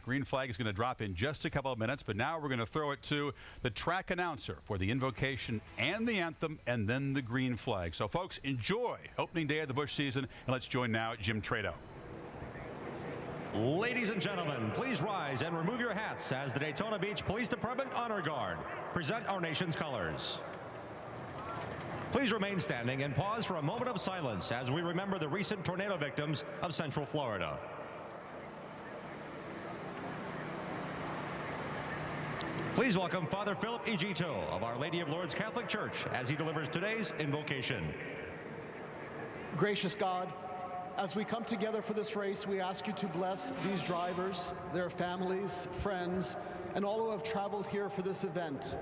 Green flag is going to drop in just a couple of minutes, but now we're going to throw it to the track announcer for the invocation and the anthem, and then the green flag. So, folks, enjoy opening day of the Busch season, and let's join now Jim Trado. Ladies and gentlemen, please rise and remove your hats as the Daytona Beach Police Department Honor Guard present our nation's colors. Please remain standing and pause for a moment of silence as we remember the recent tornado victims of Central Florida. Please welcome Father Philip E. Gito of Our Lady of Lourdes Catholic Church as he delivers today's invocation. Gracious God, as we come together for this race, we ask you to bless these drivers, their families, friends, and all who have traveled here for this event.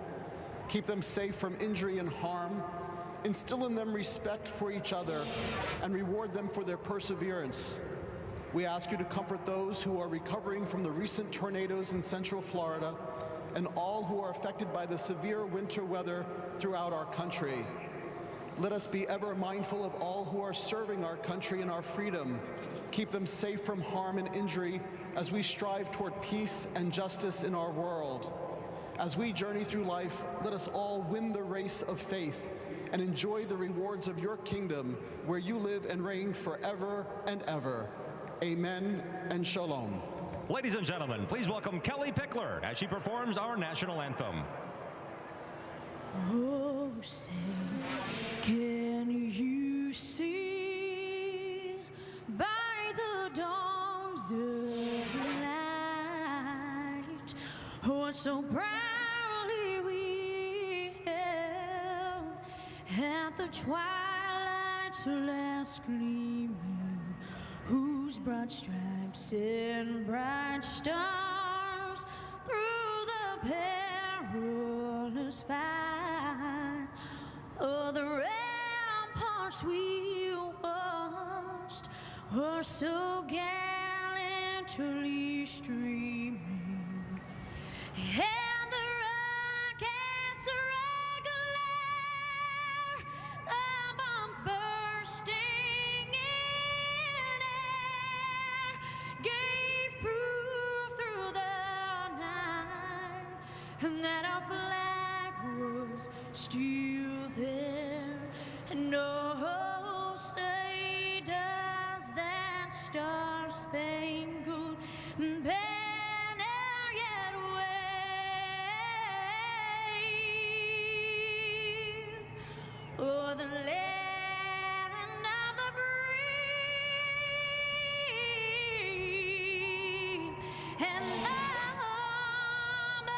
Keep them safe from injury and harm, instill in them respect for each other, and reward them for their perseverance. We ask you to comfort those who are recovering from the recent tornadoes in Central Florida and all who are affected by the severe winter weather throughout our country. Let us be ever mindful of all who are serving our country and our freedom. Keep them safe from harm and injury as we strive toward peace and justice in our world. As we journey through life, let us all win the race of faith and enjoy the rewards of your kingdom, where you live and reign forever and ever. Amen and shalom. Ladies and gentlemen, please welcome Kelly Pickler as she performs our national anthem. Oh, say, can you see by the dawn's early light what so proudly we held at the twilight's last gleaming, whose broad stripes and bright stars through the perilous fight of the ramparts we watched were so gallantly streaming. And the rockets regular, the bombs bursting in air, gave proof through the night that our flag was still there. And oh, say does that star-spangled banner yet wave o'er the land of the free and the home of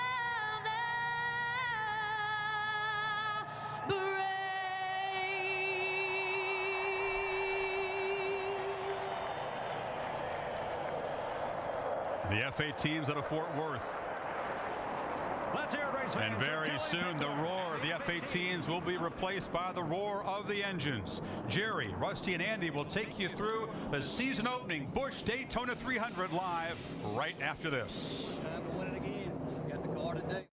the brave. The F-18s out of Fort Worth. Let's hear it, race fans. And very soon, the roar of the F-18s will be replaced by the roar of the engines. Jerry, Rusty, and Andy will take you through the season opening Busch Daytona 300 live right after this. Time to win it again. Got the car today.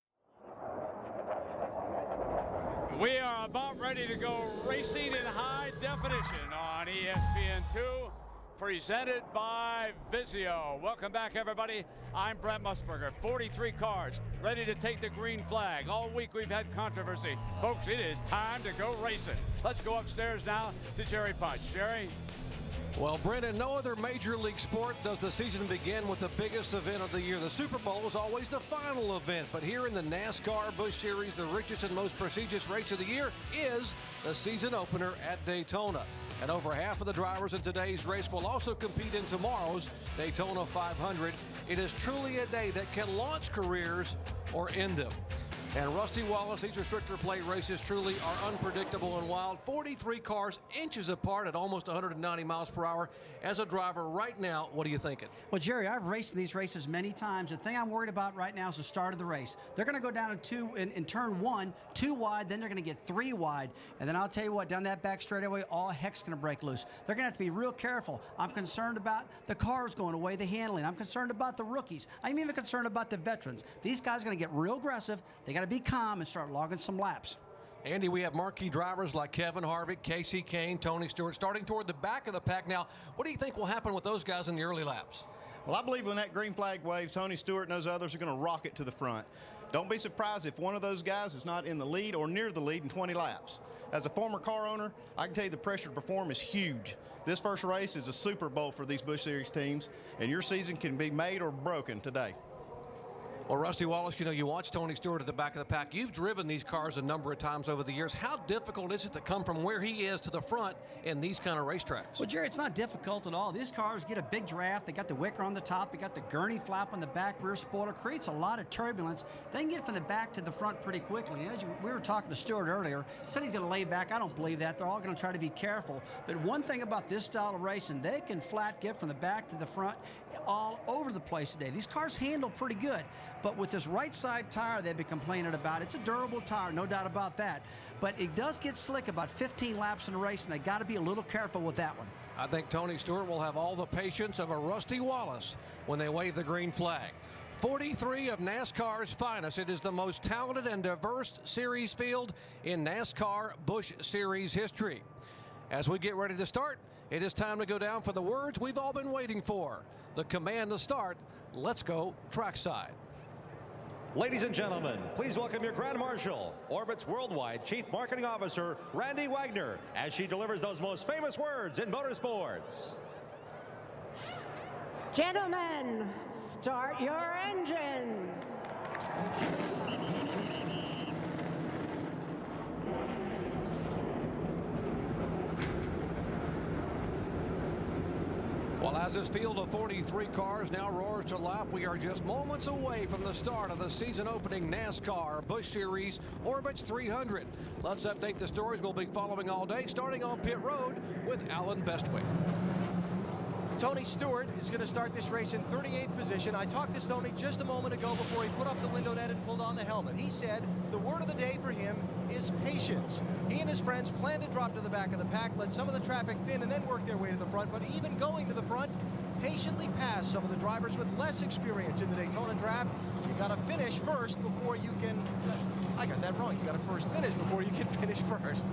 We are about ready to go racing in high definition on ESPN2, presented by Vizio. Welcome back, everybody. I'm Brent Musburger. 43 cars ready to take the green flag. All week we've had controversy. Folks, it is time to go racing. Let's go upstairs now to Jerry Punch. Jerry? Well, Brendan, no other major league sport does the season begin with the biggest event of the year. The Super Bowl is always the final event, but here in the NASCAR Busch Series, the richest and most prestigious race of the year is the season opener at Daytona. And over half of the drivers in today's race will also compete in tomorrow's Daytona 500. It is truly a day that can launch careers or end them. And Rusty Wallace, these restrictor plate races truly are unpredictable and wild. 43 cars inches apart at almost 190 miles per hour. As a driver right now, what are you thinking? Well, Jerry, I've raced in these races many times. The thing I'm worried about right now is the start of the race. They're going to go down in turn one, 2 wide, then they're going to get 3 wide. And then I'll tell you what, down that back straightaway, all heck's going to break loose. They're going to have to be real careful. I'm concerned about the cars going away, the handling. I'm concerned about the rookies. I'm even concerned about the veterans. These guys are going to get real aggressive. They got to be calm and start logging some laps. Andy, we have marquee drivers like Kevin Harvick, Casey Kane, Tony Stewart starting toward the back of the pack. Now, what do you think will happen with those guys in the early laps? Well, I believe when that green flag waves, Tony Stewart and those others are going to rocket to the front. Don't be surprised if one of those guys is not in the lead or near the lead in 20 laps. As a former car owner, I can tell you the pressure to perform is huge. This first race is a Super Bowl for these Busch Series teams, and your season can be made or broken today. Well, Rusty Wallace, you know, you watch Tony Stewart at the back of the pack. You've driven these cars a number of times over the years. How difficult is it to come from where he is to the front in these kind of racetracks? Well, Jerry, it's not difficult at all. These cars get a big draft. They got the wicker on the top. They got the gurney flap on the back. Rear spoiler creates a lot of turbulence. They can get from the back to the front pretty quickly. And we were talking to Stewart earlier. He said he's going to lay back. I don't believe that. They're all going to try to be careful. But one thing about this style of racing, they can flat get from the back to the front all over the place today. These cars handle pretty good. But with this right side tire they've been complaining about, it's a durable tire, no doubt about that. But it does get slick about 15 laps in a race, and they got to be a little careful with that one. I think Tony Stewart will have all the patience of a Rusty Wallace when they wave the green flag. 43 of NASCAR's finest. It is the most talented and diverse series field in NASCAR Busch Series history. As we get ready to start, it is time to go down for the words we've all been waiting for. The command to start. Let's go trackside. Ladies and gentlemen, please welcome your Grand Marshal, Orbitz Worldwide Chief Marketing Officer, Randy Wagner, as she delivers those most famous words in motorsports. Gentlemen, start your engines. Well, as this field of 43 cars now roars to life, we are just moments away from the start of the season-opening NASCAR Busch Series Orbitz 300. Let's update the stories we'll be following all day, starting on pit road with Alan Bestwick. Tony Stewart is going to start this race in 38th position. I talked to Tony just a moment ago before he put up the window net and pulled on the helmet. He said the word of the day for him is patience. He and his friends plan to drop to the back of the pack, let some of the traffic thin, and then work their way to the front. But even going to the front, patiently pass some of the drivers with less experience in the Daytona draft. You got to finish first before you can... I got that wrong. You got to first finish before you can finish first.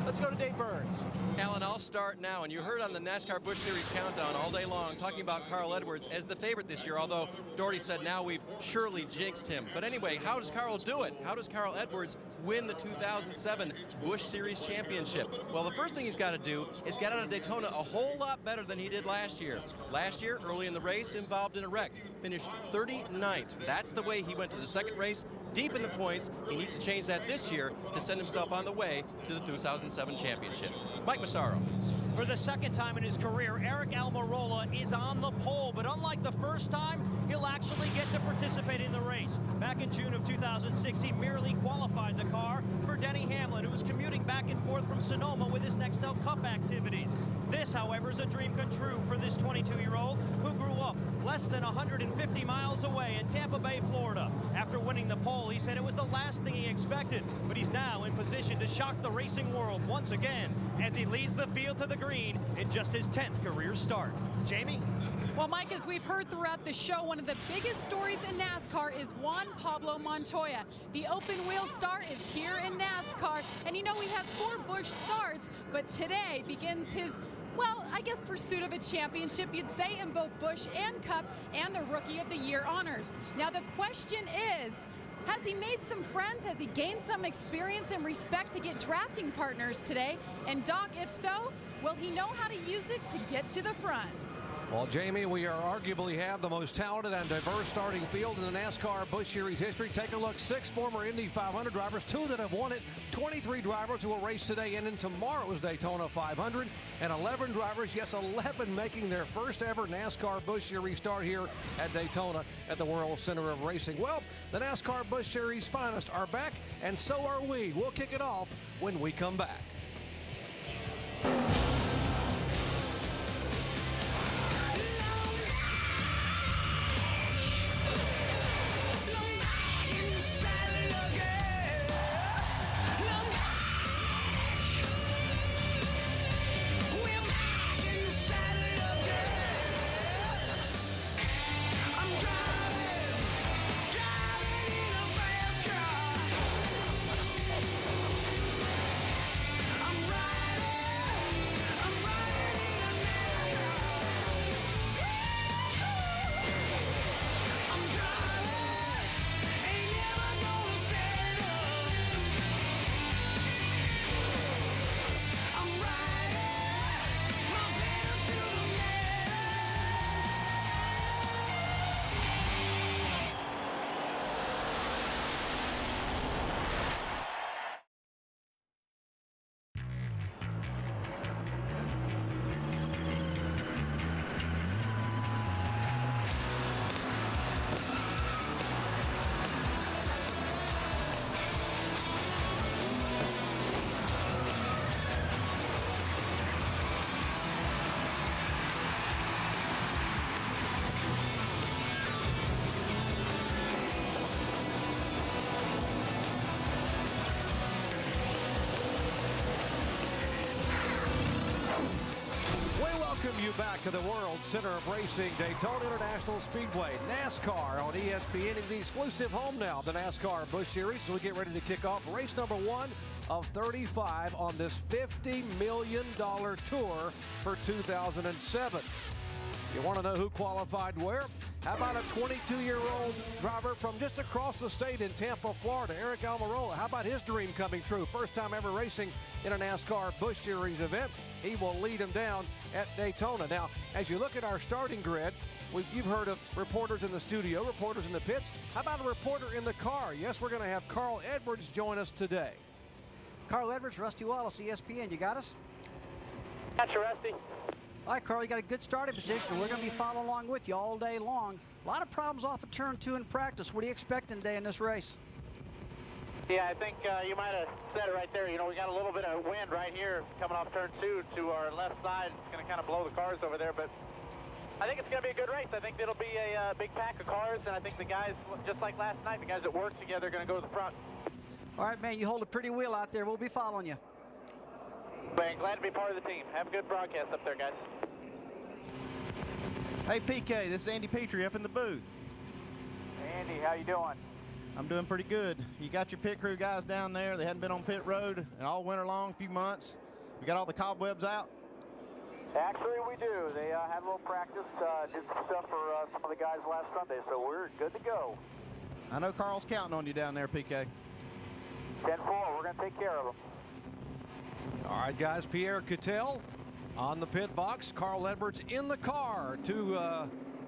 Let's go to Dave Burns. Alan, I'll start now. And you heard on the NASCAR Busch Series countdown all day long talking about Carl Edwards as the favorite this year, although Doherty said now we've surely jinxed him. But anyway, how does Carl do it? How does Carl Edwards win the 2007 Busch Series Championship? Well, the first thing he's got to do is get out of Daytona a whole lot better than he did last year. Last year, early in the race, involved in a wreck, finished 39th. That's the way he went to the second race, deep in the points. He needs to change that this year to send himself on the way to the 2007 championship. Mike Massaro. For the second time in his career, Eric Almirola is on the pole, but unlike the first time, he'll actually get to participate in the race. Back in June of 2006, he merely qualified the car for Denny Hamlin, who was commuting back and forth from Sonoma with his Nextel Cup activities. This, however, is a dream come true for this 22-year-old who grew up less than 150 miles away in Tampa Bay, Florida. After winning the pole, he said it was the last thing he expected, but he's now in position to shock the racing world once again as he leads the field to the green in just his 10th career start. Jamie? Well, Mike, as we've heard throughout the show, one of the biggest stories in NASCAR is Juan Pablo Montoya. The open wheel start is here in NASCAR, and you know he has 4 Busch starts, but today begins his, well, I guess pursuit of a championship, you'd say, in both Busch and Cup and the Rookie of the Year honors. Now the question is, has he made some friends? Has he gained some experience and respect to get drafting partners today? And Doc, if so, will he know how to use it to get to the front? Well, Jamie, we arguably have the most talented and diverse starting field in the NASCAR Busch Series history. Take a look, 6 former Indy 500 drivers, 2 that have won it, 23 drivers who will race today and in tomorrow's Daytona 500, and 11 drivers, yes, 11 making their first ever NASCAR Busch Series start here at Daytona at the World Center of Racing. Well, the NASCAR Busch Series finest are back, and so are we. We'll kick it off when we come back. welcome you back to the World Center of Racing, Daytona International Speedway. NASCAR on ESPN is the exclusive home now of the NASCAR Busch Series. So we get ready to kick off race number 1 of 35 on this $50 million tour for 2007. You want to know who qualified where? How about a 22-year-old driver from just across the state in Tampa, Florida, Eric Almirola? How about his dream coming true? First time ever racing in a NASCAR Busch Series event. He will lead him down at Daytona. Now, as you look at our starting grid, you've heard of reporters in the studio, reporters in the pits. How about a reporter in the car? Yes, we're going to have Carl Edwards join us today. Carl Edwards, Rusty Wallace, ESPN. You got us? Got you, Rusty. All right, Carl, you got a good starting position. We're going to be following along with you all day long. A lot of problems off of turn 2 in practice. What are you expecting today in this race? Yeah, I think you might have said it right there. You know, we got a little bit of wind right here coming off turn 2 to our left side. It's going to kind of blow the cars over there, but I think it's going to be a good race. I think it'll be a big pack of cars, and I think the guys, just like last night, the guys that work together are going to go to the front. All right, man, you hold a pretty wheel out there. We'll be following you. Man, glad to be part of the team. Have a good broadcast up there, guys. Hey, PK, this is Andy Petrie up in the booth. Hey, Andy, how you doing? I'm doing pretty good. You got your pit crew guys down there. They hadn't been on pit road and all winter long, a few months. You got all the cobwebs out? Actually, we do. They had a little practice, did some stuff for some of the guys last Sunday, so we're good to go. I know Carl's counting on you down there, PK. 10-4, we're going to take care of them. All right, guys, Pierre Cattell on the pit box. Carl Edwards in the car. Two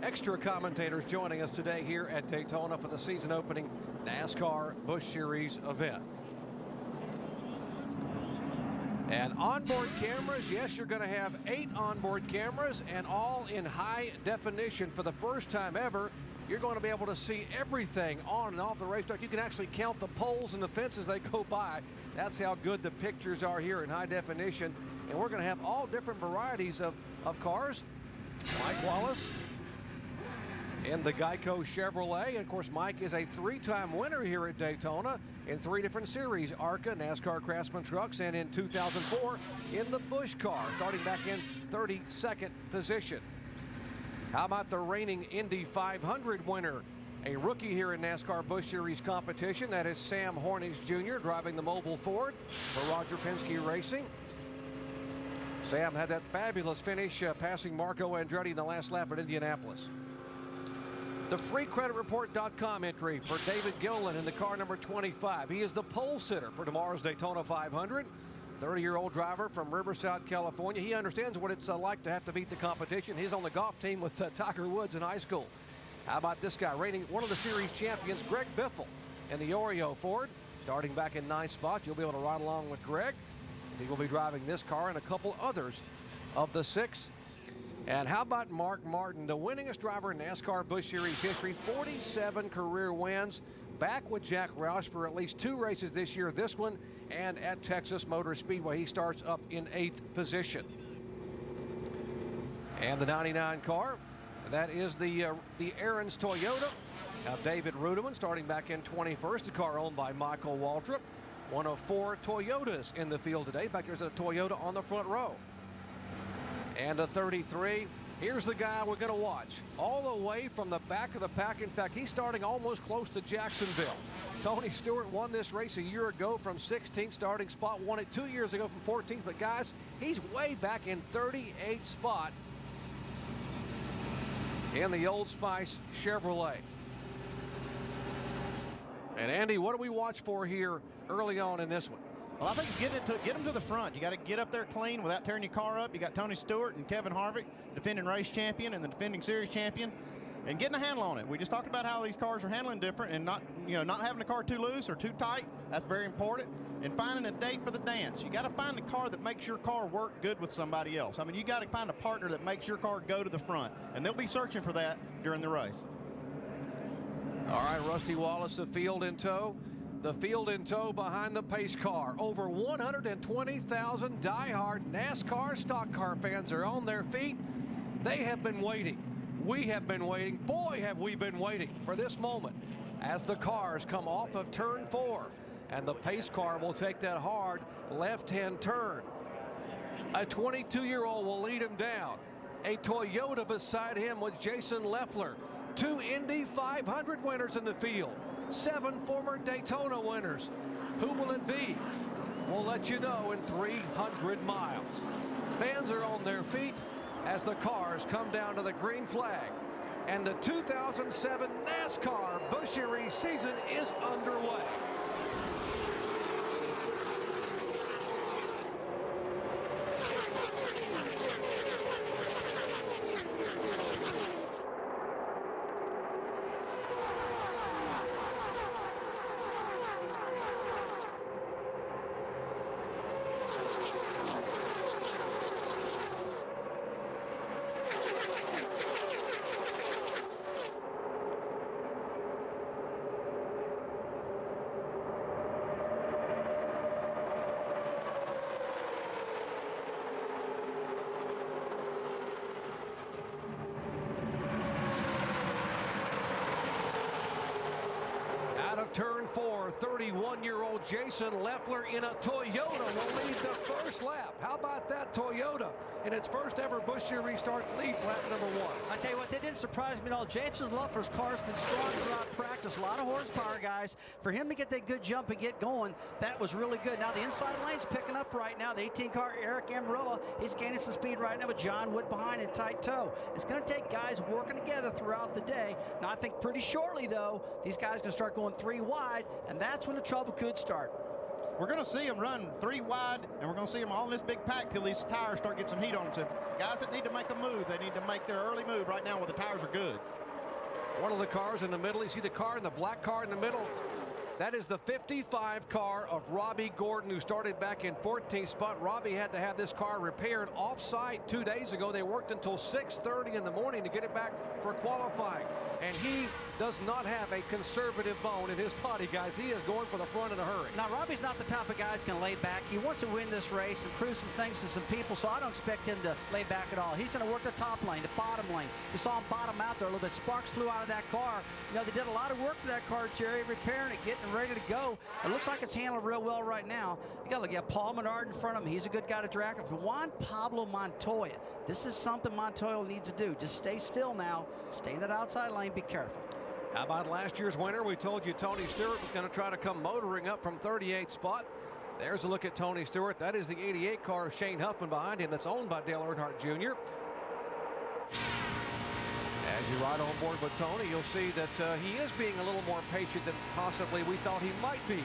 extra commentators joining us today here at Daytona for the season opening NASCAR Busch Series event. And onboard cameras, yes, you're going to have 8 onboard cameras and all in high definition for the first time ever. You're going to be able to see everything on and off the racetrack. You can actually count the poles and the fences they go by. That's how good the pictures are here in high definition. And we're going to have all different varieties of cars. Mike Wallace in the Geico Chevrolet. And of course, Mike is a 3-time winner here at Daytona in 3 different series: ARCA, NASCAR Craftsman Trucks, and in 2004 in the Busch car, starting back in 32nd position. How about the reigning Indy 500 winner, a rookie here in NASCAR Busch Series competition? That is Sam Hornish Jr. driving the mobile Ford for Roger Penske Racing. Sam had that fabulous finish passing Marco Andretti in the last lap at Indianapolis. The freecreditreport.com entry for David Gilliland in the car number 25. He is the pole sitter for tomorrow's Daytona 500. 30-year-old driver from Riverside, California. He understands what it's like to have to beat the competition. He's on the golf team with Tiger Woods in high school. How about this guy, reigning one of the series champions, Greg Biffle, in the Oreo Ford, starting back in 9th spot. You'll be able to ride along with Greg. He will be driving this car and a couple others of the 6. And how about Mark Martin, the winningest driver in NASCAR Busch Series history, 47 career wins, back with Jack Roush for at least 2 races this year, this one and at Texas Motor Speedway. He starts up in 8th position. And the 99 car, that is the Aaron's Toyota of David Rudeman, starting back in 21st, a car owned by Michael Waltrip. One of 4 Toyotas in the field today. In fact, there's a Toyota on the front row. And a 33. Here's the guy we're going to watch all the way from the back of the pack. In fact, he's starting almost close to Jacksonville. Tony Stewart won this race a year ago from 16th starting spot, won it 2 years ago from 14th. But guys, he's way back in 38th spot in the Old Spice Chevrolet. And Andy, what do we watch for here early on in this one? Well, I think it's get them to the front. You got to get up there clean without tearing your car up. You got Tony Stewart and Kevin Harvick, defending race champion and the defending series champion, and getting a handle on it. We just talked about how these cars are handling different, and not having the car too loose or too tight. That's very important. And finding a date for the dance. You got to find the car that makes your car work good with somebody else. I mean, you got to find a partner that makes your car go to the front, and they'll be searching for that during the race. All right, Rusty Wallace, the field in tow. The field in tow behind the pace car. Over 120,000 diehard NASCAR stock car fans are on their feet. They have been waiting. We have been waiting. Boy, have we been waiting for this moment as the cars come off of turn 4 and the pace car will take that hard left-hand turn. A 22-year-old will lead him down. a Toyota beside him with Jason Leffler. 2 Indy 500 winners in the field. 7 former Daytona winners. Who will it be? We'll let you know in 300 miles. Fans are on their feet as the cars come down to the green flag. And the 2007 NASCAR Busch Series season is underway. Turn 4, 31-year-old Jason Leffler in a Toyota will lead the first lap. How about that? Toyota in its first ever Busch Series start leads lap number 1. I tell you what, that didn't surprise me at all. Jason Leffler's car's been strong throughout practice. A lot of horsepower, guys. For him to get that good jump and get going, that was really good. Now the inside lane's picking up right now. The 18 car, Eric Amarillo, he's gaining some speed right now with John Wood behind in tight tow. It's going to take guys working together throughout the day. Now I think pretty shortly, though, these guys are going to start going 3 wide, and that's when the trouble could start. We're going to see them run 3 wide, and we're going to see them all in this big pack till these tires start getting some heat on them. So guys that need to make a move, they need to make their early move right now while the tires are good. One of the cars in the middle, you see the car in the black car in the middle. That is the 55 car of Robbie Gordon, who started back in 14th spot. Robbie had to have this car repaired off-site 2 days ago. They worked until 6:30 in the morning to get it back for qualifying. And he does not have a conservative bone in his body, guys. He is going for the front in a hurry. Now, Robbie's not the type of guy that's going to lay back. He wants to win this race and prove some things to some people, so I don't expect him to lay back at all. He's going to work the top lane, the bottom lane. You saw him bottom out there a little bit. Sparks flew out of that car. You know, they did a lot of work to that car, Jerry, repairing it, getting it ready to go. It looks like it's handled real well right now. You got to look at Paul Menard in front of him. He's a good guy to drag it. For Juan Pablo Montoya, this is something Montoya needs to do. Just stay still now. Stay in that outside lane. Be careful. How about last year's winner? We told you Tony Stewart was going to try to come motoring up from 38th spot. There's a look at Tony Stewart. That is the 88 car of Shane Huffman behind him that's owned by Dale Earnhardt Jr. As you ride on board with Tony, you'll see that he is being a little more patient than possibly we thought he might be.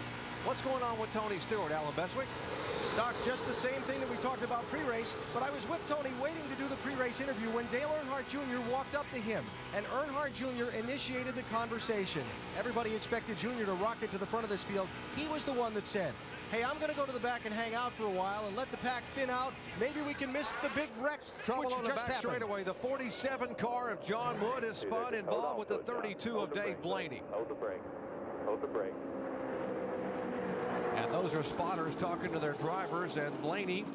What's going on with Tony Stewart, Alan Beswick? Doc, just the same thing that we talked about pre-race, but I was with Tony waiting to do the pre-race interview when Dale Earnhardt Jr. walked up to him, and Earnhardt Jr. initiated the conversation. Everybody expected Jr. to rocket to the front of this field. He was the one that said, hey, I'm going to go to the back and hang out for a while and let the pack thin out. Maybe we can miss the big wreck, Trouble which on the just back happened. straightaway. The 47 car of John Wood is spun, involved with the 32 of Dave Blaney. Hold the brake. Hold the brake. And those are spotters talking to their drivers, and Blaney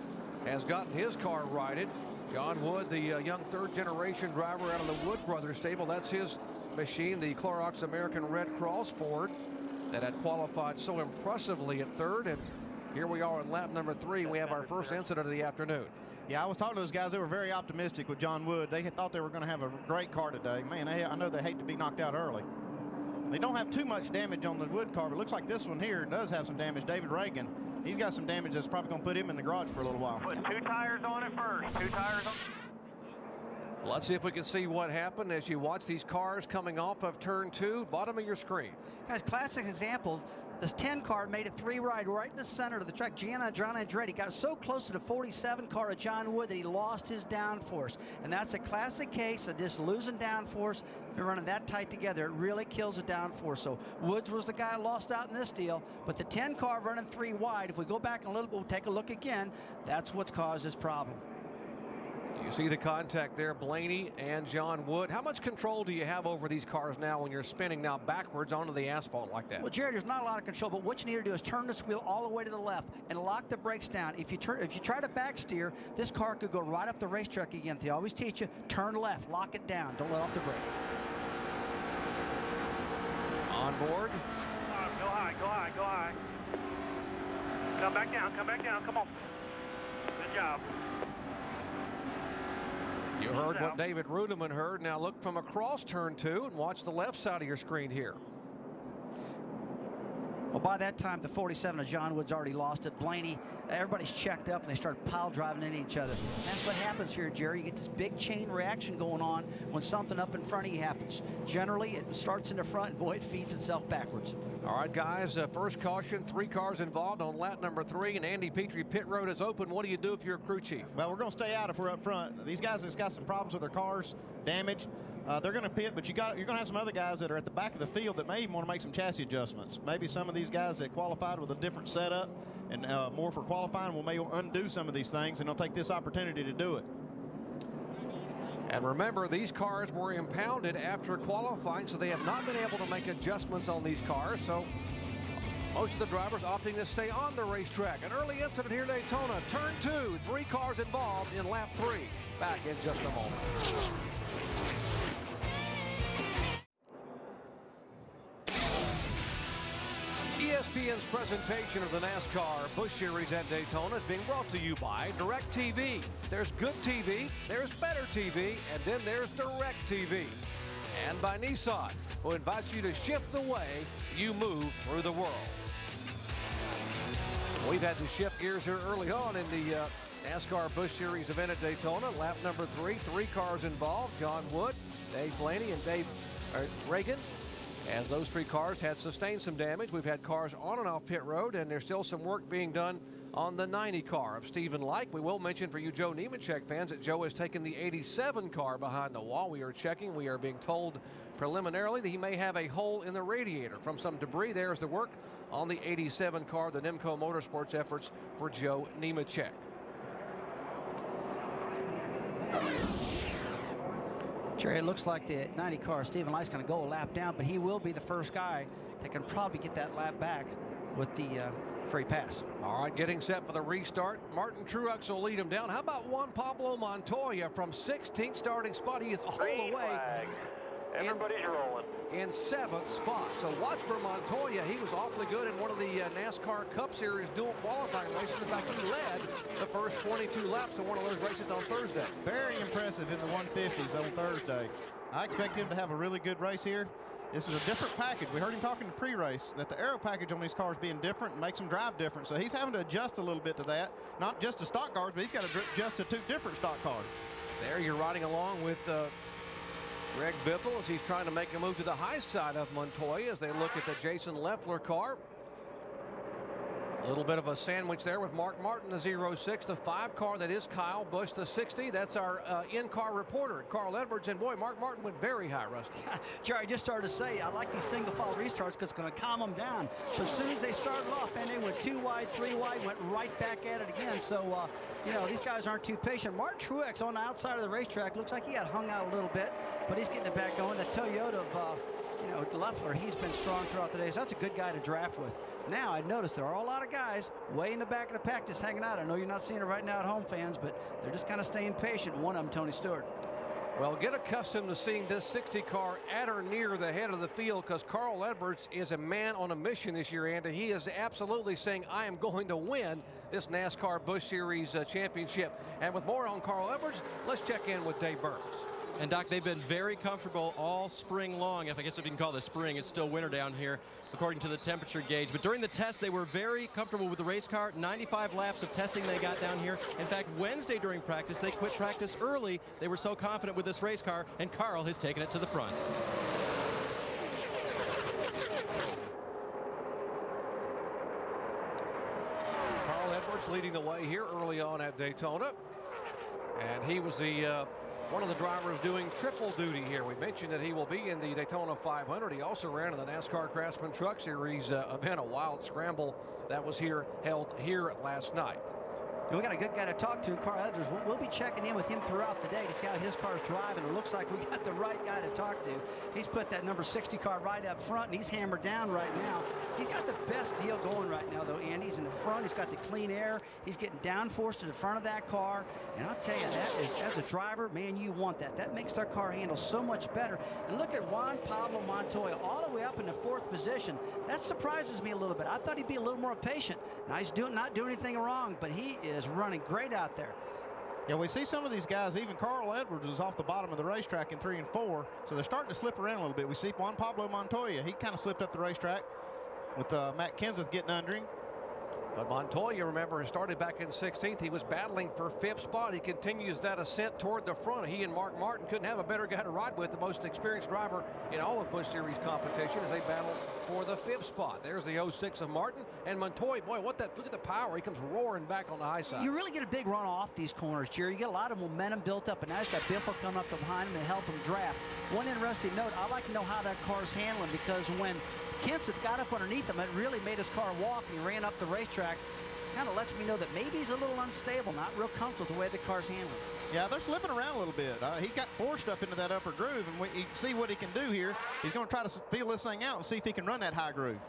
has gotten his car righted. John Wood, the young third-generation driver out of the Wood Brothers stable, that's his machine, the Clorox American Red Cross Ford that had qualified so impressively at third. And here we are in lap number 3. We have our first incident of the afternoon. Yeah, I was talking to those guys. They were very optimistic with John Wood. They thought they were going to have a great car today. Man, I know they hate to be knocked out early. They don't have too much damage on the Wood car, but it looks like this one here does have some damage. David Reagan, he's got some damage that's probably going to put him in the garage for a little while. Put 2 tires on it first. 2 tires on. Let's see if we can see what happened as you watch these cars coming off of turn 2, bottom of your screen. Guys, classic example. This 10 car made it 3 right in the center of the track. Gianna Andretti got so close to the 47 car of John Wood that he lost his downforce. And that's a classic case of just losing downforce. They're running that tight together. It really kills the downforce. So Woods was the guy lost out in this deal. But the 10 car running 3 wide, if we go back a little bit, we'll take a look again. That's what's caused this problem. You see the contact there, Blaney and John Wood. How much control do you have over these cars now when you're spinning now backwards onto the asphalt like that? Well, Jerry, there's not a lot of control, but what you need to do is turn this wheel all the way to the left and lock the brakes down. If you try to back steer, this car could go right up the racetrack again. They always teach you, turn left, lock it down, don't let off the brake. On board. Go high, go high, go high. Come back down, come on. Good job. You heard what David Rudeman heard. Now look from across turn 2 and watch the left side of your screen here. Well, by that time, the 47 of John Wood's already lost it. Blaney, everybody's checked up, and they start pile driving into each other. And that's what happens here, Jerry. You get this big chain reaction going on when something up in front of you happens. Generally, it starts in the front, and boy, it feeds itself backwards. All right, guys, first caution, 3 cars involved on lap number 3, and Andy Petrie, pit road is open. What do you do if you're a crew chief? Well, we're going to stay out if we're up front. These guys have got some problems with their cars, damage. They're going to pit, but you're going to have some other guys that are at the back of the field that may even want to make some chassis adjustments. Maybe some of these guys that qualified with a different setup and more for qualifying will may undo some of these things, and they'll take this opportunity to do it. And remember, these cars were impounded after qualifying, so they have not been able to make adjustments on these cars. So most of the drivers opting to stay on the racetrack. An early incident here at Daytona. Turn 2, 3 cars involved in lap 3. Back in just a moment. ESPN's presentation of the NASCAR Busch Series at Daytona is being brought to you by DirecTV. There's good TV, there's better TV, and then there's DirecTV. And by Nissan, who invites you to shift the way you move through the world. We've had to shift gears here early on in the NASCAR Busch Series event at Daytona. Lap number 3, 3 cars involved. John Wood, Dave Blaney, and Dave Reagan. As those 3 cars had sustained some damage, we've had cars on and off pit road, and there's still some work being done on the 90 car of Stephen Like. We will mention for you Joe Nemechek fans that Joe has taken the 87 car behind the wall. We are checking. We are being told preliminarily that he may have a hole in the radiator from some debris. There's the work on the 87 car, the Nemco Motorsports efforts for Joe Nemechek. Jerry, it looks like the 90 car, Stephen Light's going to go a lap down, but he will be the first guy that can probably get that lap back with the free pass. All right, getting set for the restart. Martin Truex will lead him down. How about Juan Pablo Montoya from 16th starting spot? He is all the way. Flag. Everybody's rolling. In 7th spot. So watch for Montoya. He was awfully good in one of the NASCAR Cup Series dual qualifying races. In fact, he led the first 22 laps of one of those races on Thursday. Very impressive in the 150s on Thursday. I expect him to have a really good race here. This is a different package. We heard him talking to pre-race that the aero package on these cars being different makes them drive different. So he's having to adjust a little bit to that. Not just to stock cars, but he's got to adjust to 2 different stock cars. There you're riding along with Greg Biffle as he's trying to make a move to the high side of Montoya as they look at the Jason Leffler car. A little bit of a sandwich there with Mark Martin, the 06, the 5 car that is Kyle Busch, the 60. That's our in-car reporter, Carl Edwards. And boy, Mark Martin went very high, Rusty. Jerry, I just started to say, I like these single file restarts because it's going to calm them down. But as soon as they started off, and they went 2 wide, 3 wide, went right back at it again. So, you know, these guys aren't too patient. Mark Truex on the outside of the racetrack looks like he got hung out a little bit, but he's getting it back going. The Toyota of, you know, Leffler, he's been strong throughout the day, so that's a good guy to draft with. Now, I noticed there are a lot of guys way in the back of the pack just hanging out. I know you're not seeing it right now at home, fans, but they're just kind of staying patient. One of them, Tony Stewart. Well, get accustomed to seeing this 60 car at or near the head of the field because Carl Edwards is a man on a mission this year, and he is absolutely saying, I am going to win this NASCAR Busch Series championship. And with more on Carl Edwards, let's check in with Dave Burns. And Doc, they've been very comfortable all spring long. I guess if you can call this spring, it's still winter down here according to the temperature gauge. But during the test, they were very comfortable with the race car. 95 laps of testing they got down here. In fact, Wednesday during practice, they quit practice early. They were so confident with this race car, and Carl has taken it to the front. Carl Edwards leading the way here early on at Daytona. And he was the one of the drivers doing triple duty here. We mentioned that he will be in the Daytona 500. He also ran in the NASCAR Craftsman Truck Series event, a wild scramble that was held here last night. We got a good guy to talk to, Carl Edwards. We'll be checking in with him throughout the day to see how his car's driving. It looks like we got the right guy to talk to. He's put that number 60 car right up front, and he's hammered down right now. He's got the best deal going right now, though, Andy. He's in the front. He's got the clean air. He's getting downforce to the front of that car. And I'll tell you, as a driver, man, you want that. That makes their car handle so much better. And look at Juan Pablo Montoya all the way up in the 4th position. That surprises me a little bit. I thought he'd be a little more patient. Now, he's not doing anything wrong, but he is running great out there. Yeah, we see some of these guys, even Carl Edwards was off the bottom of the racetrack in 3 and 4, so they're starting to slip around a little bit. We see Juan Pablo Montoya, he kind of slipped up the racetrack with Matt Kenseth getting under him. But Montoya, remember, started back in 16th. He was battling for 5th spot. He continues that ascent toward the front. He and Mark Martin couldn't have a better guy to ride with, the most experienced driver in all of Busch Series competition, as they battle for the 5th spot. There's the 06 of Martin. And Montoya, boy, look at the power. He comes roaring back on the high side. You really get a big run off these corners, Jerry. You get a lot of momentum built up, and now it's got Biffle coming up behind him to help him draft. One interesting note, I'd like to know how that car's handling, because when Kenseth got up underneath him, it really made his car walk, and he ran up the racetrack. Kind of lets me know that maybe he's a little unstable, not real comfortable the way the car's handling. Yeah, they're slipping around a little bit. He got forced up into that upper groove, and you can see what he can do here. He's going to try to feel this thing out and see if he can run that high groove.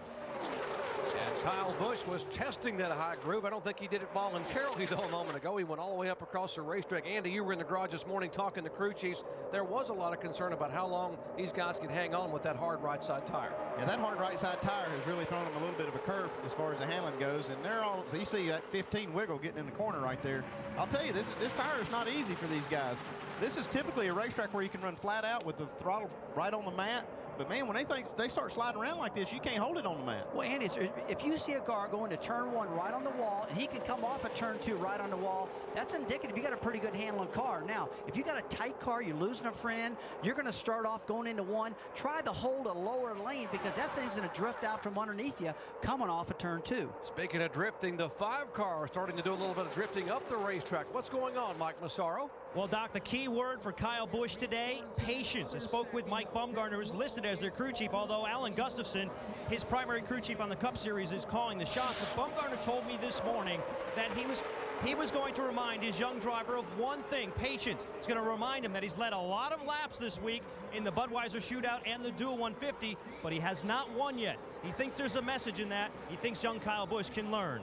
And Kyle Busch was testing that high groove. I don't think he did it voluntarily, though, a moment ago. He went all the way up across the racetrack. Andy, you were in the garage this morning talking to crew chiefs. There was a lot of concern about how long these guys can hang on with that hard right side tire. Yeah, that hard right side tire has really thrown them a little bit of a curve as far as the handling goes. And they're all, so you see that 15 wiggle getting in the corner right there. I'll tell you, this tire is not easy for these guys. This is typically a racetrack where you can run flat out with the throttle right on the mat. But, man, when they start sliding around like this, you can't hold it on the mat. Well, Andy, if you see a car going to turn 1 right on the wall, and he can come off at turn 2 right on the wall, that's indicative you got a pretty good handling car. Now, if you got a tight car, you're losing a friend, you're going to start off going into 1. Try to hold a lower lane, because that thing's going to drift out from underneath you coming off at turn 2. Speaking of drifting, the 5 car starting to do a little bit of drifting up the racetrack. What's going on, Mike Massaro? Well, Doc, the key word for Kyle Busch today, patience. I spoke with Mike Bumgarner, who's listed as their crew chief, although Alan Gustafson, his primary crew chief on the Cup Series, is calling the shots. But Bumgarner told me this morning that he was going to remind his young driver of one thing, patience. He's going to remind him that he's led a lot of laps this week in the Budweiser Shootout and the Dual 150, but he has not won yet. He thinks there's a message in that. He thinks young Kyle Busch can learn.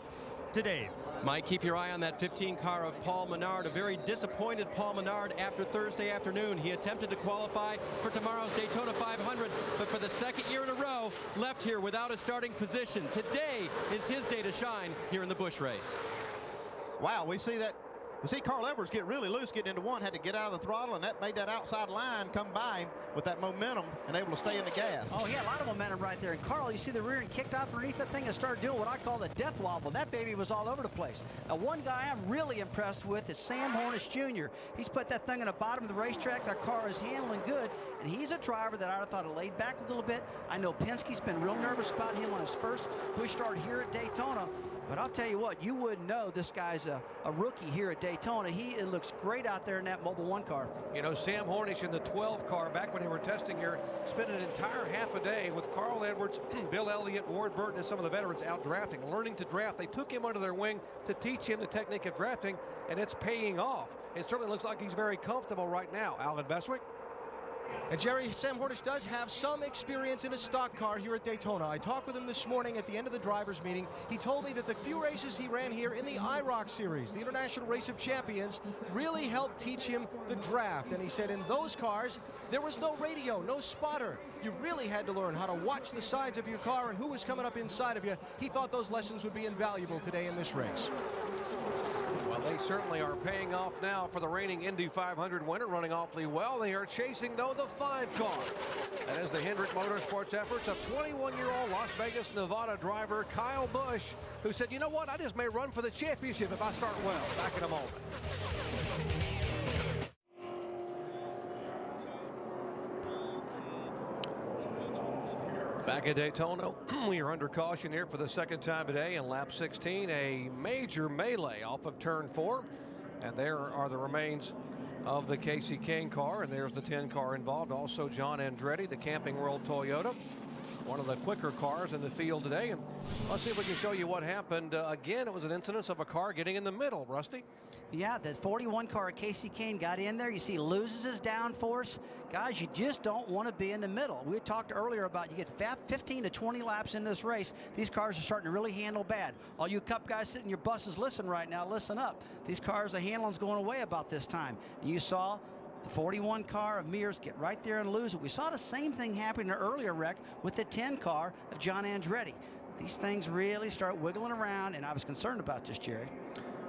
To Dave. Mike, keep your eye on that 15 car of Paul Menard, a very disappointed Paul Menard after Thursday afternoon. He attempted to qualify for tomorrow's Daytona 500, but for the 2nd year in a row, left here without a starting position. Today is his day to shine here in the Busch race. Wow, we see that. We see Carl Edwards get really loose getting into 1, had to get out of the throttle, and that made that outside line come by him with that momentum and able to stay in the gas. Oh, he had a lot of momentum right there. And Carl, you see the rear end kicked off underneath that thing and started doing what I call the death wobble. That baby was all over the place. Now, one guy I'm really impressed with is Sam Hornish Jr. He's put that thing in the bottom of the racetrack. That car is handling good, and he's a driver that I thought had laid back a little bit. I know Penske's been real nervous about him on his first Busch start here at Daytona. But I'll tell you what, you wouldn't know this guy's a rookie here at Daytona. It looks great out there in that Mobil 1 car. You know, Sam Hornish in the 12 car, back when they were testing here, spent an entire half a day with Carl Edwards, Bill Elliott, Ward Burton, and some of the veterans out drafting, learning to draft. They took him under their wing to teach him the technique of drafting, and it's paying off. It certainly looks like he's very comfortable right now. Alan Bestwick? And Jerry, Sam Hornish does have some experience in a stock car here at Daytona. I talked with him this morning at the end of the drivers meeting. He told me that the few races he ran here in the IROC Series, the International Race of Champions, really helped teach him the draft. And he said in those cars, there was no radio, no spotter. You really had to learn how to watch the sides of your car and who was coming up inside of you. He thought those lessons would be invaluable today in this race. Well, they certainly are paying off now for the reigning Indy 500 winner, running awfully well. They are chasing, though, the 5 car. That is the Hendrick Motorsports efforts of 21-year-old Las Vegas, Nevada driver Kyle Busch, who said, you know what, I just may run for the championship if I start well. Back in a moment. Back at Daytona, we are under caution here for the 2nd time today in lap 16. A major melee off of turn 4. And there are the remains of the Casey Kane car. And there's the 10 car involved. Also John Andretti, the Camping World Toyota. One of the quicker cars in the field today. And let's see if we can show you what happened. Again, it was an incidence of a car getting in the middle. Rusty? Yeah, the 41 car of Casey Kane got in there. You see, loses his downforce. Guys, you just don't want to be in the middle. We talked earlier about you get 15 to 20 laps in this race. These cars are starting to really handle bad. All you Cup guys sitting in your buses, listen right now, listen up. These cars, the handling's going away about this time. And you saw the 41 car of Mears get right there and lose it. We saw the same thing happen in an earlier wreck with the 10 car of John Andretti. These things really start wiggling around, and I was concerned about this, Jerry.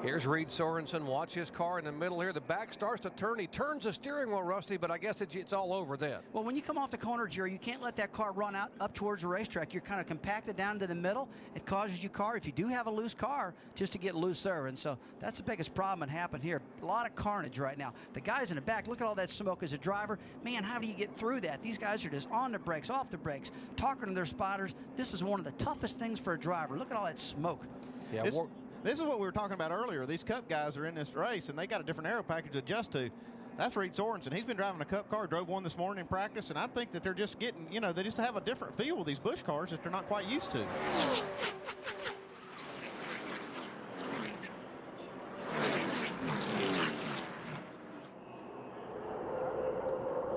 Here's Reed Sorensen. Watch his car in the middle here. The back starts to turn. He turns the steering wheel, Rusty, but I guess it's all over then. Well, when you come off the corner, Jerry, you can't let that car run out up towards the racetrack. You're kind of compacted down to the middle. It causes your car, if you do have a loose car, just to get looser. And so that's the biggest problem that happened here. A lot of carnage right now. The guys in the back, look at all that smoke as a driver. Man, how do you get through that? These guys are just on the brakes, off the brakes, talking to their spotters. This is one of the toughest things for a driver. Look at all that smoke. Yeah. This is what we were talking about earlier. These Cup guys are in this race, and they got a different aero package to adjust to. That's Reed Sorensen. He's been driving a Cup car, drove one this morning in practice, and I think that they're just getting, you know, they just have a different feel with these Busch cars that they're not quite used to.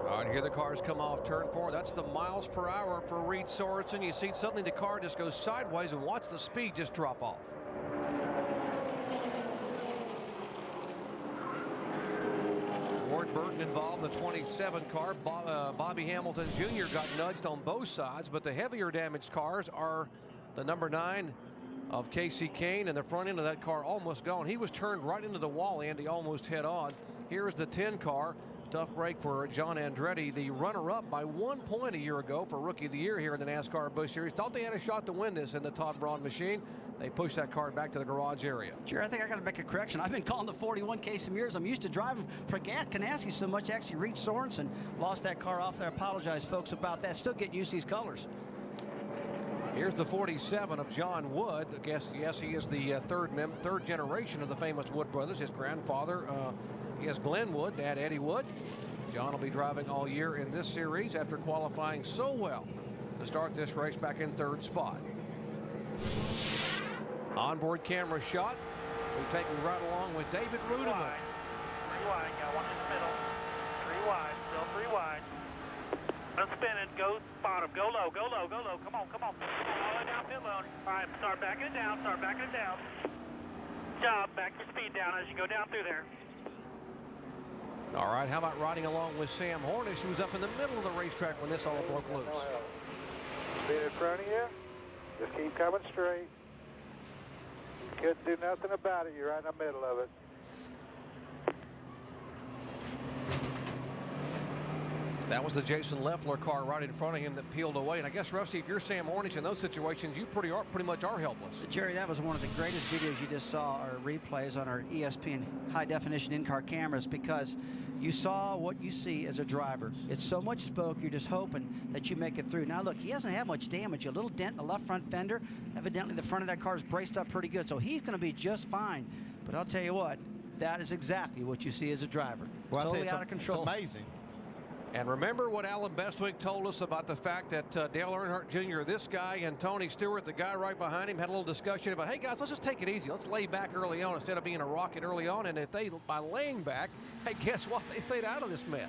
All right, here the cars come off turn 4. That's the miles per hour for Reed Sorensen. You see suddenly the car just goes sideways, and watch the speed just drop off. Ward Burton involved in the 27 car. Bobby Hamilton Jr. got nudged on both sides, but the heavier damaged cars are the number 9 of Casey Kane, and the front end of that car almost gone. He was turned right into the wall, Andy, almost head on. Here's the 10 car. Tough break for John Andretti, the runner-up by 1 point a year ago for Rookie of the Year here in the NASCAR Busch Series. Thought they had a shot to win this in the Todd Braun machine. They pushed that car back to the garage area. Sure, I think I got to make a correction. I've been calling the 41 Casey Mears. I'm used to driving for Kanaski so much. Actually, Reed Sorensen lost that car off there. I apologize, folks, about that. Still getting used to these colors. Here's the 47 of John Wood. I guess, yes, he is the third generation of the famous Wood brothers. His grandfather is Glenn Wood, Dad Eddie Wood. John will be driving all year in this series after qualifying so well to start this race back in 3rd spot. Onboard camera shot. We're taking right along with David Rudeman. 3 wide, got one in the middle. 3 wide, still 3 wide. Unspin it, go bottom, go low, go low, go low. Come on, come on. All the way down pit lane. All right, start backing it down, start backing it down. Job, back your speed down as you go down through there. All right, how about riding along with Sam Hornish, who was up in the middle of the racetrack when this all broke loose. Speed in front of you. Just keep coming straight. You couldn't do nothing about it. You're right in the middle of it. That was the Jason Leffler car right in front of him that peeled away. And I guess, Rusty, if you're Sam Hornish in those situations, you pretty much are helpless. Jerry, that was one of the greatest videos you just saw, or replays on our ESPN high-definition in-car cameras, because you saw what you see as a driver. It's so much smoke, you're just hoping that you make it through. Now, look, he hasn't had much damage. A little dent in the left front fender. Evidently, the front of that car is braced up pretty good, so he's going to be just fine. But I'll tell you what, that is exactly what you see as a driver. Well, totally out of control. It's amazing. And remember what Alan Bestwick told us about the fact that Dale Earnhardt Jr., this guy, and Tony Stewart, the guy right behind him, had a little discussion about, hey, guys, let's just take it easy. Let's lay back early on instead of being a rocket early on. And if they, by laying back, hey, guess what? They stayed out of this mess.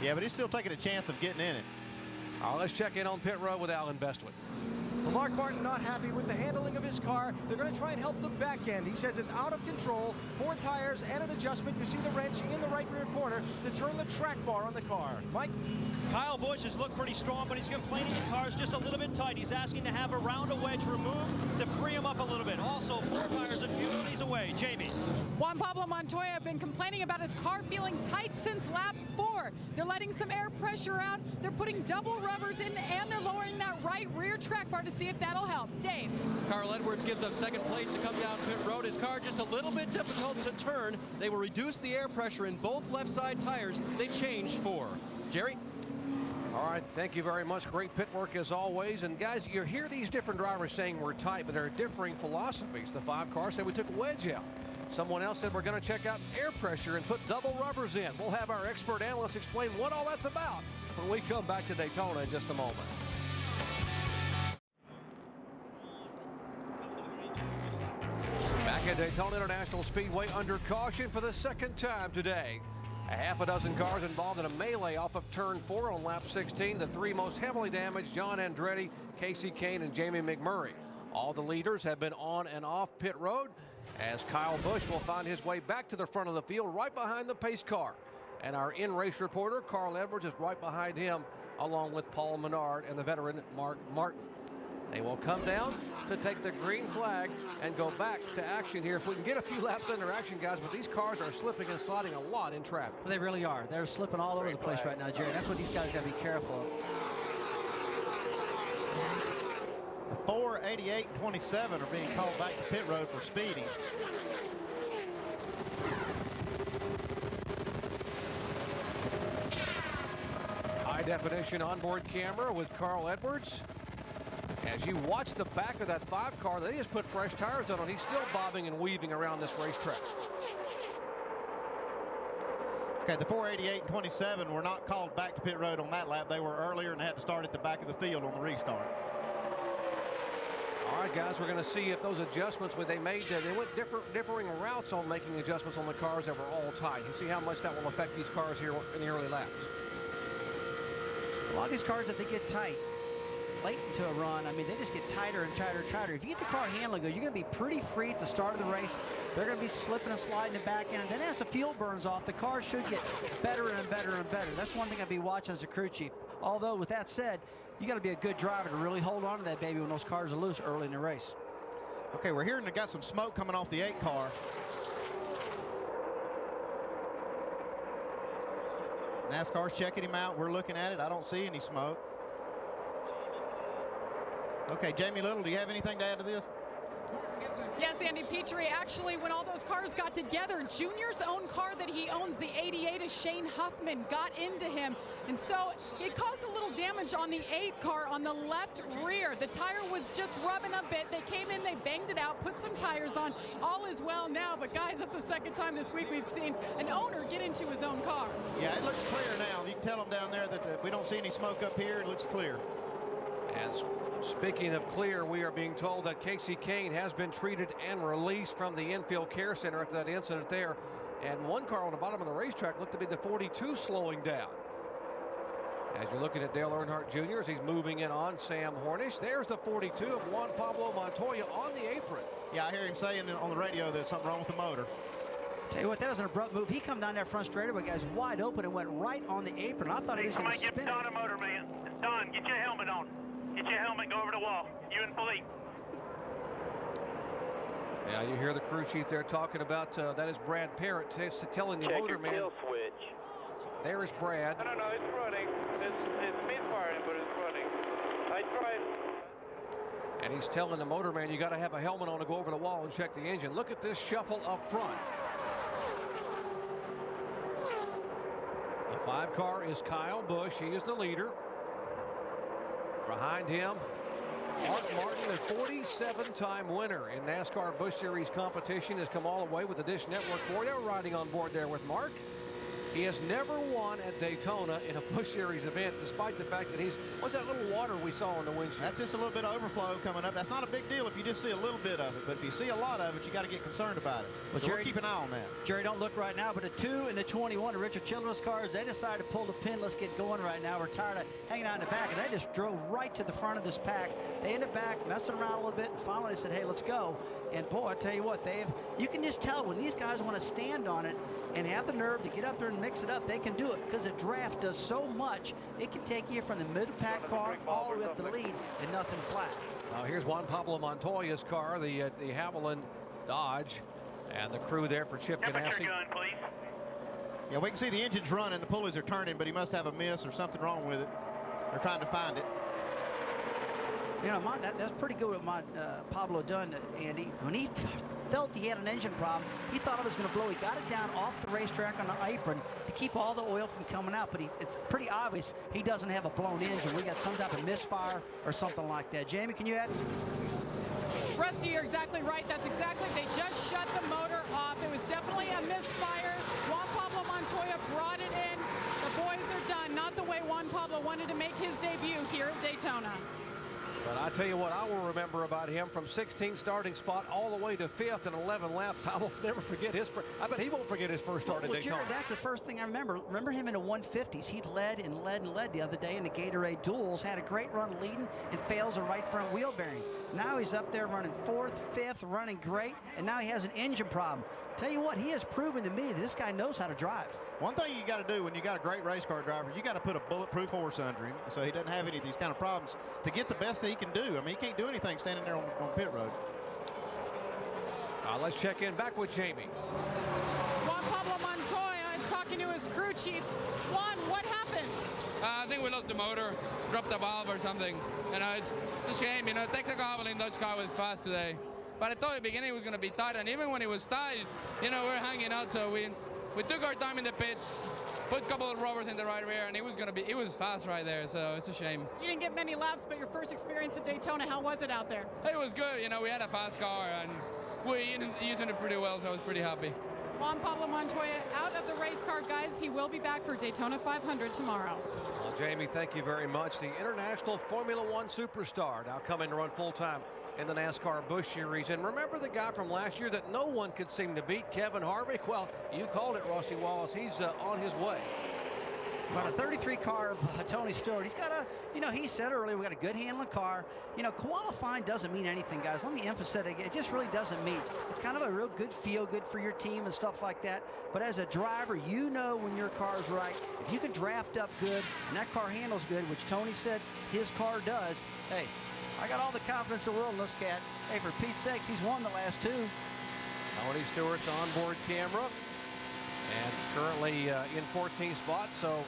Yeah, but he's still taking a chance of getting in it. All right, let's check in on pit road with Alan Bestwick. Well, Mark Martin not happy with the handling of his car. They're going to try and help the back end. He says it's out of control. 4 tires and an adjustment. You see the wrench in the right rear corner to turn the track bar on the car. Mike? Kyle Busch has looked pretty strong, but he's complaining the car's just a little bit tight. He's asking to have a round of wedge removed to free him up a little bit. Also, 4 tires and few of these away. Jamie. Juan Pablo Montoya have been complaining about his car feeling tight since lap 4. They're letting some air pressure out. They're putting double rubbers in, and they're lowering that right rear track bar to see if that'll help. Dave. Carl Edwards gives up 2nd place to come down pit road. His car just a little bit difficult to turn. They will reduce the air pressure in both left side tires. They changed 4. Jerry? All right, thank you very much. Great pit work as always. And guys, you hear these different drivers saying we're tight, but there are differing philosophies. The 5 cars said we took a wedge out. Someone else said we're going to check out air pressure and put double rubbers in. We'll have our expert analyst explain what all that's about when we come back to Daytona in just a moment. Back at Daytona International Speedway under caution for the 2nd time today. A half a dozen cars involved in a melee off of turn 4 on lap 16. The 3 most heavily damaged, John Andretti, Casey Kane, and Jamie McMurray. All the leaders have been on and off pit road, as Kyle Busch will find his way back to the front of the field right behind the pace car. And our in-race reporter, Carl Edwards, is right behind him, along with Paul Menard and the veteran Mark Martin. They will come down to take the green flag and go back to action here. If we can get a few laps under action, guys, but these cars are slipping and sliding a lot in traffic. Well, they really are. They're slipping all over the place right now, Jerry. That's what these guys got to be careful of. The 488.27 are being called back to pit road for speeding. High definition onboard camera with Carl Edwards. As you watch the back of that 5 car, they just put fresh tires on, and he's still bobbing and weaving around this racetrack. Okay, the 488.27 were not called back to pit road on that lap. They were earlier, and they had to start at the back of the field on the restart. All right, guys, we're going to see if those adjustments they made, they went differing routes on making adjustments on the cars that were all tight. You see how much that will affect these cars here in the early laps. A lot of these cars, if they get tight late into a run, I mean, they just get tighter and tighter and tighter. If you get the car handling good, you're going to be pretty free at the start of the race. They're going to be slipping and sliding the back end. And then as the fuel burns off, the car should get better and better and better. That's one thing I'd be watching as a crew chief. Although, with that said, you got to be a good driver to really hold on to that baby when those cars are loose early in the race. Okay, we're hearing they got some smoke coming off the 8 car. NASCAR's checking him out. We're looking at it. I don't see any smoke. Okay, Jamie Little, do you have anything to add to this? Yes, Andy Petrie, actually, when all those cars got together, Junior's own car that he owns, the 88 of Shane Huffman, got into him. And so it caused a little damage on the 8 car on the left rear. The tire was just rubbing a bit. They came in, they banged it out, put some tires on. All is well now. But, guys, that's the second time this week we've seen an owner get into his own car. Yeah, it looks clear now. You can tell them down there that we don't see any smoke up here. It looks clear. And speaking of clear, we are being told that Casey Kane has been treated and released from the infield care center after that incident there. And one car on the bottom of the racetrack looked to be the 42 slowing down. As you're looking at Dale Earnhardt Jr. as he's moving in on Sam Hornish. There's the 42 of Juan Pablo Montoya on the apron. Yeah, I hear him saying on the radio there's something wrong with the motor. Tell you what, that was an abrupt move. He come down that front straightaway, guys, wide open and went right on the apron. I thought he was going to spin it. Don a motor, man. Don, get your helmet on. Get your helmet, go over the wall. You and Philippe. Yeah, you hear the crew chief there talking about that is Brad Parrott telling the motor man. Kill switch. There is Brad. No, it's running. It's misfiring, but it's running. I tried. And he's telling the motor man, you got to have a helmet on to go over the wall and check the engine. Look at this shuffle up front. The 5 car is Kyle Busch. He is the leader. Behind him, Mark Martin, a 47-time winner in NASCAR Busch Series competition, has come all the way with the Dish Network for you. Riding on board there with Mark. He has never won at Daytona in a Busch Series event, despite the fact that what's that little water we saw on the windshield? That's just a little bit of overflow coming up. That's not a big deal if you just see a little bit of it, but if you see a lot of it, you got to get concerned about it. Well, so Jerry, we'll keep an eye on that. Jerry, don't look right now, but the 2 and the 21, the Richard Childress cars, they decided to pull the pin. Let's get going right now. We're tired of hanging out in the back, and they just drove right to the front of this pack. They in the back, messing around a little bit, and finally they said, hey, let's go. And boy, I tell you what, you can just tell when these guys want to stand on it and have the nerve to get up there and mix it up, they can do it because the draft does so much. It can take you from the middle pack car all the way up the lead and nothing flat. Here's Juan Pablo Montoya's car, the Haviland Dodge, and the crew there for Chip Ganassi. Yeah, we can see the engine's running, the pulleys are turning, but he must have a miss or something wrong with it. They're trying to find it. You know, that's pretty good what Pablo done, Andy. When he felt he had an engine problem, he thought it was going to blow. He got it down off the racetrack on the apron to keep all the oil from coming out, but it's pretty obvious he doesn't have a blown engine. We got some type of misfire or something like that. Jamie, can you add? Rusty, you're exactly right. That's exactly, they just shut the motor off. It was definitely a misfire. Juan Pablo Montoya brought it in. The boys are done. Not the way Juan Pablo wanted to make his debut here at Daytona. But I tell you what, I will remember about him from 16th starting spot all the way to 5th in 11 laps. I will never forget I bet he won't forget his first start at Daytona. Jared, that's the first thing I remember. Remember him in the 150s. He led and led and led the other day in the Gatorade Duels. Had a great run leading and fails a right front wheel bearing. Now he's up there running 4th, 5th, running great, and now he has an engine problem. Tell you what, he has proven to me that this guy knows how to drive. One thing you got to do when you got a great race car driver, you got to put a bulletproof horse under him so he doesn't have any of these kind of problems to get the best that he can do. I mean, he can't do anything standing there on pit road. Let's check in back with Jamie. Juan Pablo Montoya talking to his crew chief. Juan, what happened? I think we lost the motor, dropped the valve or something. You know, it's a shame. You know, Texaco Havoline Dodge car was fast today. But I thought at the beginning it was going to be tight, and even when it was tight, you know, we're hanging out. So we took our time in the pits, put a couple of rubbers in the right rear, and it was fast right there. So it's a shame. You didn't get many laps, but your first experience at Daytona, how was it out there? It was good. You know, we had a fast car, and we're using it pretty well, so I was pretty happy. Juan Pablo Montoya out of the race car, guys. He will be back for Daytona 500 tomorrow. Well, Jamie, thank you very much. The International Formula One superstar now coming to run full-time in the NASCAR Busch Series. And remember the guy from last year that no one could seem to beat, Kevin Harvick? Well, you called it, Rusty Wallace. He's on his way. About a 33 car of Tony Stewart. He's got a, you know, he said earlier, we got a good handling car. You know, qualifying doesn't mean anything, guys. Let me emphasize it. It just really doesn't mean. It's kind of a real good feel good for your team and stuff like that. But as a driver, you know when your car's right. If you can draft up good and that car handles good, which Tony said his car does, hey, I got all the confidence in the world in this cat. Hey, for Pete's sakes, he's won the last two. Tony Stewart's onboard camera. And currently in 14th spot, so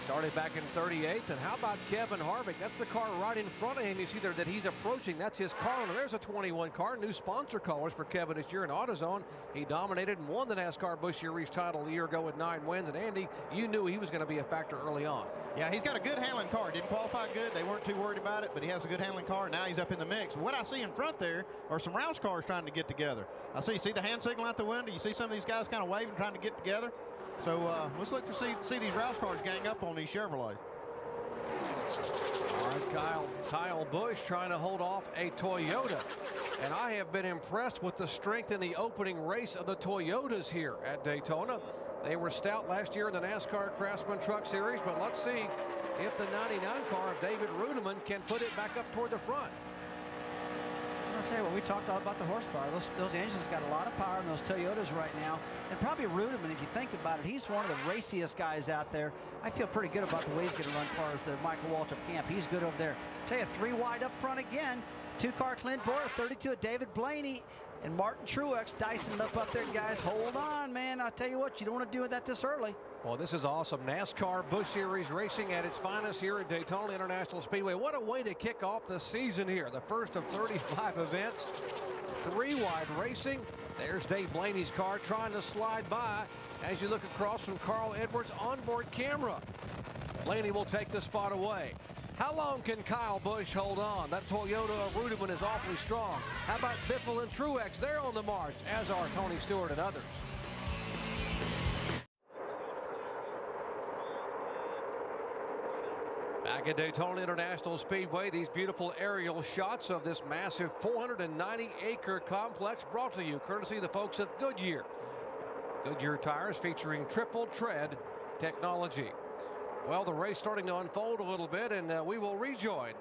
started back in 38th. And how about Kevin Harvick? That's the car right in front of him. You see there that he's approaching. That's his car. And there's a 21 car. New sponsor colors for Kevin this year in AutoZone. He dominated and won the NASCAR Busch Series title a year ago with 9 wins. And Andy, you knew he was going to be a factor early on. Yeah, he's got a good handling car. Didn't qualify good. They weren't too worried about it, but he has a good handling car. Now he's up in the mix. What I see in front there are some Roush cars trying to get together. I see the hand signal out the window. You see some of these guys kind of waving, trying to get together. So let's look for see these Roush cars gang up on these Chevrolets. All right, Kyle Busch trying to hold off a Toyota. And I have been impressed with the strength in the opening race of the Toyotas here at Daytona. They were stout last year in the NASCAR Craftsman Truck Series, but let's see if the 99 car of David Rudiman can put it back up toward the front. I'll tell you what, we talked all about the horsepower. Those engines got a lot of power in those Toyotas right now. And probably Rudiman, if you think about it, he's one of the raciest guys out there. I feel pretty good about the way he's going to run cars, the Michael Waltrip camp. He's good over there. I'll tell you, 3 wide up front again. 2-car Clint Boyer, 32 at David Blaney, and Martin Truex dicing up there, guys. Hold on, man. I'll tell you what, you don't want to do that this early. Well, this is awesome. NASCAR Busch Series racing at its finest here at Daytona International Speedway. What a way to kick off the season here. The first of 35 events. 3 wide racing. There's Dave Blaney's car trying to slide by as you look across from Carl Edwards' onboard camera. Blaney will take the spot away. How long can Kyle Busch hold on? That Toyota of Rudiman is awfully strong. How about Biffle and Truex? They're on the march, as are Tony Stewart and others. Back at Daytona International Speedway, these beautiful aerial shots of this massive 490-acre complex brought to you courtesy of the folks at Goodyear. Goodyear tires featuring triple tread technology. Well, the race starting to unfold a little bit, and we will rejoin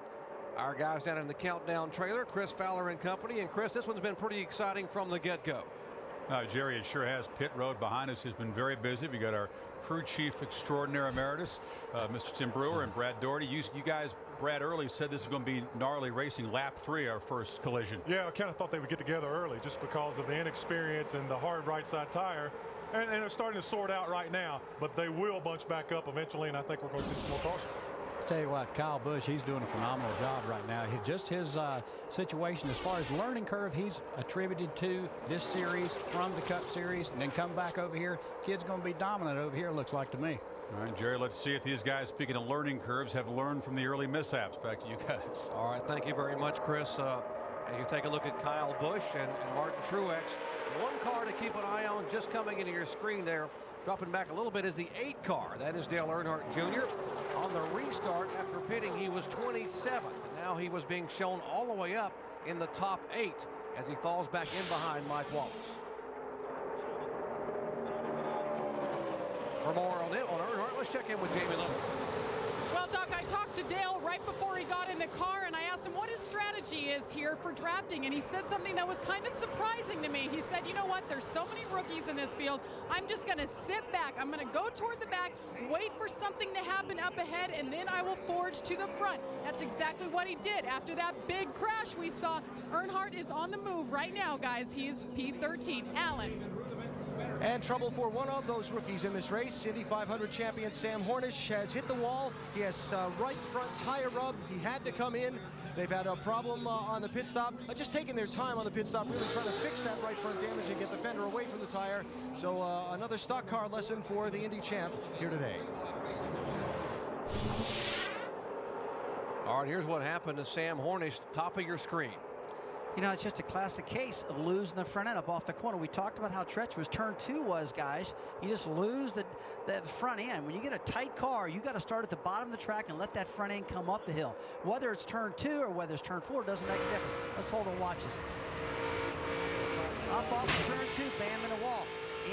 our guys down in the countdown trailer, Chris Fowler and company. And Chris, this one's been pretty exciting from the get-go. Jerry, it sure has. Pit road behind us has been very busy. We got our crew chief extraordinaire emeritus, Mr. Tim Brewer, and Brad Doherty. You guys, Brad early said this is going to be gnarly racing. Lap 3, our first collision. Yeah, I kind of thought they would get together early just because of the inexperience and the hard right side tire. And they're starting to sort out right now, but they will bunch back up eventually, and I think we're going to see some more cautions. Tell you what, Kyle Busch, he's doing a phenomenal job right now. Just his situation as far as learning curve, he's attributed to this series from the Cup Series, and then come back over here. Kid's going to be dominant over here, looks like to me. All right, Jerry, let's see if these guys, speaking of learning curves, have learned from the early mishaps. Back to you guys. All right, thank you very much, Chris. As you take a look at Kyle Busch and Martin Truex, one car to keep an eye on just coming into your screen there. Dropping back a little bit is the 8 car. That is Dale Earnhardt Jr. On the restart after pitting, he was 27. Now he was being shown all the way up in the top 8 as he falls back in behind Mike Wallace. For more on Earnhardt, let's check in with Jamie Little. Well, Well, Doc, I talked to Dale right before he got in the car, and I asked him what his strategy is here for drafting, and he said something that was kind of surprising to me. He said, you know what, there's so many rookies in this field, I'm just going to sit back. I'm going to go toward the back, wait for something to happen up ahead, and then I will forge to the front. That's exactly what he did. After that big crash we saw, Earnhardt is on the move right now, guys. He's P13. Alan. And trouble for one of those rookies in this race. Indy 500 champion Sam Hornish has hit the wall. He has right front tire rub. He had to come in. They've had a problem on the pit stop. Just taking their time on the pit stop, really trying to fix that right front damage and get the fender away from the tire. So another stock car lesson for the Indy champ here today. All right, here's what happened to Sam Hornish, top of your screen. You know, it's just a classic case of losing the front end up off the corner. We talked about how treacherous turn 2 was, guys. You just lose the front end. When you get a tight car, you got to start at the bottom of the track and let that front end come up the hill. Whether it's turn 2 or whether it's turn 4, it doesn't make a difference. Let's hold and watch this. Up off the turn 2, bam in the wall.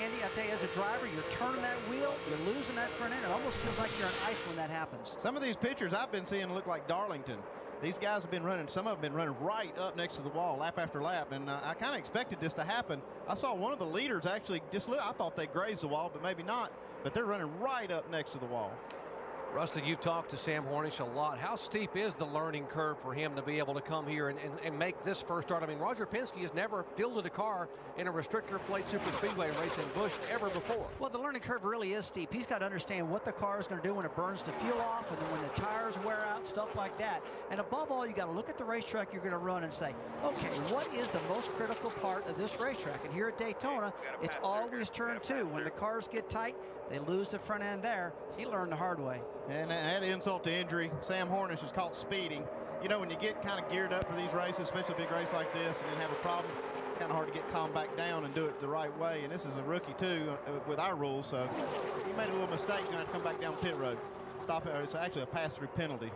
Andy, I tell you, as a driver, you're turning that wheel, you're losing that front end. It almost feels like you're on ice when that happens. Some of these pictures I've been seeing look like Darlington. These guys have been running, some of them been running right up next to the wall, lap after lap, and I kind of expected this to happen. I saw one of the leaders actually just look, I thought they grazed the wall, but maybe not, but they're running right up next to the wall. Rusty, you've talked to Sam Hornish a lot. How steep is the learning curve for him to be able to come here and make this first start? I mean, Roger Penske has never fielded a car in a restrictor plate super speedway race in Busch ever before. Well, the learning curve really is steep. He's got to understand what the car is going to do when it burns the fuel off and then when the tires wear out, stuff like that. And above all, you got to look at the racetrack you're going to run and say, okay, what is the most critical part of this racetrack? And here at Daytona, it's always turn 2. When the cars get tight, they lose the front end there. He learned the hard way. And add insult to injury, Sam Hornish was caught speeding. You know, when you get kind of geared up for these races, especially a big race like this, and then have a problem, it's kind of hard to get calmed back down and do it the right way. And this is a rookie, too, with our rules. So he made a little mistake. You're going to have to come back down pit road. Stop it. It's actually a pass-through penalty.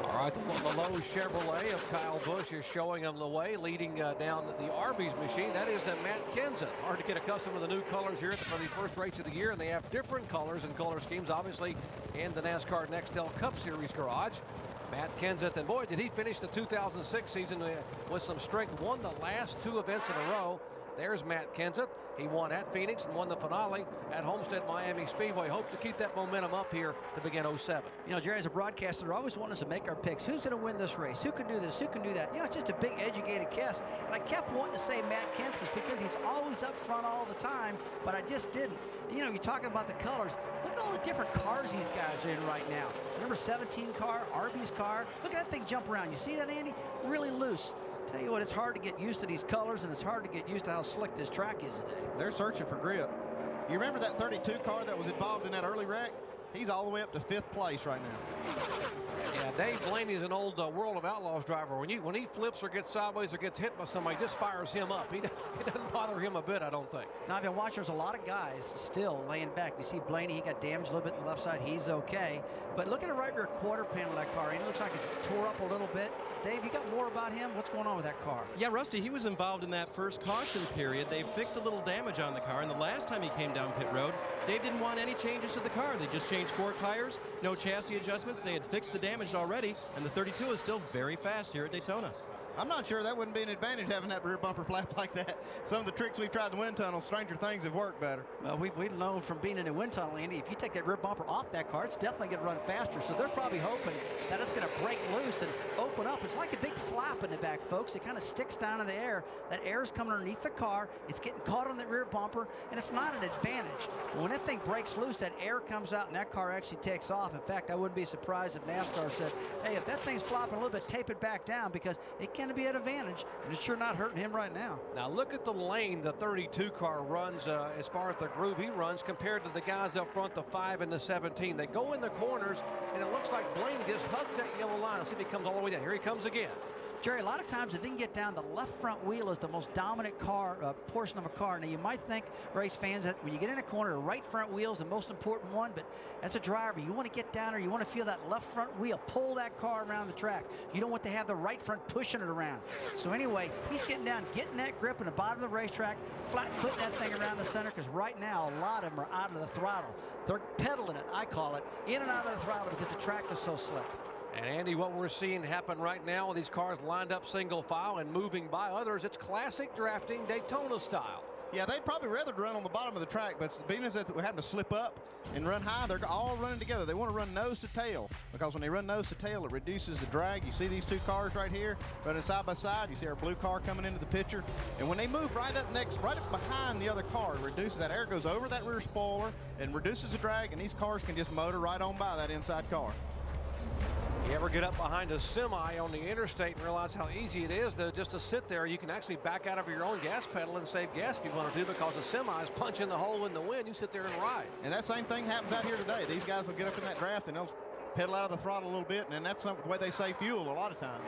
All right, the low Chevrolet of Kyle Busch is showing him the way, leading down the Arby's machine. That is Matt Kenseth. Hard to get accustomed to the new colors here for the first race of the year, and they have different colors and color schemes, obviously, in the NASCAR Nextel Cup Series garage. Matt Kenseth, and boy, did he finish the 2006 season with some strength. Won the last 2 events in a row. There's Matt Kenseth. He won at Phoenix and won the finale at Homestead Miami Speedway. Hope to keep that momentum up here to begin 07. You know, Jerry, as a broadcaster, they're always wanting us to make our picks. Who's going to win this race? Who can do this? Who can do that? You know, it's just a big educated guess. And I kept wanting to say Matt Kenseth because he's always up front all the time, but I just didn't. You know, you're talking about the colors. Look at all the different cars these guys are in right now. Number 17 car, Arby's car. Look at that thing jump around. You see that, Andy? Really loose. Tell you what, it's hard to get used to these colors, and it's hard to get used to how slick this track is today. They're searching for grip. You remember that 32 car that was involved in that early wreck? He's all the way up to 5th place right now. Yeah, Dave Blaney is an old World of Outlaws driver. When he flips or gets sideways or gets hit by somebody, it just fires him up. It doesn't bother him a bit, I don't think. Now, I've been watching. There's a lot of guys still laying back. You see Blaney, he got damaged a little bit on the left side. He's okay. But look at the right rear quarter panel of that car. It looks like it's tore up a little bit. Dave, you got more about him? What's going on with that car? Yeah, Rusty, he was involved in that first caution period. They fixed a little damage on the car, and the last time he came down pit road, Dave didn't want any changes to the car. They just changed 4 tires, no chassis adjustments. They had fixed the damage already, and the 32 is still very fast here at Daytona. I'm not sure that wouldn't be an advantage having that rear bumper flap like that. Some of the tricks we've tried in the wind tunnel, stranger things have worked better. Well, we've known from being in the wind tunnel, Andy, if you take that rear bumper off that car, it's definitely going to run faster. So they're probably hoping that it's going to break loose and open up. It's like a big flap in the back, folks. It kind of sticks down in the air. That air is coming underneath the car. It's getting caught on the rear bumper, and it's not an advantage. But when that thing breaks loose, that air comes out, and that car actually takes off. In fact, I wouldn't be surprised if NASCAR said, hey, if that thing's flopping a little bit, tape it back down, because it can be an advantage. And it's sure not hurting him right now. Now look at the lane the 32 car runs as far as the groove he runs compared to the guys up front, the 5 and the 17. They go in the corners, and it looks like Blaney just hugs that yellow line. Let's see if he comes all the way down. Here he comes again. Jerry, a lot of times if they can get down, the left front wheel is the most dominant portion of a car. Now, you might think, race fans, that when you get in a corner, the right front wheel is the most important one, but as a driver, you want to get down there, you want to feel that left front wheel pull that car around the track. You don't want to have the right front pushing it around. So anyway, he's getting down, getting that grip in the bottom of the racetrack, flat putting that thing around the center, because right now, a lot of them are out of the throttle. They're pedaling it, I call it, in and out of the throttle because the track is so slick. And Andy, what we're seeing happen right now with these cars lined up single file and moving by others, it's classic drafting Daytona style. Yeah, they'd probably rather run on the bottom of the track, but being as that we're having to slip up and run high, they're all running together. They want to run nose to tail, because when they run nose to tail, it reduces the drag. You see these two cars right here running side by side. You see our blue car coming into the picture. And when they move right up behind the other car, it reduces that air, goes over that rear spoiler and reduces the drag, and these cars can just motor right on by that inside car. You ever get up behind a semi on the interstate and realize how easy it is just to sit there? You can actually back out of your own gas pedal and save gas if you want to do, because the semi is punching the hole in the wind. You sit there and ride. And that same thing happens out here today. These guys will get up in that draft and they'll pedal out of the throttle a little bit, and that's the way they save fuel a lot of times.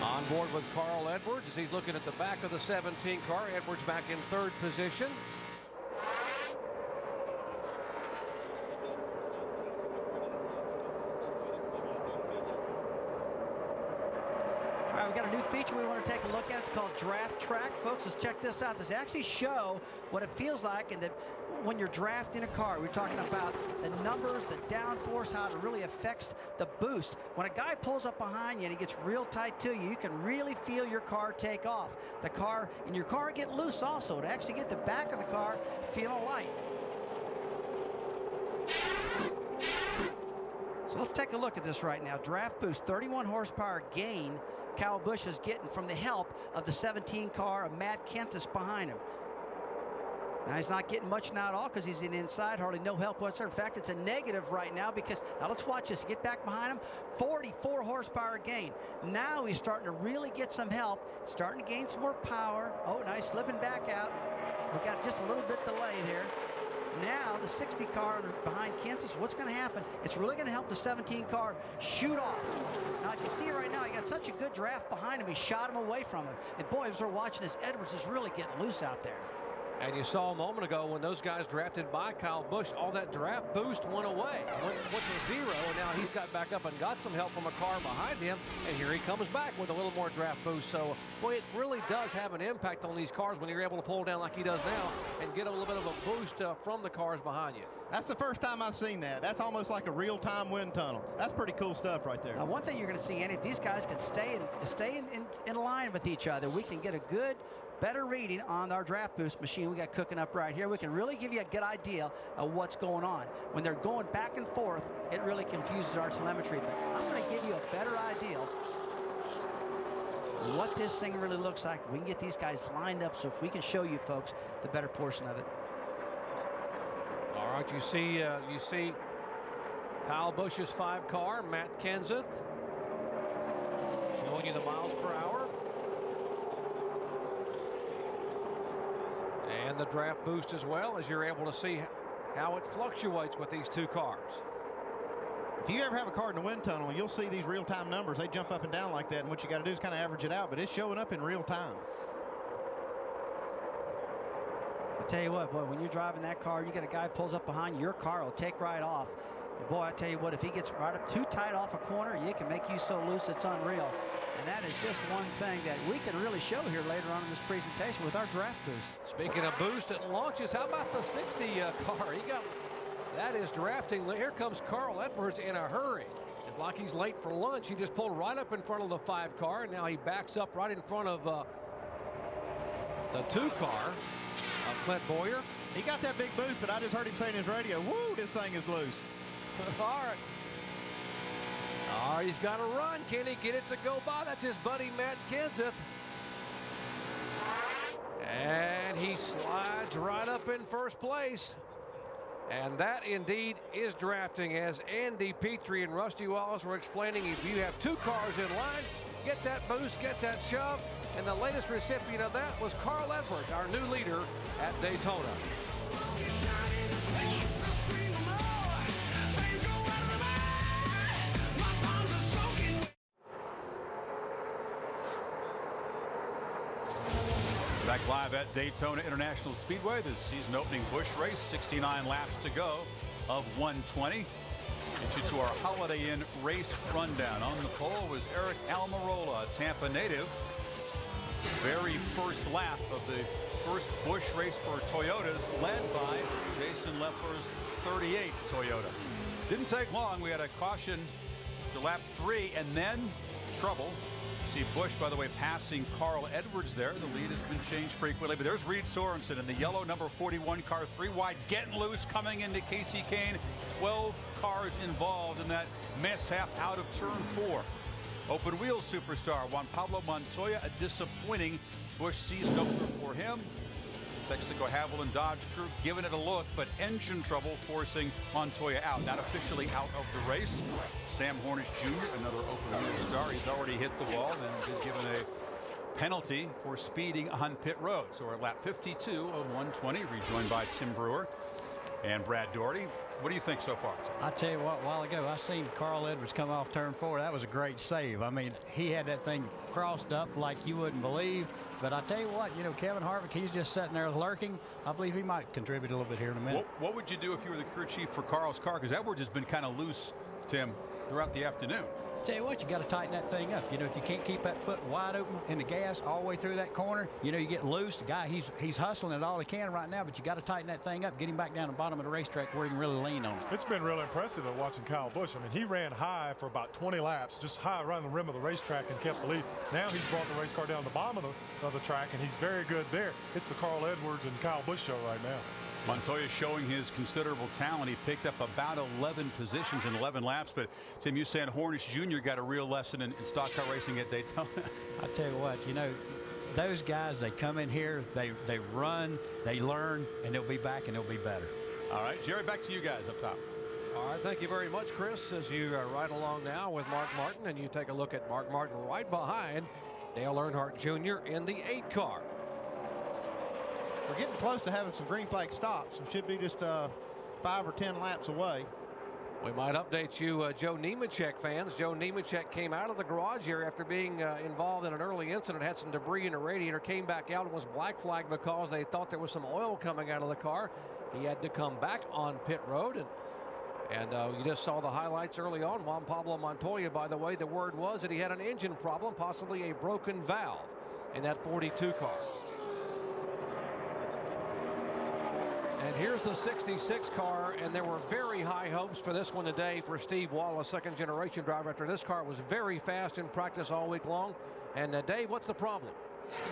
On board with Carl Edwards as he's looking at the back of the 17 car. Edwards back in third position. All right, we've got a new feature we want to take a look at. It's called Draft Track. Folks, let's check this out. This actually show what it feels like and when you're drafting a car. We're talking about the numbers, the downforce, how it really affects the boost. When a guy pulls up behind you and he gets real tight to you, you can really feel your car take off. The car and your car get loose also to actually get the back of the car feeling light. So let's take a look at this right now. Draft boost, 31 horsepower gain. Kyle Busch is getting from the help of the 17 car of Matt Kenseth behind him. Now he's not getting much now at all because he's in inside, hardly no help whatsoever. In fact, it's a negative right now because, now let's watch this, get back behind him, 44 horsepower gain. Now he's starting to really get some help, starting to gain some more power. Oh, nice, slipping back out. We got just a little bit delay there. Now the 60 car behind Kansas, what's going to happen? It's really going to help the 17 car shoot off. Now, if you see right now, he got such a good draft behind him, he shot him away from him. And boy, as we're watching this, Edwards is really getting loose out there. And you saw a moment ago when those guys drafted by Kyle Busch, all that draft boost went away. Went to zero, and now he's got back up and got some help from a car behind him, and here he comes back with a little more draft boost. So, boy, it really does have an impact on these cars when you're able to pull down like he does now and get a little bit of a boost from the cars behind you. That's the first time I've seen that. That's almost like a real-time wind tunnel. That's pretty cool stuff right there. Now, one thing you're going to see, Andy, if these guys can stay in line with each other, we can get a good, better reading on our draft boost machine we got cooking up right here. We can really give you a good idea of what's going on. When they're going back and forth, it really confuses our telemetry. But I'm going to give you a better idea what this thing really looks like. We can get these guys lined up, so if we can show you folks the better portion of it. All right, you see Kyle Busch's 5 car, Matt Kenseth, showing you the miles per hour. And the draft boost as well, as you're able to see how it fluctuates with these two cars. If you ever have a car in the wind tunnel, you'll see these real-time numbers. They jump up and down like that, and what you got to do is kind of average it out, but it's showing up in real time. I tell you what, boy, when you're driving that car, you get a guy pulls up behind you, your car will take right off. And boy, I tell you what, if he gets right up too tight off a corner, it can make you so loose it's unreal. And that is just one thing that we can really show here later on in this presentation with our draft boost. Speaking of boost and launches, how about the 60 car? That is drafting. Here comes Carl Edwards in a hurry. It's like he's late for lunch. He just pulled right up in front of the 5 car, and now he backs up right in front of the 2 car of Clint Boyer. He got that big boost, but I just heard him say in his radio, woo, this thing is loose. All right. Oh, he's got to run. Can he get it to go by? That's his buddy Matt Kenseth. And he slides right up in first place. And that indeed is drafting, as Andy Petrie and Rusty Wallace were explaining. If you have 2 cars in line, get that boost, get that shove. And the latest recipient of that was Carl Edwards, our new leader at Daytona. Back live at Daytona International Speedway, the season opening Busch race, 69 laps to go of 120. Get you to our Holiday Inn race rundown. On the pole was Eric Almirola, a Tampa native. Very first lap of the first Busch race for Toyotas, led by Jason Leffler's 38 Toyota. Didn't take long. We had a caution to lap 3 and then trouble. See Busch, by the way, passing Carl Edwards there. The lead has been changed frequently, but there's Reed Sorensen in the yellow number 41 car, 3 wide, getting loose, coming into Casey Kane. 12 cars involved in that mishap out of turn 4. Open wheel superstar Juan Pablo Montoya, a disappointing Busch season opener for him. Texaco Haviland Dodge crew giving it a look, but engine trouble forcing Montoya out. Not officially out of the race. Sam Hornish Jr., another open wheel star. He's already hit the wall and been given a penalty for speeding on pit road. So we're at lap 52 of 120, rejoined by Tim Brewer and Brad Doherty. What do you think so far? I tell you what, a while ago, I seen Carl Edwards come off turn 4. That was a great save. I mean, he had that thing crossed up like you wouldn't believe. But I tell you what, you know, Kevin Harvick, he's just sitting there lurking. I believe he might contribute a little bit here in a minute. What would you do if you were the crew chief for Carl's car? Because Edwards has been kind of loose, Tim, throughout the afternoon. Tell you what, you got to tighten that thing up. You know, if you can't keep that foot wide open in the gas all the way through that corner, you know, you get loose. The guy, he's hustling it all he can right now, but you got to tighten that thing up, get him back down the bottom of the racetrack where he can really lean on it. It's been really impressive at watching Kyle Busch. I mean, he ran high for about 20 laps, just high around the rim of the racetrack and kept the lead. Now he's brought the race car down to the bottom of the track, and he's very good there. It's the Carl Edwards and Kyle Busch show right now. Montoya showing his considerable talent. He picked up about 11 positions in 11 laps. But, Tim, you saying Hornish Jr. got a real lesson in stock car racing at Daytona? I tell you what, you know, those guys, they come in here, they run, they learn, and they'll be back and they'll be better. All right, Jerry, back to you guys up top. All right, thank you very much, Chris, as you ride along now with Mark Martin, and you take a look at Mark Martin right behind Dale Earnhardt Jr. in the 8 car. We're getting close to having some green flag stops. We should be just 5 or 10 laps away. We might update you, Joe Nemechek fans. Joe Nemechek came out of the garage here after being involved in an early incident, had some debris in the radiator, came back out and was black flagged because they thought there was some oil coming out of the car. He had to come back on pit road, and you just saw the highlights early on. Juan Pablo Montoya, by the way, the word was that he had an engine problem, possibly a broken valve in that 42 car. And here's the 66 car, and there were very high hopes for this one today for Steve Wallace, second-generation driver. After this car was very fast in practice all week long. And Dave, what's the problem?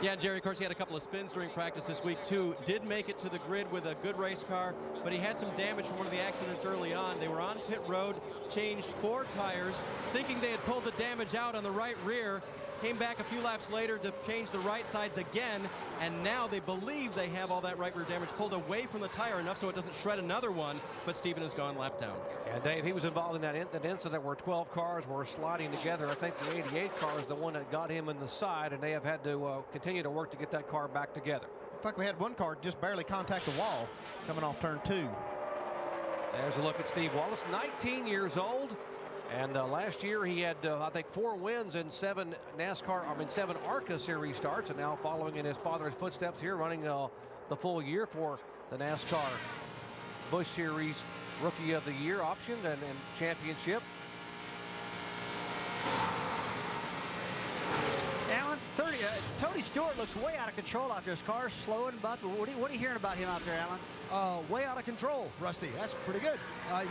Yeah, Jerry, of course, he had a couple of spins during practice this week, too. Did make it to the grid with a good race car, but he had some damage from one of the accidents early on. They were on pit road, changed 4 tires, thinking they had pulled the damage out on the right rear. Came back a few laps later to change the right sides again, and now they believe they have all that right rear damage pulled away from the tire enough so it doesn't shred another one, but Stephen has gone lap down. And Dave, he was involved in that incident where 12 cars were sliding together. I think the 88 car is the one that got him in the side, and they have had to continue to work to get that car back together. Looks like we had one car just barely contact the wall coming off turn 2. There's a look at Steve Wallace, 19 years old. And last year he had, I think, 4 wins in 7 ARCA series starts, and now following in his father's footsteps here, running the full year for the NASCAR Busch Series Rookie of the Year option and championship. Alan, Tony Stewart looks way out of control out there. His car's slowing, but what are you hearing about him out there, Alan? Way out of control, Rusty. That's pretty good.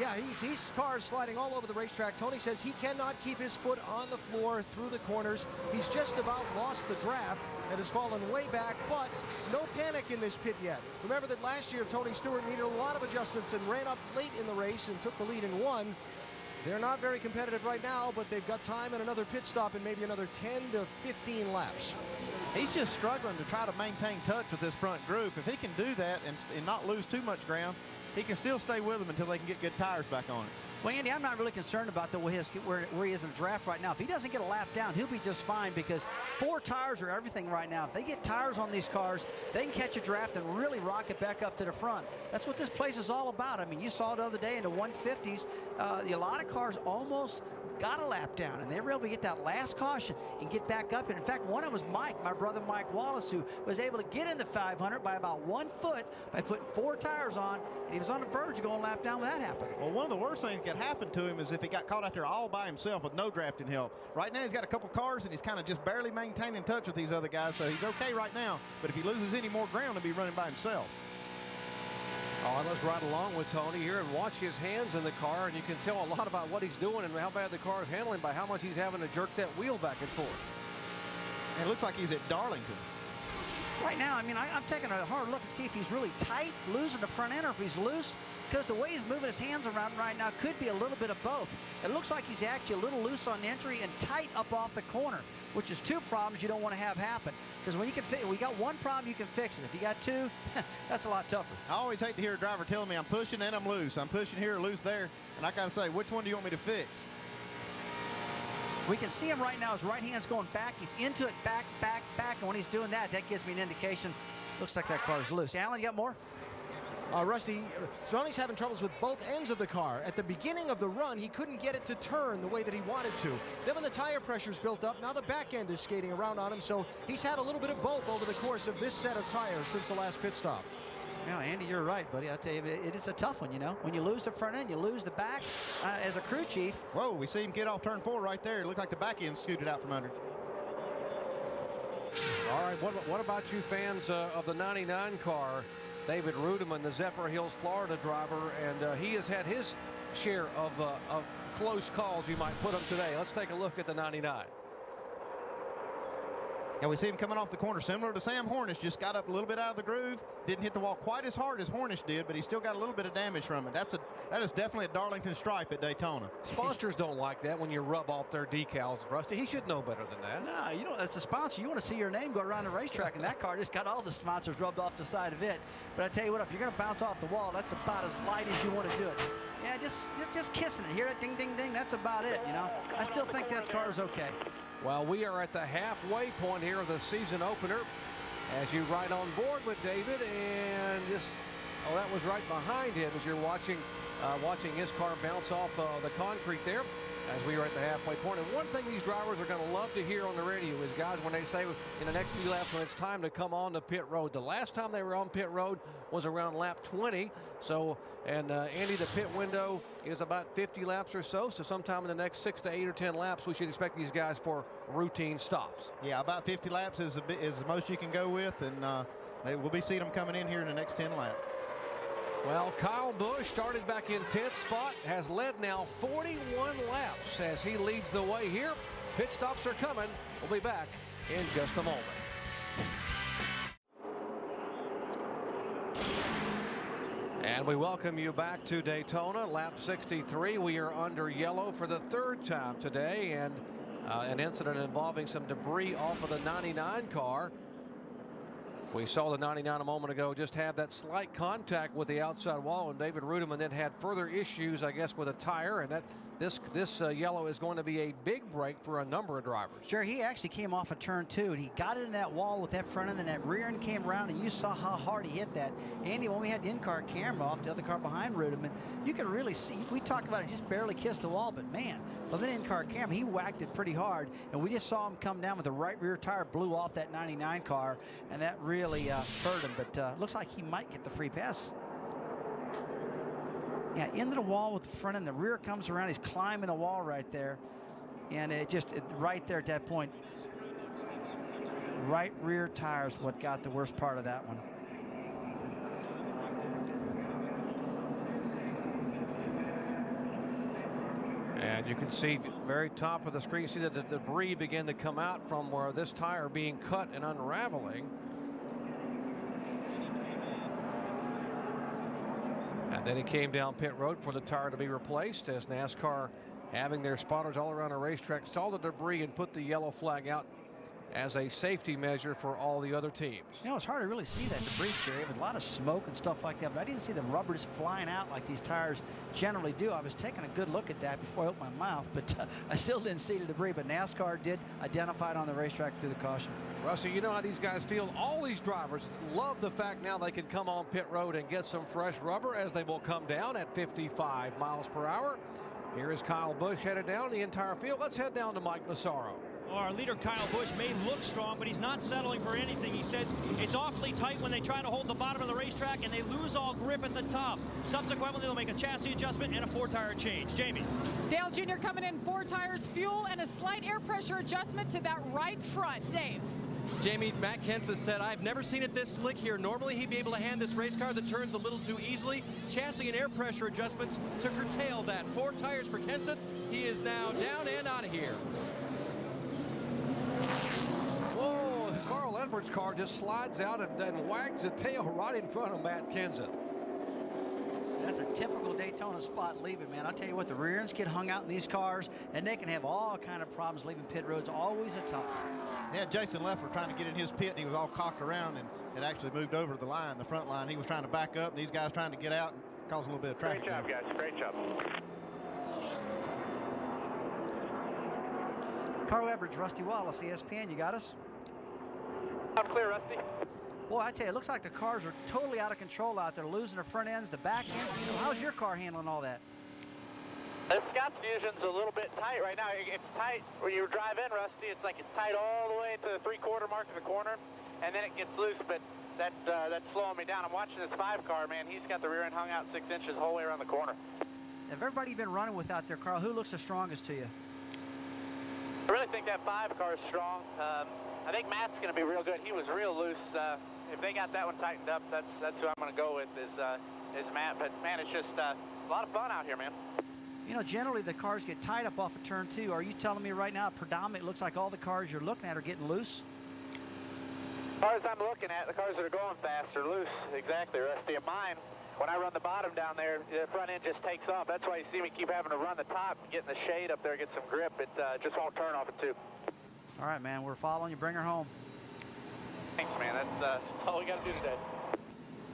Yeah, his car is sliding all over the racetrack. Tony says he cannot keep his foot on the floor through the corners. He's just about lost the draft and has fallen way back, but no panic in this pit yet. Remember that last year Tony Stewart needed a lot of adjustments and ran up late in the race and took the lead and won. They're not very competitive right now, but they've got time and another pit stop and maybe another 10 to 15 laps. He's just struggling to try to maintain touch with this front group. If he can do that and not lose too much ground, he can still stay with them until they can get good tires back on it. Well, Andy, I'm not really concerned about where he is in the draft right now. If he doesn't get a lap down, he'll be just fine because 4 tires are everything right now. If they get tires on these cars, they can catch a draft and really rock it back up to the front. That's what this place is all about. I mean, you saw it the other day in the 150s. A lot of cars almost got a lap down, and they were able to get that last caution and get back up. And in fact, one of them was Mike, my brother Mike Wallace, who was able to get in the 500 by about 1 foot by putting 4 tires on, and he was on the verge of going lap down when that happened. Well, one of the worst things that could happen to him is if he got caught out there all by himself with no drafting help. Right now, he's got a couple cars, and he's kind of just barely maintaining touch with these other guys, so he's okay right now. But if he loses any more ground, he'll be running by himself. Oh, let's ride along with Tony here and watch his hands in the car, and you can tell a lot about what he's doing and how bad the car is handling by how much he's having to jerk that wheel back and forth. And it looks like he's at Darlington. Right now, I mean, I'm taking a hard look and see if he's really tight, losing the front end, or if he's loose, because the way he's moving his hands around right now could be a little bit of both. It looks like he's actually a little loose on the entry and tight up off the corner, which is 2 problems you don't want to have happen. Because when you got 1 problem, you can fix it. If you got 2, that's a lot tougher. I always hate to hear a driver telling me I'm pushing and I'm loose. I'm pushing here, loose there. And I got to say, which one do you want me to fix? We can see him right now. His right hand's going back. He's into it, back, back, back. And when he's doing that, that gives me an indication. Looks like that car's loose. Alan, you got more? Rusty, Tony's having troubles with both ends of the car. At the beginning of the run, he couldn't get it to turn the way that he wanted to. Then when the tire pressure's built up, now the back end is skating around on him, so he's had a little bit of both over the course of this set of tires since the last pit stop. Yeah, Andy, you're right, buddy. I tell you, it is a tough one, you know. When you lose the front end, you lose the back. As a crew chief. Whoa, we see him get off turn 4 right there. It looked like the back end scooted out from under. All right, what about you fans of the 99 car? David Rudeman, the Zephyr Hills, Florida driver, and he has had his share of close calls, you might put him today. Let's take a look at the 99. And we see him coming off the corner, similar to Sam Hornish, just got up a little bit out of the groove, didn't hit the wall quite as hard as Hornish did, but he still got a little bit of damage from it. That is definitely a Darlington stripe at Daytona. Sponsors don't like that when you rub off their decals, Rusty. He should know better than that. No, you know, as a sponsor, you want to see your name go around the racetrack, and that car just got all the sponsors rubbed off the side of it. But I tell you what, if you're going to bounce off the wall, that's about as light as you want to do it. Yeah, just kissing it. Hear that ding, ding, ding? That's about it, you know. I still think that car is okay. Well, we are at the halfway point here of the season opener as you ride on board with David, and that was right behind him as you're watching his car bounce off the concrete there as we are at the halfway point. And one thing these drivers are going to love to hear on the radio is, guys, when they say in the next few laps when it's time to come on the pit road. The last time they were on pit road was around lap 20. So, and Andy, the pit window is about 50 laps or so. So sometime in the next 6 to 8 or 10 laps, we should expect these guys for routine stops. Yeah, about 50 laps is the most you can go with, and we'll be seeing them coming in here in the next 10 laps. Well, Kyle Busch started back in 10th spot, has led now 41 laps as he leads the way here. Pit stops are coming. We'll be back in just a moment. And we welcome you back to Daytona, lap 63. We are under yellow for the 3rd time today, and an incident involving some debris off of the 99 car. We saw the 99 a moment ago just have that slight contact with the outside wall, and David Rudeman then had further issues, I guess, with a tire, and this yellow is going to be a big break for a number of drivers. Sure, he actually came off of turn 2, and he got in that wall with that front end, and that rear end came around, and you saw how hard he hit that. Andy, when we had the in-car camera off the other car behind Rudeman, you could really see, we talked about it, just barely kissed the wall, but man, from the in-car camera, he whacked it pretty hard, and we just saw him come down with the right rear tire, blew off that 99 car, and that really hurt him, but looks like he might get the free pass. Yeah, into the wall with the front end. The rear comes around. He's climbing the wall right there. And right there at that point, right rear tires what got the worst part of that one. And you can see very top of the screen, see that the debris begin to come out from where this tire being cut and unraveling. And then he came down pit road for the tire to be replaced as NASCAR, having their spotters all around the racetrack, saw the debris and put the yellow flag out as a safety measure for all the other teams. You know, it's hard to really see that debris, Jerry. It was a lot of smoke and stuff like that, but I didn't see the rubber just flying out like these tires generally do. I was taking a good look at that before I opened my mouth, but I still didn't see the debris. But NASCAR did identify it on the racetrack through the caution. Rusty, you know how these guys feel. All these drivers love the fact now they can come on pit road and get some fresh rubber as they will come down at 55 miles per hour. Here is Kyle Busch headed down the entire field. Let's head down to Mike Massaro. Our leader, Kyle Busch, may look strong, but he's not settling for anything. He says it's awfully tight when they try to hold the bottom of the racetrack, and they lose all grip at the top. Subsequently, they'll make a chassis adjustment and a 4-tire change. Jamie. Dale Jr. coming in, 4 tires, fuel, and a slight air pressure adjustment to that right front. Dave. Jamie, Matt Kenseth said, I've never seen it this slick here. Normally, he'd be able to hand this race car that turns a little too easily. Chassis and air pressure adjustments to curtail that. 4 tires for Kenseth. He is now down and out of here. Whoa, Carl Edwards' car just slides out and wags the tail right in front of Matt Kenseth. That's a typical Daytona spot leaving, man. I'll tell you what, the rear ends get hung out in these cars, and they can have all kind of problems leaving pit roads. Always a tough one. Yeah, Jason Leffler trying to get in his pit, and he was all cocked around, and it actually moved over the line, the front line. He was trying to back up, and these guys trying to get out and cause a little bit of traffic. Great job, guys. Great job. Carl Edwards, Rusty Wallace, ESPN, you got us? I'm clear, Rusty. Boy, I tell you, it looks like the cars are totally out of control out there, losing their front ends, the back ends. You know, how's your car handling all that? The Scott's Fusion's a little bit tight right now. It's tight when you drive in, Rusty. It's like it's tight all the way to the 3/4 mark of the corner, and then it gets loose, but that's slowing me down. I'm watching this 5 car, man. He's got the rear end hung out 6 inches the whole way around the corner. Have everybody been running without their car? Who looks the strongest to you? I really think that 5 car is strong. I think Matt's going to be real good. He was real loose. If they got that one tightened up, that's who I'm going to go with is Matt. But, man, it's just a lot of fun out here, man. You know, generally the cars get tied up off of turn 2. Are you telling me right now, predominantly, it looks like all the cars you're looking at are getting loose? The cars I'm looking at, the cars that are going fast are loose. Exactly, Rusty. And mine, when I run the bottom down there, the front end just takes off. That's why you see me keep having to run the top, get in the shade up there, get some grip. It just won't turn off at 2. All right, man, we're following you. Bring her home. Thanks, man. That's all we got to do today.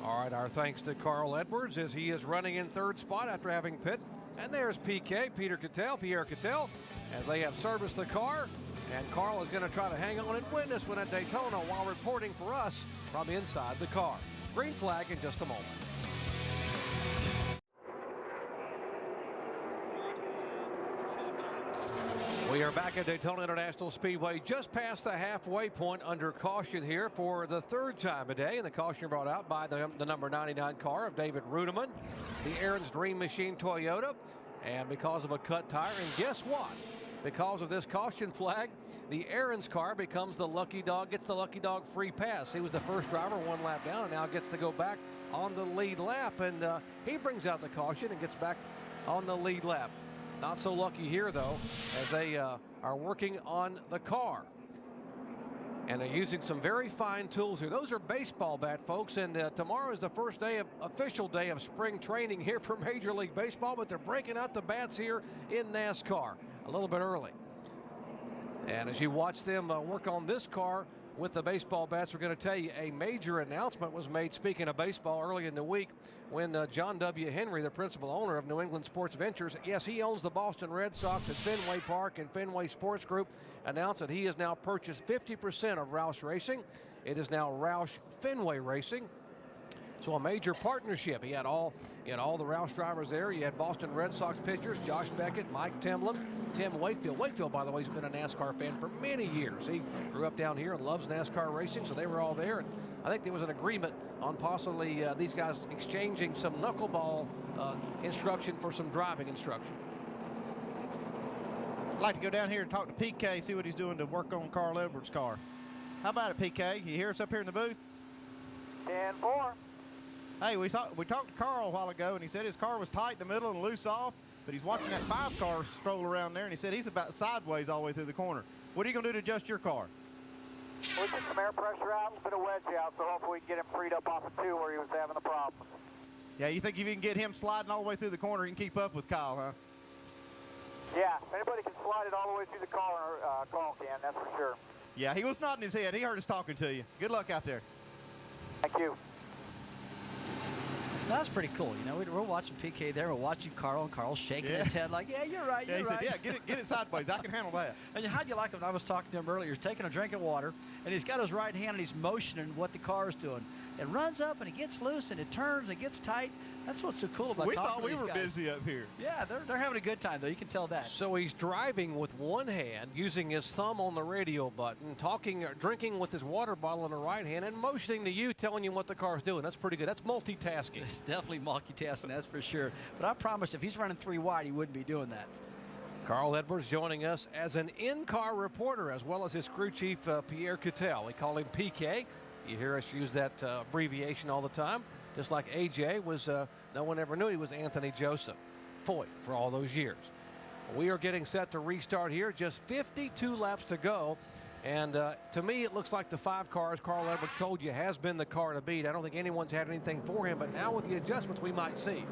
All right, our thanks to Carl Edwards as he is running in 3rd spot after having pit. And there's Pierre Kittel, as they have serviced the car. And Carl is going to try to hang on and win this one at Daytona while reporting for us from inside the car. Green flag in just a moment. We are back at Daytona International Speedway, just past the halfway point under caution here for the 3rd time today. And the caution brought out by the number 99 car of David Rudiman, the Aaron's Dream Machine Toyota. And because of a cut tire, and guess what? Because of this caution flag, the Aaron's car becomes the lucky dog, gets the lucky dog free pass. He was the first driver 1 lap down and now gets to go back on the lead lap. And he brings out the caution and gets back on the lead lap. Not so lucky here, though, as they are working on the car. And they're using some very fine tools here. Those are baseball bat, folks, and tomorrow is the first official day of spring training here for Major League Baseball, but they're breaking out the bats here in NASCAR a little bit early. And as you watch them work on this car with the baseball bats, we're going to tell you a major announcement was made, speaking of baseball, early in the week when John W. Henry, the principal owner of New England Sports Ventures, yes, he owns the Boston Red Sox at Fenway Park and Fenway Sports Group, announced that he has now purchased 50% of Roush Racing. It is now Roush Fenway Racing. So a major partnership. He had all the Roush drivers there. You had Boston Red Sox pitchers, Josh Beckett, Mike Timlin, Tim Wakefield. Wakefield, by the way, has been a NASCAR fan for many years. He grew up down here and loves NASCAR racing, so they were all there. And I think there was an agreement on possibly these guys exchanging some knuckleball instruction for some driving instruction. I'd like to go down here and talk to PK, see what he's doing to work on Carl Edwards' car. How about it, PK? You hear us up here in the booth? 10-4. Hey, we talked to Carl a while ago, and he said his car was tight in the middle and loose off, but he's watching that 5 car stroll around there, and he said he's about sideways all the way through the corner. What are you going to do to adjust your car? We'll get some air pressure out and put a wedge out, so hopefully we can get him freed up off of 2 where he was having the problems. Yeah, you think if you can get him sliding all the way through the corner, you can keep up with Kyle, huh? Yeah, if anybody can slide it all the way through the car, Carl can, that's for sure. Yeah, he was nodding his head. He heard us talking to you. Good luck out there. Thank you. That's pretty cool. You know, we're watching PK there. We're watching Carl, and Carl's shaking his head like, yeah, you're right, Yeah, you're he right. said, yeah, get it sideways. I can handle that. And how'd you like him? I was talking to him earlier. He's taking a drink of water, and he's got his right hand, and he's motioning what the car is doing. It runs up, and it gets loose, and it turns, and it gets tight. That's what's so cool about We talking thought to we these were guys. busy up here. Yeah, they're having a good time, though. You can tell that. So he's driving with one hand, using his thumb on the radio button, talking or drinking with his water bottle in the right hand, and motioning to you, telling you what the car's doing. That's pretty good. That's multitasking. It's definitely multitasking, that's for sure. But I promised if he's running 3 wide, he wouldn't be doing that. Carl Edwards joining us as an in-car reporter, as well as his crew chief, Pierre Coutel. We call him PK. You hear us use that abbreviation all the time. Just like AJ was, no one ever knew he was Anthony Joseph Foy for all those years. We are getting set to restart here. Just 52 laps to go. And to me, it looks like the 5 cars Carl Edwards told you has been the car to beat. I don't think anyone's had anything for him, but now with the adjustments, we might see.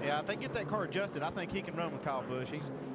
Yeah, if they get that car adjusted, I think he can run with Kyle Busch.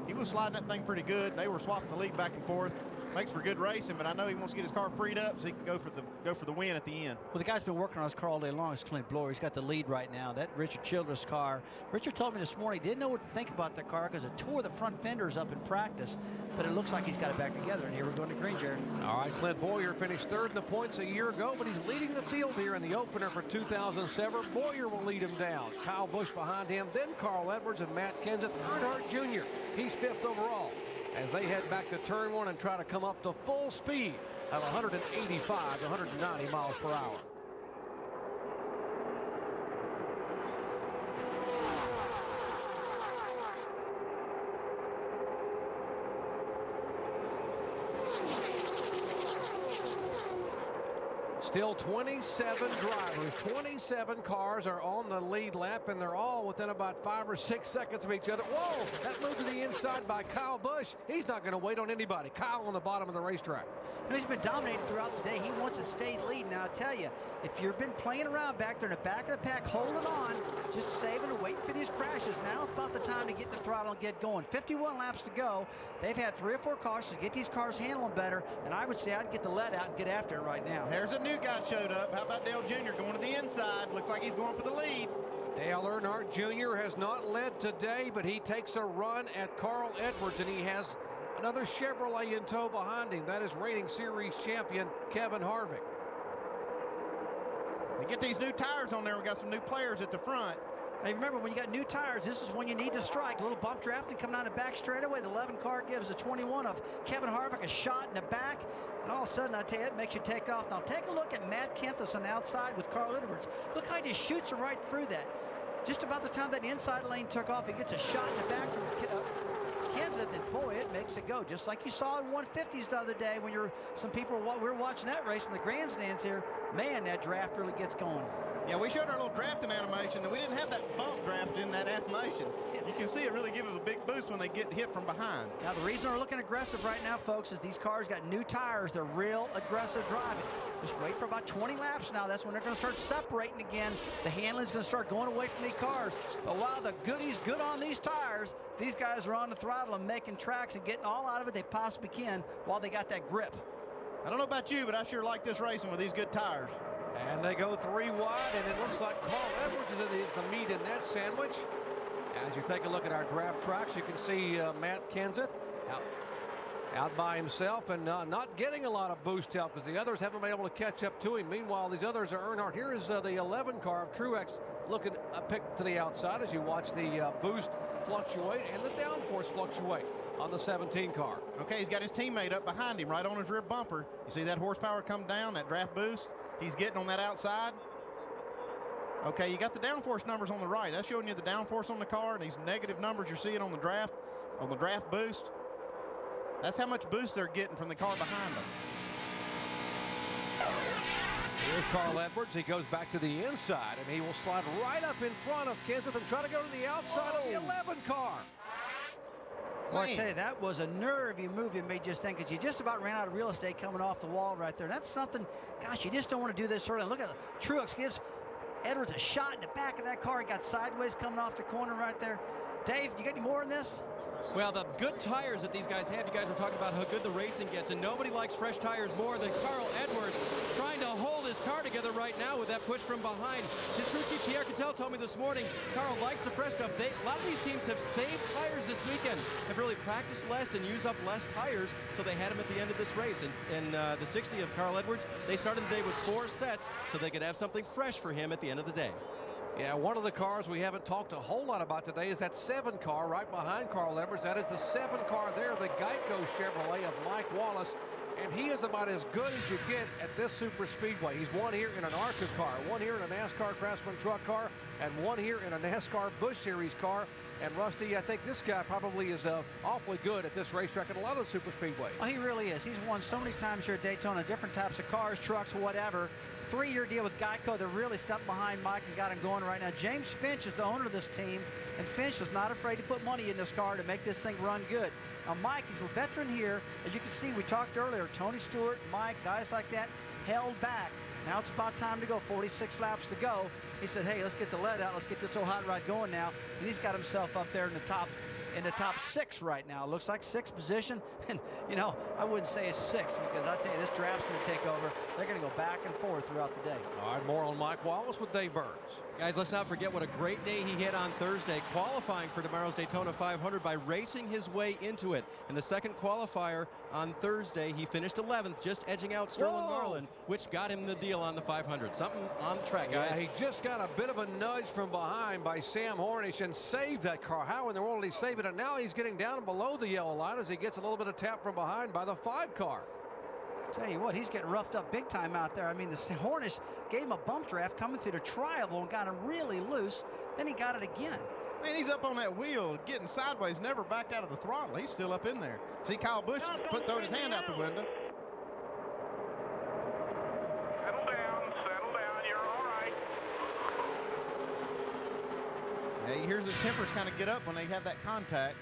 He was sliding that thing pretty good. They were swapping the lead back and forth. Makes for good racing, but I know he wants to get his car freed up so he can go for the win at the end. Well, the guy's been working on his car all day long. It's Clint Blower. He's got the lead right now. That Richard Childress car. Richard told me this morning he didn't know what to think about that car because it tore the front fenders up in practice, but it looks like he's got it back together, and here we're going to green, Jared. All right, Clint Boyer finished 3rd in the points a year ago, but he's leading the field here in the opener for 2007. Boyer will lead him down. Kyle Busch behind him, then Carl Edwards and Matt Kenseth. Earnhardt Jr., he's 5th overall, as they head back to turn 1 and try to come up to full speed at 185 to 190 miles per hour. Still 27 drivers, 27 cars are on the lead lap, and they're all within about 5 or 6 seconds of each other. Whoa, that moved to the inside by Kyle Busch. He's not going to wait on anybody. Kyle on the bottom of the racetrack. You know, he's been dominating throughout the day. He wants to stay lead. Now, I tell you, if you've been playing around back there in the back of the pack, holding on, just saving and waiting for these crashes, now it's about the time to get the throttle and get going. 51 laps to go. They've had 3 or 4 cautions to get these cars handling better, and I would say I'd get the lead out and get after it right now. There's a new guy showed up. How about Dale Jr. going to the inside? Looks like he's going for the lead. Dale Earnhardt Jr. has not led today, but he takes a run at Carl Edwards, and he has another Chevrolet in tow behind him. That is reigning series champion Kevin Harvick. They get these new tires on there. We got some new players at the front. Hey, remember, when you got new tires, this is when you need to strike. A little bump drafting coming down the back straightaway. The 11 car gives the 21 of Kevin Harvick a shot in the back. And all of a sudden, I tell you, it makes you take off. Now, take a look at Matt Kenseth on the outside with Carl Edwards. Look how he just shoots her right through that. Just about the time that inside lane took off, he gets a shot in the back from Kenseth, and boy, it makes it go. Just like you saw in 150s the other day when we were watching that race from the grandstands here. Man, that draft really gets going. Yeah, we showed our little drafting animation, and we didn't have that bump draft in that animation. You can see it really gives us a big boost when they get hit from behind. Now, the reason they're looking aggressive right now, folks, is these cars got new tires. They're real aggressive driving. Just wait for about 20 laps now. That's when they're going to start separating again. The handling's going to start going away from these cars. But while the goodie's good on these tires, these guys are on the throttle and making tracks and getting all out of it they possibly can while they got that grip. I don't know about you, but I sure like this racing with these good tires. And they go 3 wide, and it looks like Carl Edwards is the meat in that sandwich. As you take a look at our draft tracks, you can see Matt Kenseth out by himself and not getting a lot of boost help because the others haven't been able to catch up to him. Meanwhile, these others are Earnhardt. Here is the 11 car of Truex looking a pick to the outside as you watch the boost fluctuate and the downforce fluctuate on the 17 car. Okay, he's got his teammate up behind him right on his rear bumper. You see that horsepower come down, that draft boost? He's getting on that outside. Okay, you got the downforce numbers on the right. That's showing you the downforce on the car, and these negative numbers you're seeing on the draft boost. That's how much boost they're getting from the car behind them. Here's Carl Edwards. He goes back to the inside, and he will slide right up in front of Kenseth and try to go to the outside of the 11 car. Well, I tell you, that was a nervy move you made just then because you just about ran out of real estate coming off the wall right there. That's something, gosh, you just don't want to do this early. Look at Truex gives Edwards a shot in the back of that car. He got sideways coming off the corner right there. Dave, you got any more in this? Well, the good tires that these guys have, you guys were talking about how good the racing gets, and nobody likes fresh tires more than Carl Edwards, trying to hold his car together right now with that push from behind. His crew chief, Pierre Cattell, told me this morning, Carl likes the fresh stuff. A lot of these teams have saved tires this weekend, have really practiced less and used up less tires, so they had him at the end of this race. And the 60 of Carl Edwards, they started the day with 4 sets, so they could have something fresh for him at the end of the day. Yeah, one of the cars we haven't talked a whole lot about today is that 7 car right behind Carl Edwards. That is the 7 car there, the Geico Chevrolet of Mike Wallace. And he is about as good as you get at this super speedway. He's one here in an ARCA car, one here in a NASCAR Craftsman truck car, and one here in a NASCAR Busch Series car. And Rusty, I think this guy probably is awfully good at this racetrack and a lot of the super speedways. Oh, he really is. He's won so many times here at Daytona, different types of cars, trucks, whatever. 3-year deal with Geico. They're really stepped behind Mike and got him going right now. James Finch is the owner of this team, and Finch is not afraid to put money in this car to make this thing run good. Now, Mike is a veteran here. As you can see, we talked earlier, Tony Stewart, Mike, guys like that, held back. Now it's about time to go, 46 laps to go. He said, hey, let's get the lead out. Let's get this old hot rod going now. And he's got himself up there in the top 6 right now. It looks like 6th position. And, you know, I wouldn't say it's 6th because I tell you, this draft's going to take over. They're going to go back and forth throughout the day. All right, more on Mike Wallace with Dave Burns. Guys, let's not forget what a great day he had on Thursday, qualifying for tomorrow's Daytona 500 by racing his way into it. In the second qualifier on Thursday, he finished 11th, just edging out Sterling Marlin, which got him the deal on the 500. Something on the track, guys. Yeah, he just got a bit of a nudge from behind by Sam Hornish and saved that car. How in the world did he save it? And now he's getting down below the yellow line as he gets a little bit of tap from behind by the 5 car. Tell you what, he's getting roughed up big time out there. I mean, the Hornish gave him a bump draft coming through the tri-oval and got him really loose. Then he got it again. Man, he's up on that wheel, getting sideways, never backed out of the throttle. He's still up in there. See Kyle Busch throwing his hand out the window. Settle down, you're all right. Hey, here's his tempers kind of get up when they have that contact.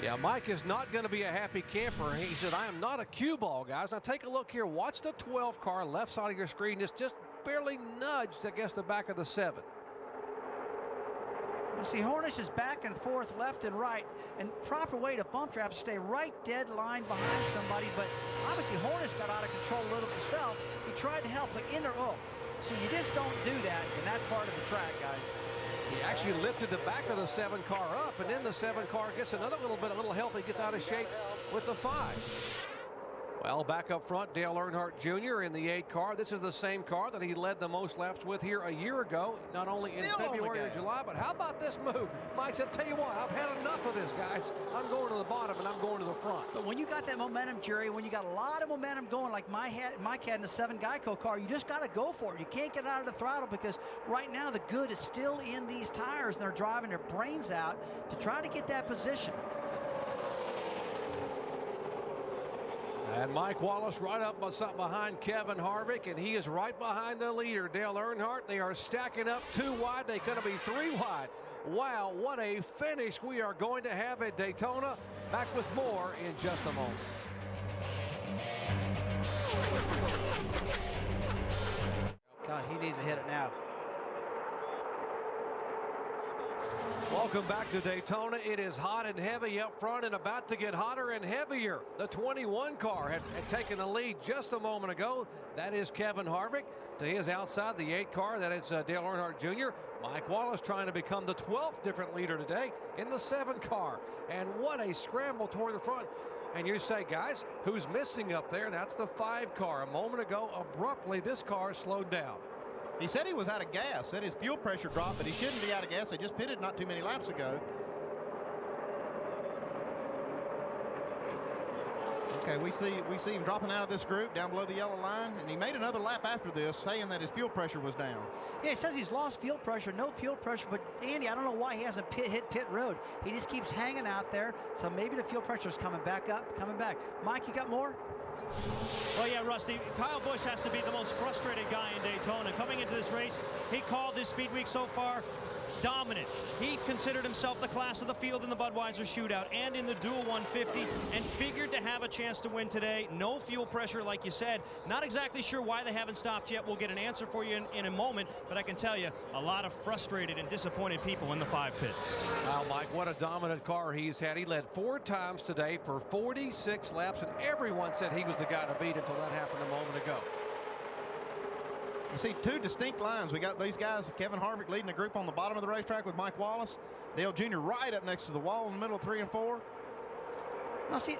Yeah, Mike is not going to be a happy camper. He said, I am not a cue ball, guys. Now take a look here. Watch the 12 car left side of your screen. It's just barely nudged against the back of the 7. You see, Hornish is back and forth, left and right, and proper way to bump draft is stay right dead line behind somebody, but obviously Hornish got out of control a little himself. He tried to help, but so you just don't do that in that part of the track, guys. He actually lifted the back of the 7 car up, and then the 7 car gets a little help. He gets out of shape with the 5. Well, back up front, Dale Earnhardt Jr. in the 8 car. This is the same car that he led the most laps with here a year ago, not only in February or July, but how about this move? Mike said, tell you what, I've had enough of this, guys. I'm going to the bottom, and I'm going to the front. But when you got that momentum, Jerry, when you got a lot of momentum going like Mike had in the 7 Geico car, you just got to go for it. You can't get out of the throttle because right now the good is still in these tires, and they're driving their brains out to try to get that position. And Mike Wallace right up behind Kevin Harvick, and he is right behind the leader, Dale Earnhardt. They are stacking up 2 wide. They could be 3 wide. Wow, what a finish we are going to have at Daytona. Back with more in just a moment. God, he needs to hit it now. Welcome back to Daytona. It is hot and heavy up front and about to get hotter and heavier. The 21 car had taken the lead just a moment ago. That is Kevin Harvick. To his outside, the 8 car, that is Dale Earnhardt Jr. Mike Wallace trying to become the 12th different leader today in the 7 car. And what a scramble toward the front. And you say, guys, who's missing up there? That's the 5 car. A moment ago, abruptly, this car slowed down. He said he was out of gas, said his fuel pressure dropped, but he shouldn't be out of gas. They just pitted not too many laps ago. Okay, we see him dropping out of this group down below the yellow line, and he made another lap after this saying that his fuel pressure was down. Yeah, he says he's lost fuel pressure, no fuel pressure, but Andy, I don't know why he hasn't hit pit road. He just keeps hanging out there, so maybe the fuel pressure is coming back up, coming back. Mike, you got more? Well, yeah, Rusty, Kyle Busch has to be the most frustrated guy in Daytona. Coming into this race, he called this speed week so far dominant. He considered himself the class of the field in the Budweiser shootout and in the dual 150 and figured to have a chance to win today. No fuel pressure, like you said. Not exactly sure why they haven't stopped yet. We'll get an answer for you in a moment, but I can tell you a lot of frustrated and disappointed people in the 5 pit. Wow, Mike, what a dominant car he's had. He led 4 times today for 46 laps, and everyone said he was the guy to beat until that happened a moment ago. You see 2 distinct lines. We got these guys, Kevin Harvick leading the group on the bottom of the racetrack with Mike Wallace. Dale Jr. right up next to the wall in the middle of 3 and 4. Now see,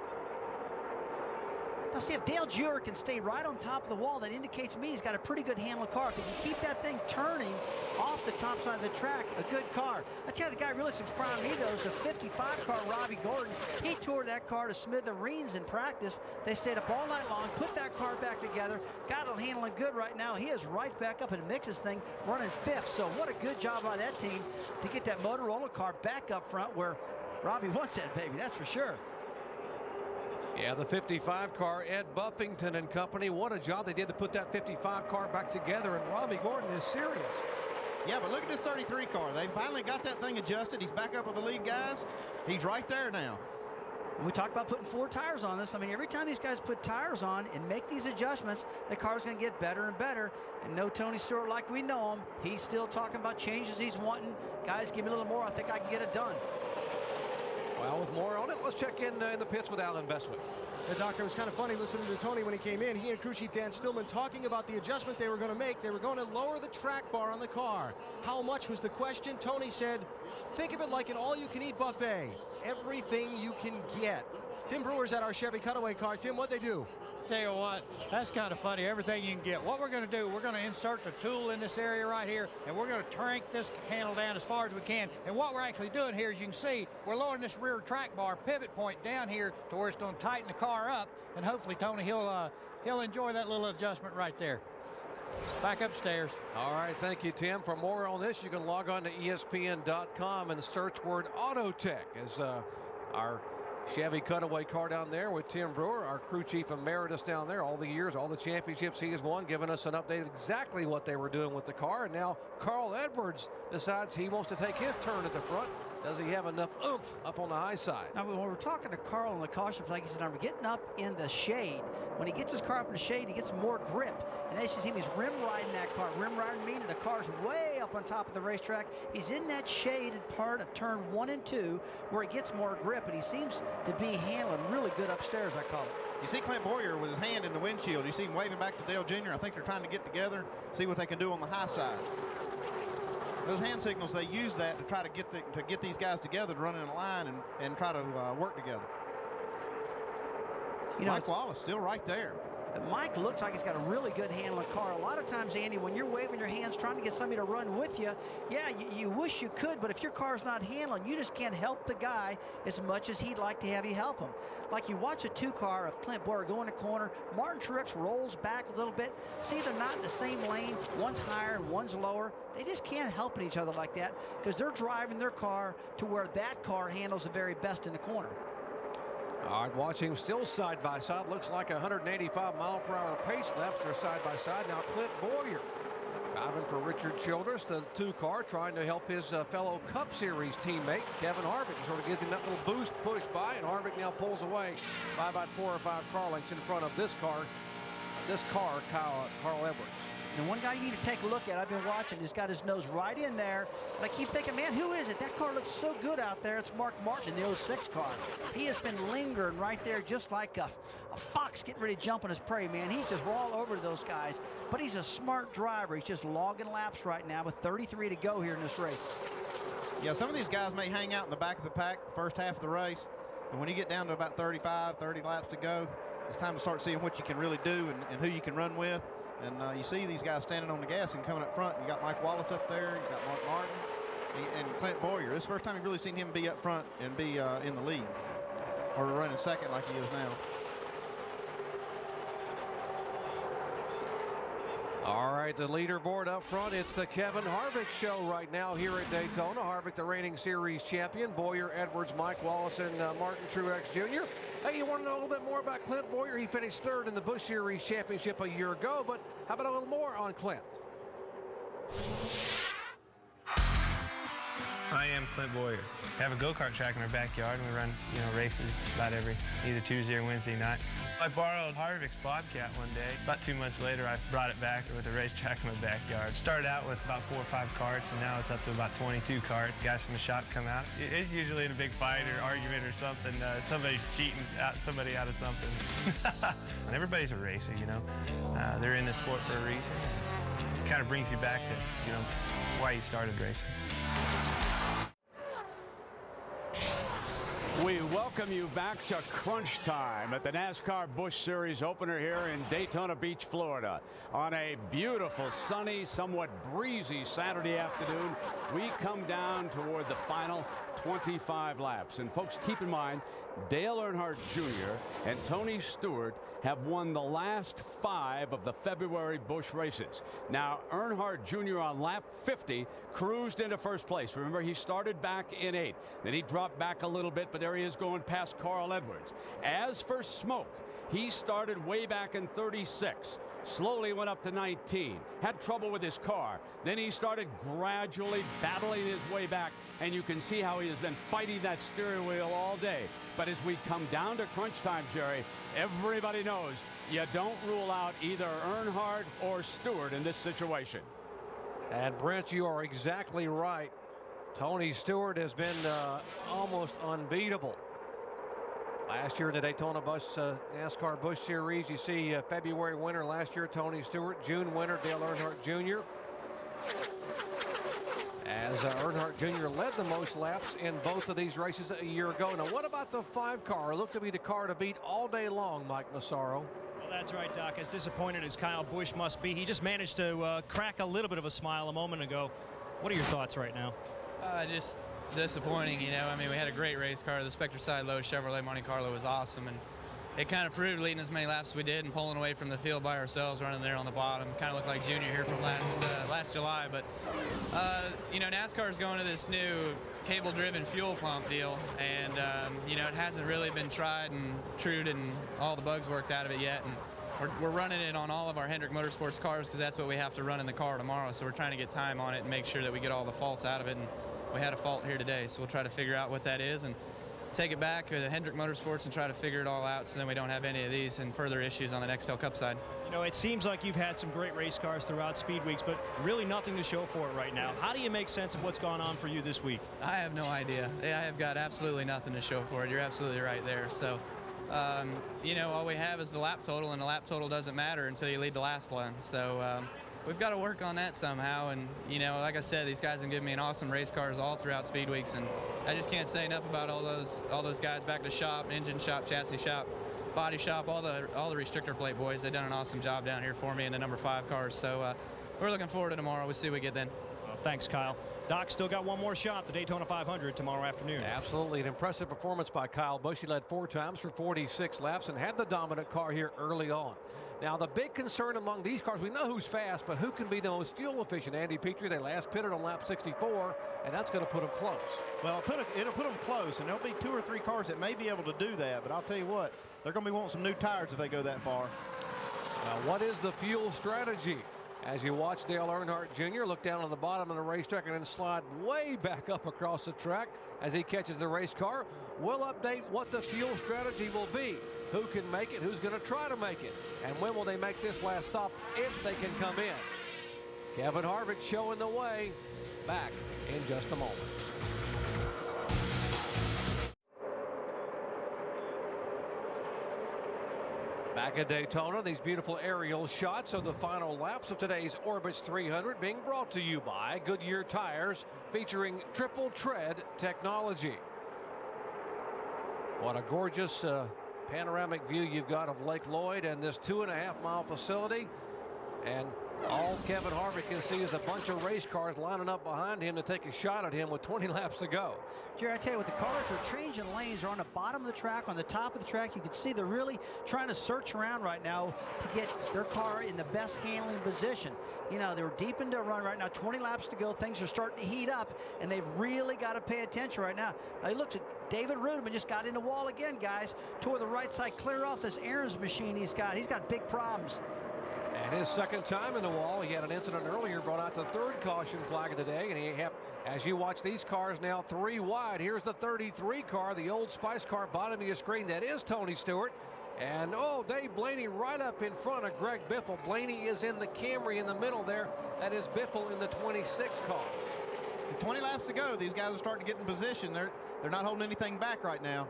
if Dale Jr. can stay right on top of the wall, that indicates to me he's got a pretty good handle car. If he can keep that thing turning off the top side of the track, a good car. I tell you, the guy really surprised me, though, is a 55 car, Robbie Gordon. He tore that car to smithereens in practice. They stayed up all night long, put that car back together, got it handling good right now. He is right back up in Mix's thing, running 5th. So what a good job by that team to get that Motorola car back up front where Robbie wants that baby, that's for sure. Yeah, the 55 car, Ed Buffington and company. What a job they did to put that 55 car back together, and Robbie Gordon is serious. Yeah, but look at this 33 car. They finally got that thing adjusted. He's back up with the lead guys. He's right there now. We talked about putting 4 tires on this. I mean, every time these guys put tires on and make these adjustments, the car's going to get better and better. And no Tony Stewart like we know him. He's still talking about changes he's wanting. Guys, give me a little more. I think I can get it done. Well, with more on it, let's check in the pits with Alan Bestwick. The doctor was kind of funny listening to Tony when he came in. He and crew chief Dan Stillman talking about the adjustment they were going to make. They were going to lower the track bar on the car. How much was the question? Tony said, think of it like an all-you-can-eat buffet. Everything you can get. Tim Brewer's at our Chevy Cutaway car. Tim, what'd they do? Tell you what, that's kind of funny. Everything you can get. What we're going to do, we're going to insert the tool in this area right here, and we're going to crank this handle down as far as we can. And what we're actually doing here, as you can see, we're lowering this rear track bar pivot point down here to where it's going to tighten the car up. And hopefully, Tony, he'll enjoy that little adjustment right there. Back upstairs. All right, thank you, Tim. For more on this, you can log on to ESPN.com and search word Autotech as our Chevy Cutaway car down there with Tim Brewer, our crew chief emeritus down there. All the years, all the championships he has won, giving us an update of exactly what they were doing with the car. And now Carl Edwards decides he wants to take his turn at the front. Does he have enough oomph up on the high side? Now, when we're talking to Carl on the caution flag, he said, I'm getting up in the shade. When he gets his car up in the shade, he gets more grip. And as you see him, he's rim riding that car. Rim riding meaning the car's way up on top of the racetrack. He's in that shaded part of turn 1 and 2 where he gets more grip, and he seems to be handling really good upstairs, I call it. You see Clint Boyer with his hand in the windshield. You see him waving back to Dale Jr. I think they're trying to get together, see what they can do on the high side. Those hand signals, they use that to try to get these guys together to run in a line and try to work together. You know, Mike Wallace still right there. Mike looks like he's got a really good handling car. A lot of times, Andy, when you're waving your hands trying to get somebody to run with you, yeah, you wish you could, but if your car's not handling, you just can't help the guy as much as he'd like to have you help him. Like you watch a 2-car of Clint Boyer go in the corner, Martin Truex rolls back a little bit. See, they're not in the same lane. One's higher and one's lower. They just can't help each other like that because they're driving their car to where that car handles the very best in the corner. All right, watching still side by side. Looks like 185-mile-per-hour pace laps. They're side by side. Now Clint Boyer driving for Richard Childress, the 2-car, trying to help his fellow Cup Series teammate, Kevin Harvick. He sort of gives him that little boost push by, and Harvick now pulls away by about 4 or 5 car lengths in front of this car, Carl Edwards. And one guy you need to take a look at, I've been watching, he's got his nose right in there. And I keep thinking, man, who is it? That car looks so good out there. It's Mark Martin in the 06 car. He has been lingering right there just like a fox getting ready to jump on his prey, man. He's just all over those guys. But he's a smart driver. He's just logging laps right now with 33 to go here in this race. Yeah, some of these guys may hang out in the back of the pack the first half of the race. But when you get down to about 30 laps to go, it's time to start seeing what you can really do and who you can run with. And you see these guys standing on the gas and coming up front. You got Mike Wallace up there. You got Mark Martin and Clint Boyer. This is the first time you've really seen him be up front and be in the lead or running second like he is now. All right, the leaderboard up front. It's the Kevin Harvick show right now here at Daytona. Harvick, the reigning series champion. Boyer, Edwards, Mike Wallace, and Martin Truex Jr. Hey, you want to know a little bit more about Clint Boyer? He finished 3rd in the Busch Series championship a year ago, but how about a little more on Clint? I am Clint Boyer. We have a go-kart track in our backyard, and we run, races about either Tuesday or Wednesday night. I borrowed Harvick's Bobcat one day. About 2 months later, I brought it back with a racetrack in my backyard. Started out with about 4 or 5 carts, and now it's up to about 22 carts. Guys from the shop come out. It's usually in a big fight or argument or something. Somebody's cheating somebody out of something. And everybody's a racer, They're in this sport for a reason. It kind of brings you back to, why you started racing. We welcome you back to crunch time at the NASCAR Busch Series opener here in Daytona Beach, Florida. On a beautiful, sunny, somewhat breezy Saturday afternoon, we come down toward the final 25 laps. And folks, keep in mind, Dale Earnhardt Jr. and Tony Stewart have won the last 5 of the February Busch races. Now, Earnhardt Jr. on lap 50 cruised into first place. Remember, he started back in 8th. Then he dropped back a little bit, but there he is going past Carl Edwards. As for Smoke, he started way back in 36. Slowly went up to 19. Had trouble with his car. Then he started gradually battling his way back, and you can see how he has been fighting that steering wheel all day. But as we come down to crunch time, Jerry, everybody knows you don't rule out either Earnhardt or Stewart in this situation. And Brent, you are exactly right. Tony Stewart has been almost unbeatable. Last year in the Daytona NASCAR Busch Series, you see February winner last year, Tony Stewart. June winner, Dale Earnhardt Jr. As Earnhardt Jr. led the most laps in both of these races a year ago. Now, what about the 5 car? It looked to be the car to beat all day long, Mike Massaro. Well, that's right, Doc. As disappointed as Kyle Busch must be, he just managed to crack a little bit of a smile a moment ago. What are your thoughts right now? Just disappointing, I mean, we had a great race car. The Spectre Side Low Chevrolet Monte Carlo was awesome, and it kind of proved, leading as many laps as we did and pulling away from the field by ourselves, running there on the bottom. Kind of looked like Junior here from last July. But NASCAR is going to this new cable-driven fuel pump deal, and it hasn't really been tried and true and all the bugs worked out of it yet. And we're running it on all of our Hendrick Motorsports cars because that's what we have to run in the car tomorrow. So we're trying to get time on it and make sure that we get all the faults out of it. And we had a fault here today, so we'll try to figure out what that is and take it back to Hendrick Motorsports and try to figure it all out so then we don't have any of these and further issues on the Nextel Cup side. It seems like you've had some great race cars throughout Speed Weeks, but really nothing to show for it right now. How do you make sense of what's gone on for you this week? I have no idea. I have got absolutely nothing to show for it. You're absolutely right there. So, all we have is the lap total, and the lap total doesn't matter until you lead the last one. So, we've got to work on that somehow. And, like I said, these guys have given me an awesome race cars all throughout Speed Weeks, and I just can't say enough about all those guys back to shop, engine shop, chassis shop, body shop, all the restrictor plate boys. They've done an awesome job down here for me in the number 5 cars. So we're looking forward to tomorrow. We'll see what we get then. Well, thanks, Kyle. Doc, still got one more shot, the Daytona 500 tomorrow afternoon. Absolutely. An impressive performance by Kyle Busch. He led 4 times for 46 laps and had the dominant car here early on. Now, the big concern among these cars, we know who's fast, but who can be the most fuel efficient? Andy Petrie, they last pitted on lap 64, and that's going to put them close. Well, it'll put them close, and there'll be 2 or 3 cars that may be able to do that, but I'll tell you what, they're going to be wanting some new tires if they go that far. Now, what is the fuel strategy? As you watch Dale Earnhardt Jr. look down on the bottom of the racetrack and then slide way back up across the track as he catches the race car, we'll update what the fuel strategy will be. Who can make it? Who's going to try to make it? And when will they make this last stop if they can come in? Kevin Harvick showing the way. Back in just a moment. Back at Daytona, these beautiful aerial shots of the final laps of today's Orbitz 300 being brought to you by Goodyear Tires, featuring triple tread technology. What a gorgeous panoramic view you've got of Lake Lloyd and this 2.5-mile facility. And all Kevin Harvick can see is a bunch of race cars lining up behind him to take a shot at him with 20 laps to go. Jerry, I tell you what, the cars are changing lanes. They're on the bottom of the track, on the top of the track. You can see they're really trying to search around right now to get their car in the best handling position. They're deep into a run right now, 20 laps to go. Things are starting to heat up, and they've really got to pay attention right now. Now, look at David Rudeman just got in the wall again, guys. Toward the right side, clear off this Aaron's machine he's got. He's got big problems. And his second time in the wall. He had an incident earlier, brought out the third caution flag of the day. And as you watch these cars now 3 wide, here's the 33 car, the Old Spice car, bottom of your screen. That is Tony Stewart. And Dave Blaney right up in front of Greg Biffle. Blaney is in the Camry in the middle there. That is Biffle in the 26 car. 20 laps to go. These guys are starting to get in position. They're not holding anything back right now.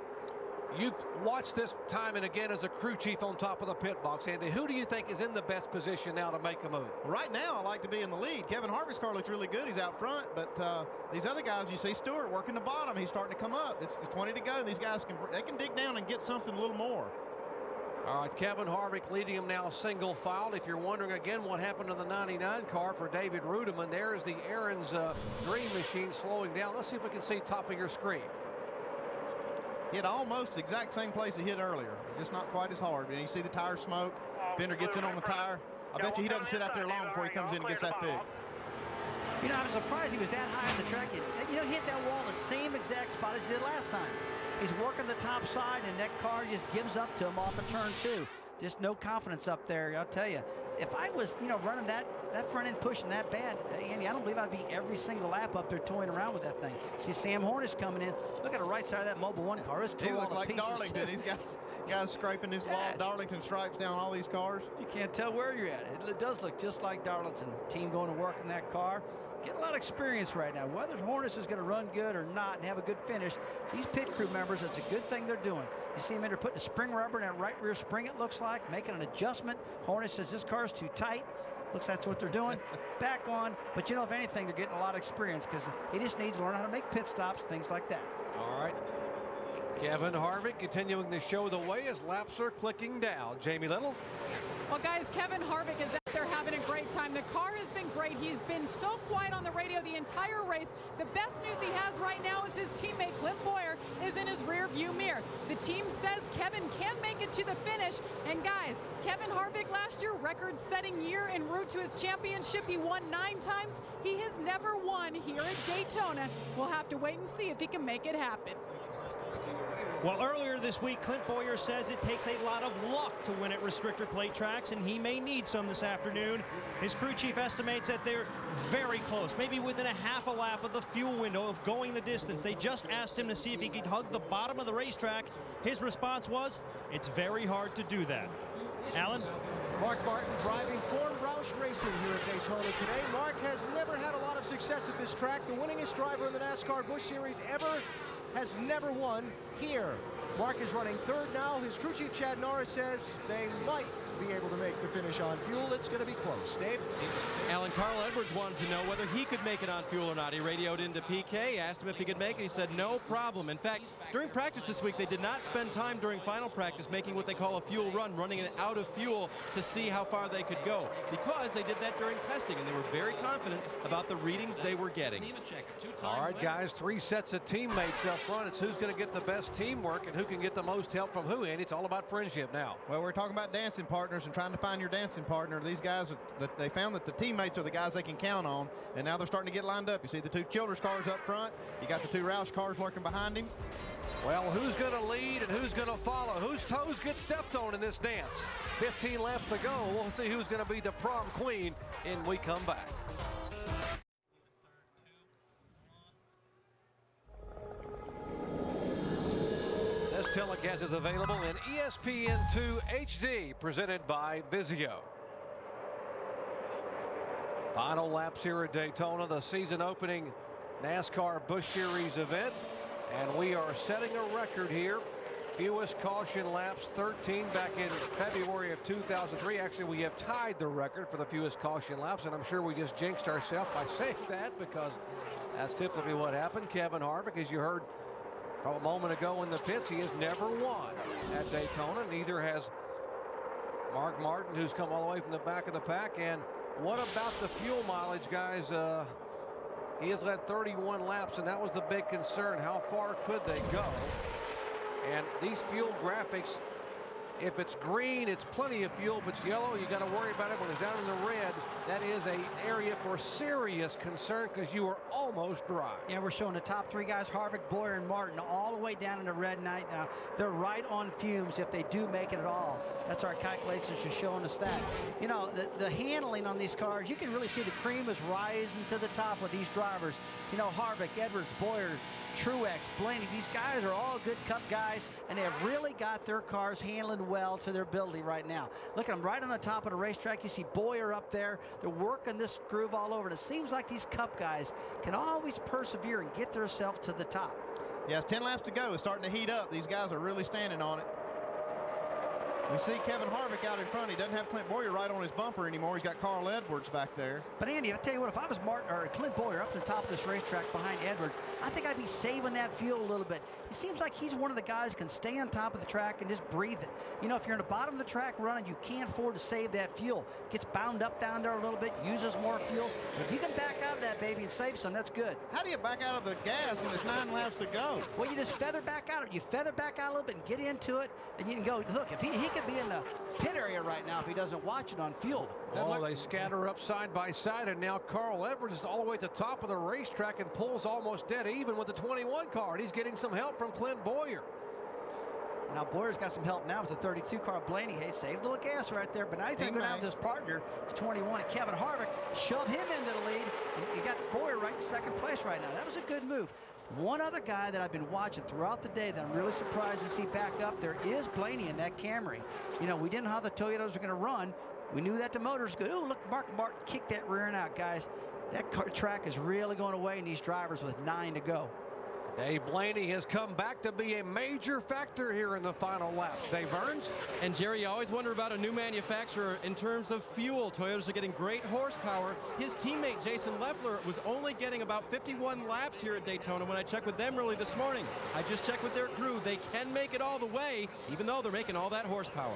You've watched this time and again as a crew chief on top of the pit box, Andy. Who do you think is in the best position now to make a move? Right now, I like to be in the lead. Kevin Harvick's car looks really good. He's out front, but these other guys, you see Stewart working the bottom. He's starting to come up. It's 20 to go. These guys can dig down and get something a little more. All right, Kevin Harvick leading him now single filed. If you're wondering again what happened to the 99 car for David Rudeman, there is the Aaron's green machine slowing down. Let's see if we can see top of your screen. Hit almost the exact same place he hit earlier, just not quite as hard. You see the tire smoke. Fender gets in on the tire. I bet you he doesn't sit out there long before he comes in and gets that fixed. You know, I was surprised he was that high on the track. He hit that wall the same exact spot as he did last time. He's working the top side, and that car just gives up to him off of turn 2. Just no confidence up there, I'll tell you. If I was, running that front end pushing that bad, Andy, I don't believe I'd be every single lap up there toying around with that thing. See Sam Hornish coming in. Look at the right side of that Mobil 1 car. He looked like Darlington. He's got guys scraping his wall. Darlington stripes down all these cars. You can't tell where you're at. It does look just like Darlington. Team going to work in that car. Getting a lot of experience right now. Whether Hornish is going to run good or not and have a good finish, these pit crew members, it's a good thing they're doing. You see them in there putting the spring rubber in that right rear spring, it looks like, making an adjustment. Hornish says this car's too tight. Looks like that's what they're doing. Back on. But if anything, they're getting a lot of experience because he just needs to learn how to make pit stops, things like that. All right. Kevin Harvick continuing to show the way as laps are clicking down. Jamie Little. Well, guys, Kevin Harvick is out there having a great time. The car has been great. He's been so quiet on the radio the entire race. The best news he has right now is his teammate Clint Boyer is in his rear view mirror. The team says Kevin can make it to the finish. And guys, Kevin Harvick last year, record-setting year en route to his championship. He won 9 times. He has never won here at Daytona. We'll have to wait and see if he can make it happen. Well, earlier this week, Clint Boyer says it takes a lot of luck to win at restrictor plate tracks, and he may need some this afternoon. His crew chief estimates that they're very close, maybe within a half a lap of the fuel window of going the distance. They just asked him to see if he could hug the bottom of the racetrack. His response was, it's very hard to do that. Alan? Mark Martin driving for Roush Racing here at Daytona today. Mark has never had a lot of success at this track. The winningest driver in the NASCAR Busch Series ever has never won here. Mark is running third now. His crew chief Chad Norris says they might be able to make the finish on fuel. It's going to be close. Dave? Alan, Carl Edwards wanted to know whether he could make it on fuel or not. He radioed into PK, asked him if he could make it. He said no problem. In fact, during practice this week, they did not spend time during final practice making what they call a fuel run, running it out of fuel to see how far they could go, because they did that during testing, and they were very confident about the readings they were getting. All right, guys, 3 sets of teammates up front. It's who's going to get the best teamwork and who can get the most help from who, and it's all about friendship now. Well, we're talking about dancing partners and trying to find your dancing partner. These guys, they found that the teammates are the guys they can count on, and now they're starting to get lined up. You see the 2 Childers cars up front. You got the 2 Roush cars working behind him. Well, who's going to lead and who's going to follow? Whose toes get stepped on in this dance? 15 laps to go. We'll see who's going to be the prom queen when we come back. This telecast is available in ESPN2 HD, presented by Vizio. Final laps here at Daytona, the season opening NASCAR Busch Series event. And we are setting a record here. Fewest caution laps, 13 back in February of 2003. Actually, we have tied the record for the fewest caution laps, and I'm sure we just jinxed ourselves by saying that, because that's typically what happened. Kevin Harvick, as you heard from a moment ago in the pits, he has never won at Daytona. Neither has Mark Martin, who's come all the way from the back of the pack. And what about the fuel mileage, guys? He has led 31 laps, and that was the big concern. How far could they go? And these fuel graphics If it's green, it's plenty of fuel. If it's yellow, you got to worry about it. When it's down in the red, that is an area for serious concern because you are almost dry. Yeah, we're showing the top 3 guys, Harvick, Boyer, and Martin, all the way down in the red night now. They're right on fumes if they do make it at all. That's our calculations are showing us that. You know, the handling on these cars, you can really see the cream is rising to the top with these drivers. You know, Harvick, Edwards, Boyer, Truex, Blaney, these guys are all good Cup guys, and they have really got their cars handling well to their ability right now. Look at them right on the top of the racetrack. You see Boyer up there. They're working this groove all over, and it seems like these Cup guys can always persevere and get themselves to the top. Yeah, it's 10 laps to go. It's starting to heat up. These guys are really standing on it. We see Kevin Harvick out in front. He doesn't have Clint Boyer right on his bumper anymore. He's got Carl Edwards back there. But Andy, I'll tell you what, if I was Martin or Clint Boyer up on the top of this racetrack behind Edwards, I think I'd be saving that fuel a little bit. It seems like he's one of the guys who can stay on top of the track and just breathe it. You know, if you're in the bottom of the track running, you can't afford to save that fuel. Gets bound up down there a little bit, uses more fuel. If you can back out of that, baby, and save some, that's good. How do you back out of the gas when it's 9 laps to go? Well, you just feather back out. You feather back out a little bit and get into it, and you can go, look, if he could be in the pit area right now if he doesn't watch it on fuel. Oh, they scatter up side by side, and now Carl Edwards is all the way at the top of the racetrack and pulls almost dead even with the 21 car, and he's getting some help from Clint Boyer. Now Boyer's got some help now with the 32 car. Blaney, hey, saved a little gas right there, but now he's going to go down with his partner, the 21, and Kevin Harvick, shove him into the lead, and you got Boyer right in second place right now. That was a good move. One other guy that I've been watching throughout the day that I'm really surprised to see back up there is Blaney in that Camry. You know, we didn't know how the Toyotas were going to run. We knew that the motors good. Oh, look, Mark Martin kicked that rear end out, guys. That track is really going away in these drivers with 9 to go. Dave Blaney has come back to be a major factor here in the final laps. Dave Burns. And Jerry, you always wonder about a new manufacturer in terms of fuel. Toyotas are getting great horsepower. His teammate Jason Leffler was only getting about 51 laps here at Daytona when I checked with them early this morning. I just checked with their crew. They can make it all the way, even though they're making all that horsepower.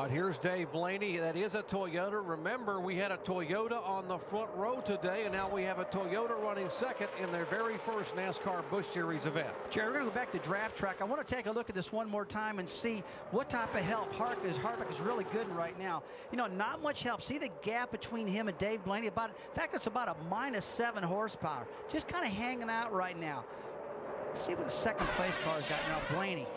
Here's Dave Blaney. That is a Toyota. Remember, we had a Toyota on the front row today, and now we have a Toyota running second in their very first NASCAR Busch Series event. Jerry, we're going to go back to draft track. I want to take a look at this one more time and see what type of help Harvick is really good in right now. You know, not much help. See the gap between him and Dave Blaney? In fact, it's about a -7 horsepower. Just kind of hanging out right now. Let's see what the second place car's got now. Blaney.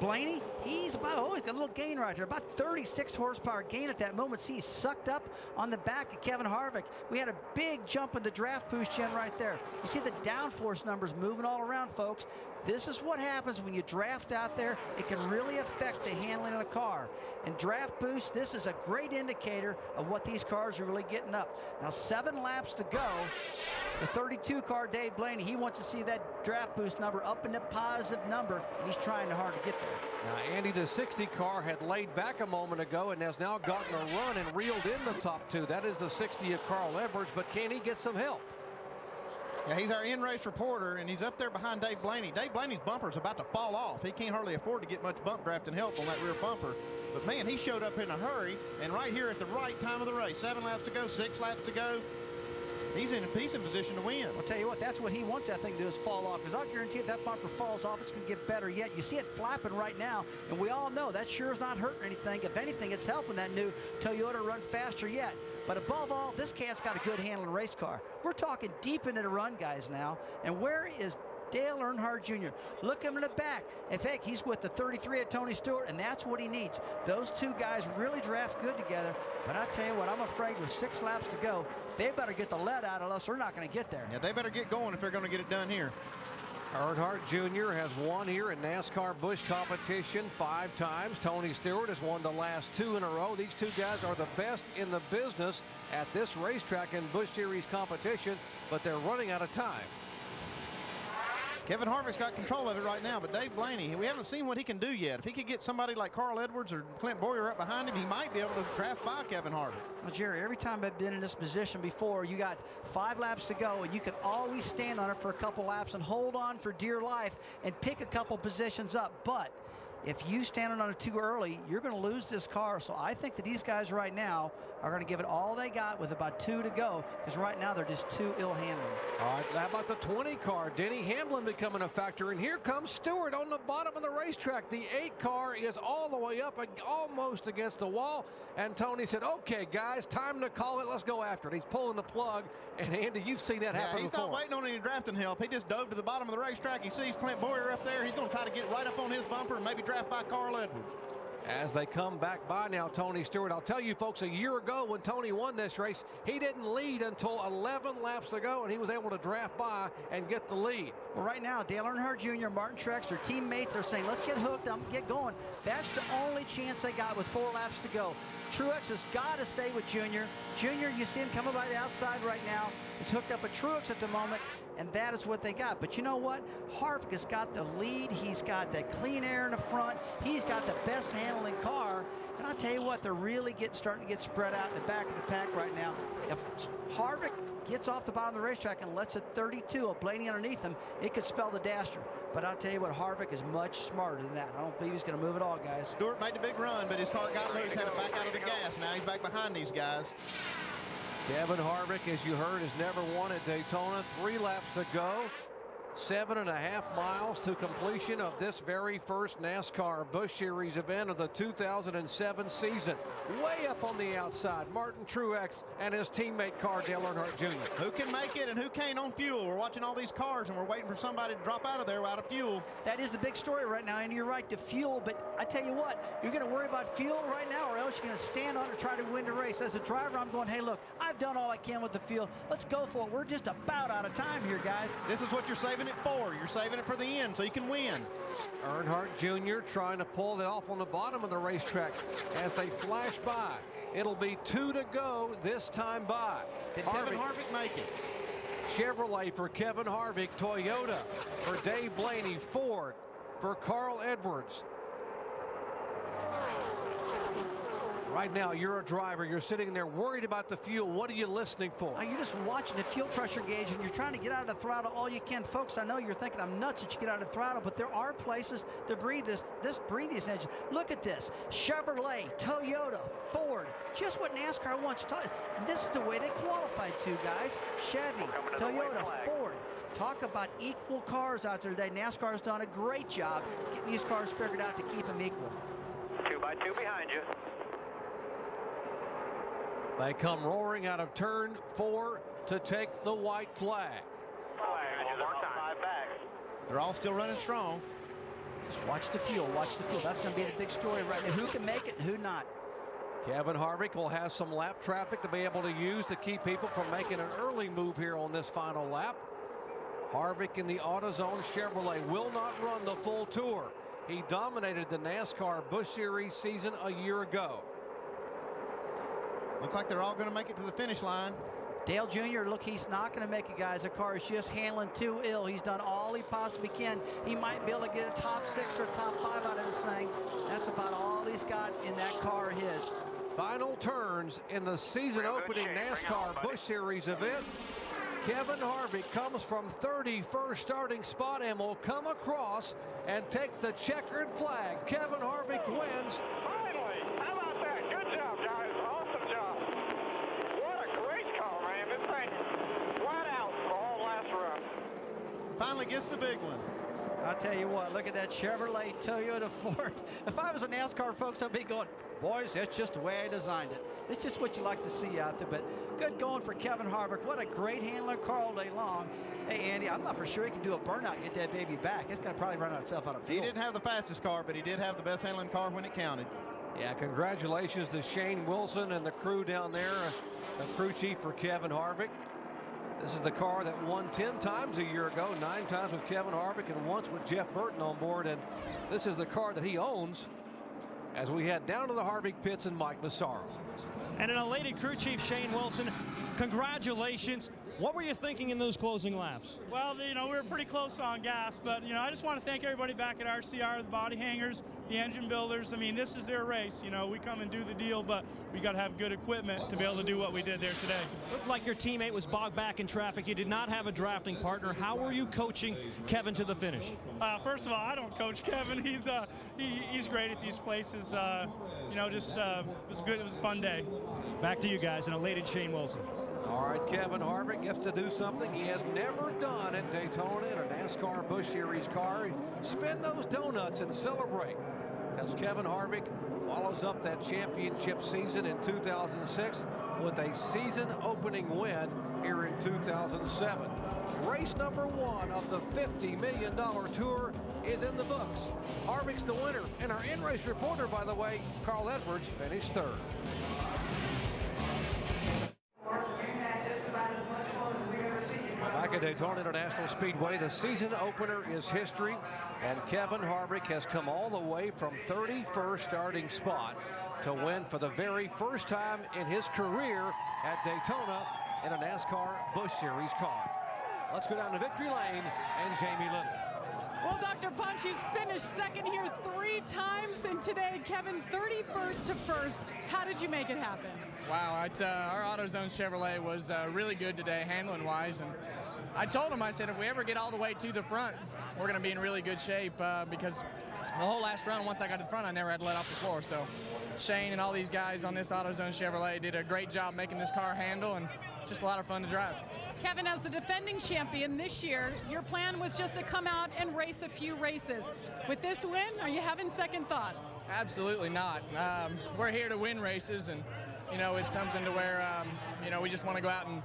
Blaney, he's got a little gain right there, about 36 horsepower gain at that moment. See, he's sucked up on the back of Kevin Harvick. We had a big jump in the draft boost gen right there. You see the downforce numbers moving all around, folks. This is what happens when you draft out there. It can really affect the handling of the car. And draft boost, this is a great indicator of what these cars are really getting up. Now 7 laps to go. The 32 car, Dave Blaney, he wants to see that draft boost number up in the positive number, and he's trying hard to get there. Now, Andy, the 60 car had laid back a moment ago and has now gotten a run and reeled in the top 2. That is the 60 of Carl Edwards, but can he get some help? Yeah, he's our in-race reporter, and he's up there behind Dave Blaney. Dave Blaney's bumper is about to fall off. He can't hardly afford to get much bump drafting help on that rear bumper. But, man, he showed up in a hurry, and right here at the right time of the race. 7 laps to go, 6 laps to go. He's in position to win. I'll tell you what, that's what he wants that thing to do is fall off. Because I'll guarantee if that bumper falls off, it's going to get better yet. You see it flapping right now, and we all know that sure is not hurting anything. If anything, it's helping that new Toyota run faster yet. But above all, this cat's got a good handling race car. We're talking deep into the run, guys, now. And where is Dale Earnhardt Jr.? Look him in the back. In fact, he's with the 33 of Tony Stewart, and that's what he needs. Those two guys really draft good together. But I tell you what, I'm afraid with 6 laps to go, they better get the lead out of us. We're not going to get there. Yeah, they better get going if they're going to get it done here. Earnhardt Jr. has won here in NASCAR Busch competition 5 times. Tony Stewart has won the last 2 in a row. These two guys are the best in the business at this racetrack in Busch Series competition, but they're running out of time. Kevin Harvick's got control of it right now, but Dave Blaney, we haven't seen what he can do yet. If he could get somebody like Carl Edwards or Clint Boyer up behind him, he might be able to draft by Kevin Harvick. Well, Jerry, every time I've been in this position before, you got 5 laps to go, and you can always stand on it for a couple laps and hold on for dear life and pick a couple positions up. But if you stand on it too early, you're going to lose this car. So I think that these guys right now are going to give it all they got with about 2 to go, because right now they're just too ill-handled. All right, how about the 20 car? Denny Hamlin becoming a factor, and here comes Stewart on the bottom of the racetrack. The 8 car is all the way up and almost against the wall, and Tony said, okay, guys, time to call it. Let's go after it. He's pulling the plug, and Andy, you've seen that happen he's before. not waiting on any drafting help. He just dove to the bottom of the racetrack. He sees Clint Boyer up there. He's going to try to get right up on his bumper and maybe draft by Carl Edwards. As they come back by now, Tony Stewart. I'll tell you folks, a year ago when Tony won this race, he didn't lead until 11 laps to go, and he was able to draft by and get the lead. Well, right now, Dale Earnhardt Jr., Martin Truex, their teammates are saying, let's get hooked, get going. That's the only chance they got with 4 laps to go. Truex has got to stay with Junior. Junior, you see him coming by the outside right now. He's hooked up with Truex at the moment, and that is what they got. But you know what? Harvick has got the lead. He's got that clean air in the front. He's got the best handling car. And I'll tell you what, they're really starting to get spread out in the back of the pack right now. If Harvick gets off the bottom of the racetrack and lets it 32 of Blaney underneath him, it could spell the disaster. But I'll tell you what, Harvick is much smarter than that. I don't believe he's going to move at all, guys. Stewart made the big run, but his car got loose, had to back out of the gas. Now he's back behind these guys. Kevin Harvick, as you heard, has never won at Daytona. 3 laps to go. 7.5 miles to completion of this very first NASCAR Busch Series event of the 2007 season. Way up on the outside, Martin Truex and his teammate car, Dale Earnhardt Jr. Who can make it and who can't on fuel? We're watching all these cars and we're waiting for somebody to drop out of there out of fuel. That is the big story right now, and you're right, the fuel. But I tell you what, you're going to worry about fuel right now, or else you're going to stand on it and try to win the race. As a driver, I'm going, hey, look, I've done all I can with the fuel. Let's go for it. We're just about out of time here, guys. This is what you're saving it for. You're saving it for the end so you can win. Earnhardt Jr. trying to pull it off on the bottom of the racetrack as they flash by. It'll be 2 to go this time by. Did Kevin Harvick make it? Chevrolet for Kevin Harvick, Toyota for Dave Blaney, Ford for Carl Edwards. Right now, you're a driver. You're sitting there worried about the fuel. What are you listening for? You're just watching the fuel pressure gauge, and you're trying to get out of the throttle all you can. Folks, I know you're thinking I'm nuts that you get out of the throttle, but there are places to breathe this engine. Look at this. Chevrolet, Toyota, Ford. Just what NASCAR wants. And this is the way they qualified to, guys. Chevy, Toyota, Ford. Talk about equal cars out there today. NASCAR has done a great job getting these cars figured out to keep them equal. 2 by 2 behind you. They come roaring out of turn 4 to take the white flag. They're all still running strong. Just watch the fuel. Watch the fuel. That's going to be the big story right now. Who can make it and who not? Kevin Harvick will have some lap traffic to be able to use to keep people from making an early move here on this final lap. Harvick in the AutoZone Chevrolet will not run the full tour. He dominated the NASCAR Busch Series season a year ago. Looks like they're all going to make it to the finish line. Dale Jr., look, he's not going to make it, guys. The car is just handling too ill. He's done all he possibly can. He might be able to get a top 6 or a top 5 out of this thing. That's about all he's got in that car of his. Final turns in the season-opening NASCAR Busch Series event. Kevin Harvick comes from 31st starting spot and will come across and take the checkered flag. Kevin Harvick wins. Finally! How about that? Good job, guys. Awesome job. What a great car, man. This thing flat out the whole last run. Finally gets the big one. I'll tell you what, look at that Chevrolet, Toyota, Ford. If I was a NASCAR, folks, I'd be going, boys, that's just the way I designed it. It's just what you like to see out there. But good going for Kevin Harvick. What a great handler car all day long. Hey, Andy, I'm not for sure he can do a burnout and get that baby back. It's going to probably run itself out of fuel. He didn't have the fastest car, but he did have the best handling car when it counted. Yeah, congratulations to Shane Wilson and the crew down there, the crew chief for Kevin Harvick. This is the car that won 10 times a year ago, 9 times with Kevin Harvick and once with Jeff Burton on board. And this is the car that he owns as we head down to the Harvick pits and Mike Massaro. And an elated crew chief, Shane Wilson, congratulations. What were you thinking in those closing laps? Well, you know, we were pretty close on gas, but, you know, I just want to thank everybody back at RCR, the body hangers, the engine builders. I mean, this is their race. You know, we come and do the deal, but we got to have good equipment to be able to do what we did there today. Looked like your teammate was bogged back in traffic. You did not have a drafting partner. How were you coaching Kevin to the finish? First of all, I don't coach Kevin. He's great at these places. You know, just it was good. It was a fun day. Back to you guys, and elated Shane Wilson. All right, Kevin Harvick gets to do something he has never done at Daytona in a NASCAR Busch Series car. Spin those donuts and celebrate, as Kevin Harvick follows up that championship season in 2006 with a season-opening win here in 2007. Race number 1 of the $50 million tour is in the books. Harvick's the winner, and our in-race reporter, by the way, Carl Edwards, finished 3rd. Back at Daytona International Speedway, the season opener is history, and Kevin Harvick has come all the way from 31st starting spot to win for the very first time in his career at Daytona in a NASCAR Busch Series car. Let's go down to Victory Lane and Jamie Little. Well, Dr. Punch, he's finished second here 3 times, and today, Kevin, 31st to 1st. How did you make it happen? Wow, it's, our AutoZone Chevrolet was really good today, handling-wise, and I told him, I said, if we ever get all the way to the front, we're going to be in really good shape because the whole last run, once I got to the front, I never had to let off the floor. So Shane and all these guys on this AutoZone Chevrolet did a great job making this car handle, and just a lot of fun to drive. Kevin, as the defending champion this year, your plan was just to come out and race a few races. With this win, are you having second thoughts? Absolutely not. We're here to win races, and, you know, it's something to where, you know, we just want to go out and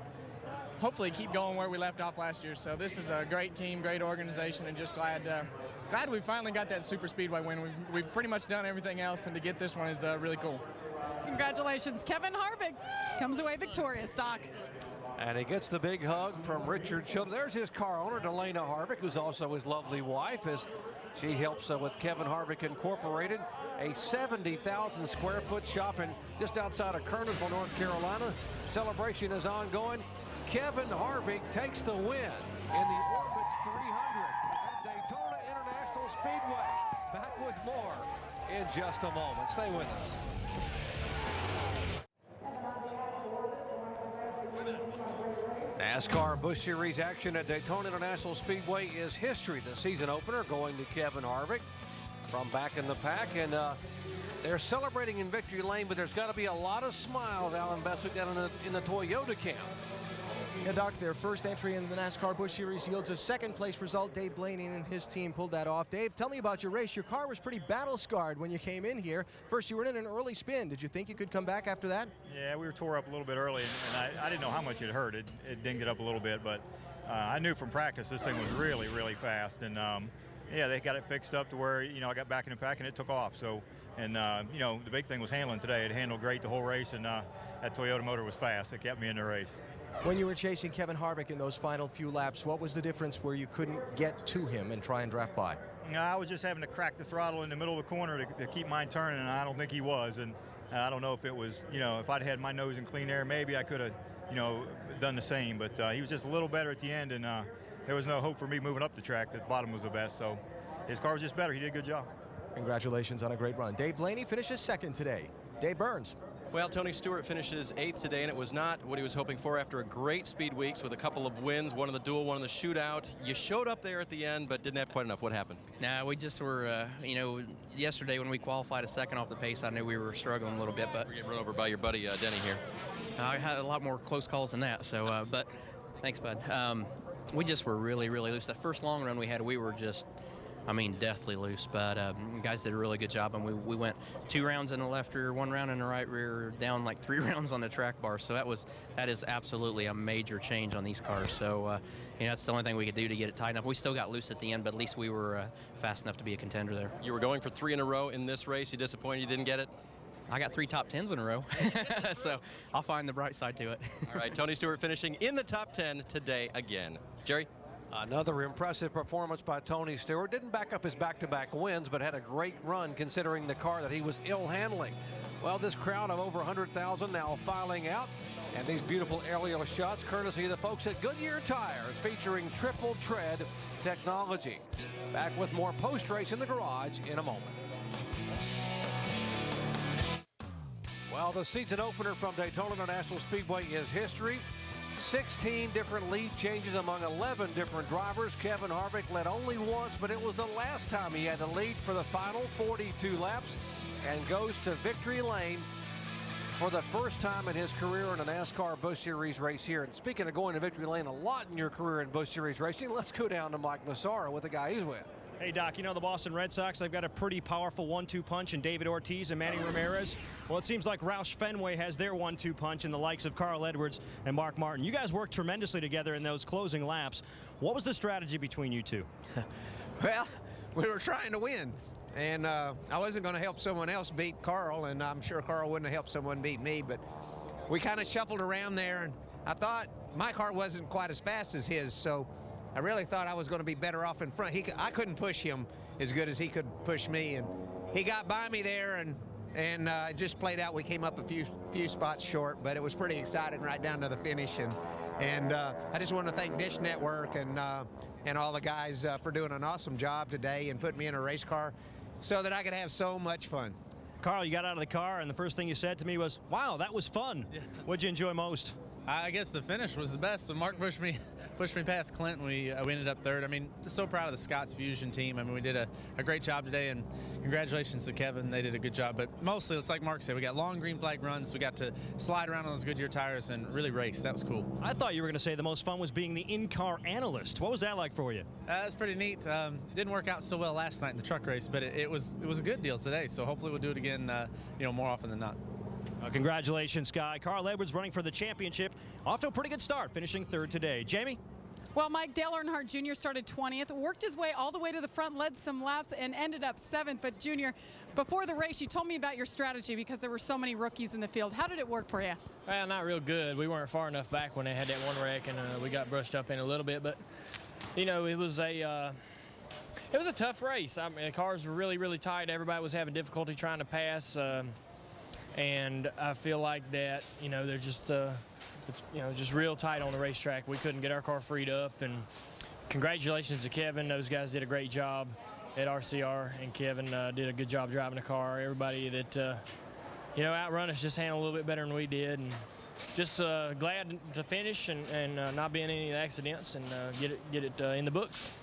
hopefully keep going where we left off last year. So this is a great team, great organization, and just glad we finally got that super speedway win. We've pretty much done everything else, and to get this one is really cool. Congratulations. Kevin Harvick comes away victorious, Doc. And he gets the big hug from Richard Children. There's his car owner, Delana Harvick, who's also his lovely wife, as she helps with Kevin Harvick Incorporated, a 70,000 square foot shop just outside of Kernersville, North Carolina. Celebration is ongoing. Kevin Harvick takes the win in the Orbitz 300 at Daytona International Speedway. Back with more in just a moment. Stay with us. NASCAR Busch Series action at Daytona International Speedway is history. The season opener going to Kevin Harvick from back in the pack, and they're celebrating in Victory Lane, but there's got to be a lot of smiles, Alan Bestwick, down in the Toyota camp. Yeah, Doc, their first entry in the NASCAR Busch Series yields a second-place result. Dave Blaney and his team pulled that off. Dave, tell me about your race. Your car was pretty battle-scarred when you came in here. First, you were in an early spin. Did you think you could come back after that? Yeah, we were tore up a little bit early, and I didn't know how much it hurt. It dinged it up a little bit, but I knew from practice this thing was really, really fast. And, yeah, they got it fixed up to where, you know, I got back in the pack, and it took off. So, and, you know, the big thing was handling today. It handled great the whole race, and that Toyota motor was fast. It kept me in the race. When you were chasing Kevin Harvick in those final few laps, what was the difference where you couldn't get to him and try and draft by? I was just having to crack the throttle in the middle of the corner to keep mine turning, and I don't think he was. And I don't know if it was, you know, if I'd had my nose in clean air, maybe I could have, you know, done the same. But he was just a little better at the end, and there was no hope for me moving up the track. The bottom was the best, so his car was just better. He did a good job. Congratulations on a great run. Dave Blaney finishes second today. Dave Burns. Well, Tony Stewart finishes 8th today, and it was not what he was hoping for after a great speed weeks with a couple of wins, one in the duel, one in the shootout. You showed up there at the end, but didn't have quite enough. What happened? Nah, we just were, you know, yesterday when we qualified a second off the pace, I knew we were struggling a little bit, but... We're getting run over by your buddy Denny here. I had a lot more close calls than that, so, but thanks, bud. We just were really, really loose. That first long run we had, we were just... I mean, deathly loose, but guys did a really good job, and we went 2 rounds in the left rear, 1 round in the right rear, down like 3 rounds on the track bar. So that is absolutely a major change on these cars. So you know, that's the only thing we could do to get it tight enough. We still got loose at the end, but at least we were fast enough to be a contender there. You were going for 3 in a row in this race. You disappointed you didn't get it? I got 3 top 10s in a row, so I'll find the bright side to it. All right, Tony Stewart finishing in the top 10 today again. Jerry? Another impressive performance by Tony Stewart. Didn't back up his back-to-back wins, but had a great run considering the car that he was ill handling. Well, this crowd of over 100,000 now filing out. And these beautiful aerial shots courtesy of the folks at Goodyear Tires, featuring triple tread technology. Back with more post-race in the garage in a moment. Well, the season opener from Daytona International Speedway is history. 16 different lead changes among 11 different drivers. Kevin Harvick led only once, but it was the last time he had to lead for the final 42 laps, and goes to victory lane for the first time in his career in a NASCAR Busch Series race here. And speaking of going to victory lane a lot in your career in Busch Series racing, let's go down to Mike Massaro with the guy he's with. Hey, Doc, you know the Boston Red Sox, they've got a pretty powerful 1-2 punch in David Ortiz and Manny Ramirez. Well, it seems like Roush Fenway has their 1-2 punch in the likes of Carl Edwards and Mark Martin. You guys worked tremendously together in those closing laps. What was the strategy between you two? Well, we were trying to win. And I wasn't going to help someone else beat Carl, and I'm sure Carl wouldn't have helped someone beat me, but we kind of shuffled around there, and I thought my car wasn't quite as fast as his, so I really thought I was going to be better off in front. I couldn't push him as good as he could push me, and he got by me there, and it just played out. We came up a few spots short, but it was pretty exciting right down to the finish, and I just want to thank Dish Network and all the guys for doing an awesome job today and putting me in a race car so that I could have so much fun. Carl, you got out of the car, and the first thing you said to me was, wow, that was fun. Yeah. What'd you enjoy most? I guess the finish was the best. When Mark pushed me past Clinton, we ended up third. I mean, so proud of the Scott's Fusion team. I mean, we did a great job today, and congratulations to Kevin. They did a good job. But mostly, it's like Mark said, we got long green flag runs. We got to slide around on those Goodyear tires and really race. That was cool. I thought you were going to say the most fun was being the in-car analyst. What was that like for you? It was pretty neat. It didn't work out so well last night in the truck race, but it was a good deal today. So hopefully we'll do it again, more often than not. Congratulations, Sky. Carl Edwards running for the championship. Off to a pretty good start, finishing third today. Jamie? Well, Mike, Dale Earnhardt Jr. started 20th, worked his way all the way to the front, led some laps, and ended up 7th. But, Junior, before the race, you told me about your strategy because there were so many rookies in the field. How did it work for you? Well, not real good. We weren't far enough back when they had that one wreck, and we got brushed up in a little bit. But, it was a tough race. I mean, the cars were really, really tight. Everybody was having difficulty trying to pass. And I feel like that, they're just, just real tight on the racetrack. We couldn't get our car freed up. And congratulations to Kevin. Those guys did a great job at RCR, and Kevin did a good job driving the car. Everybody that, outrun us just handled a little bit better than we did. And just glad to finish and not be in any accidents and get it in the books.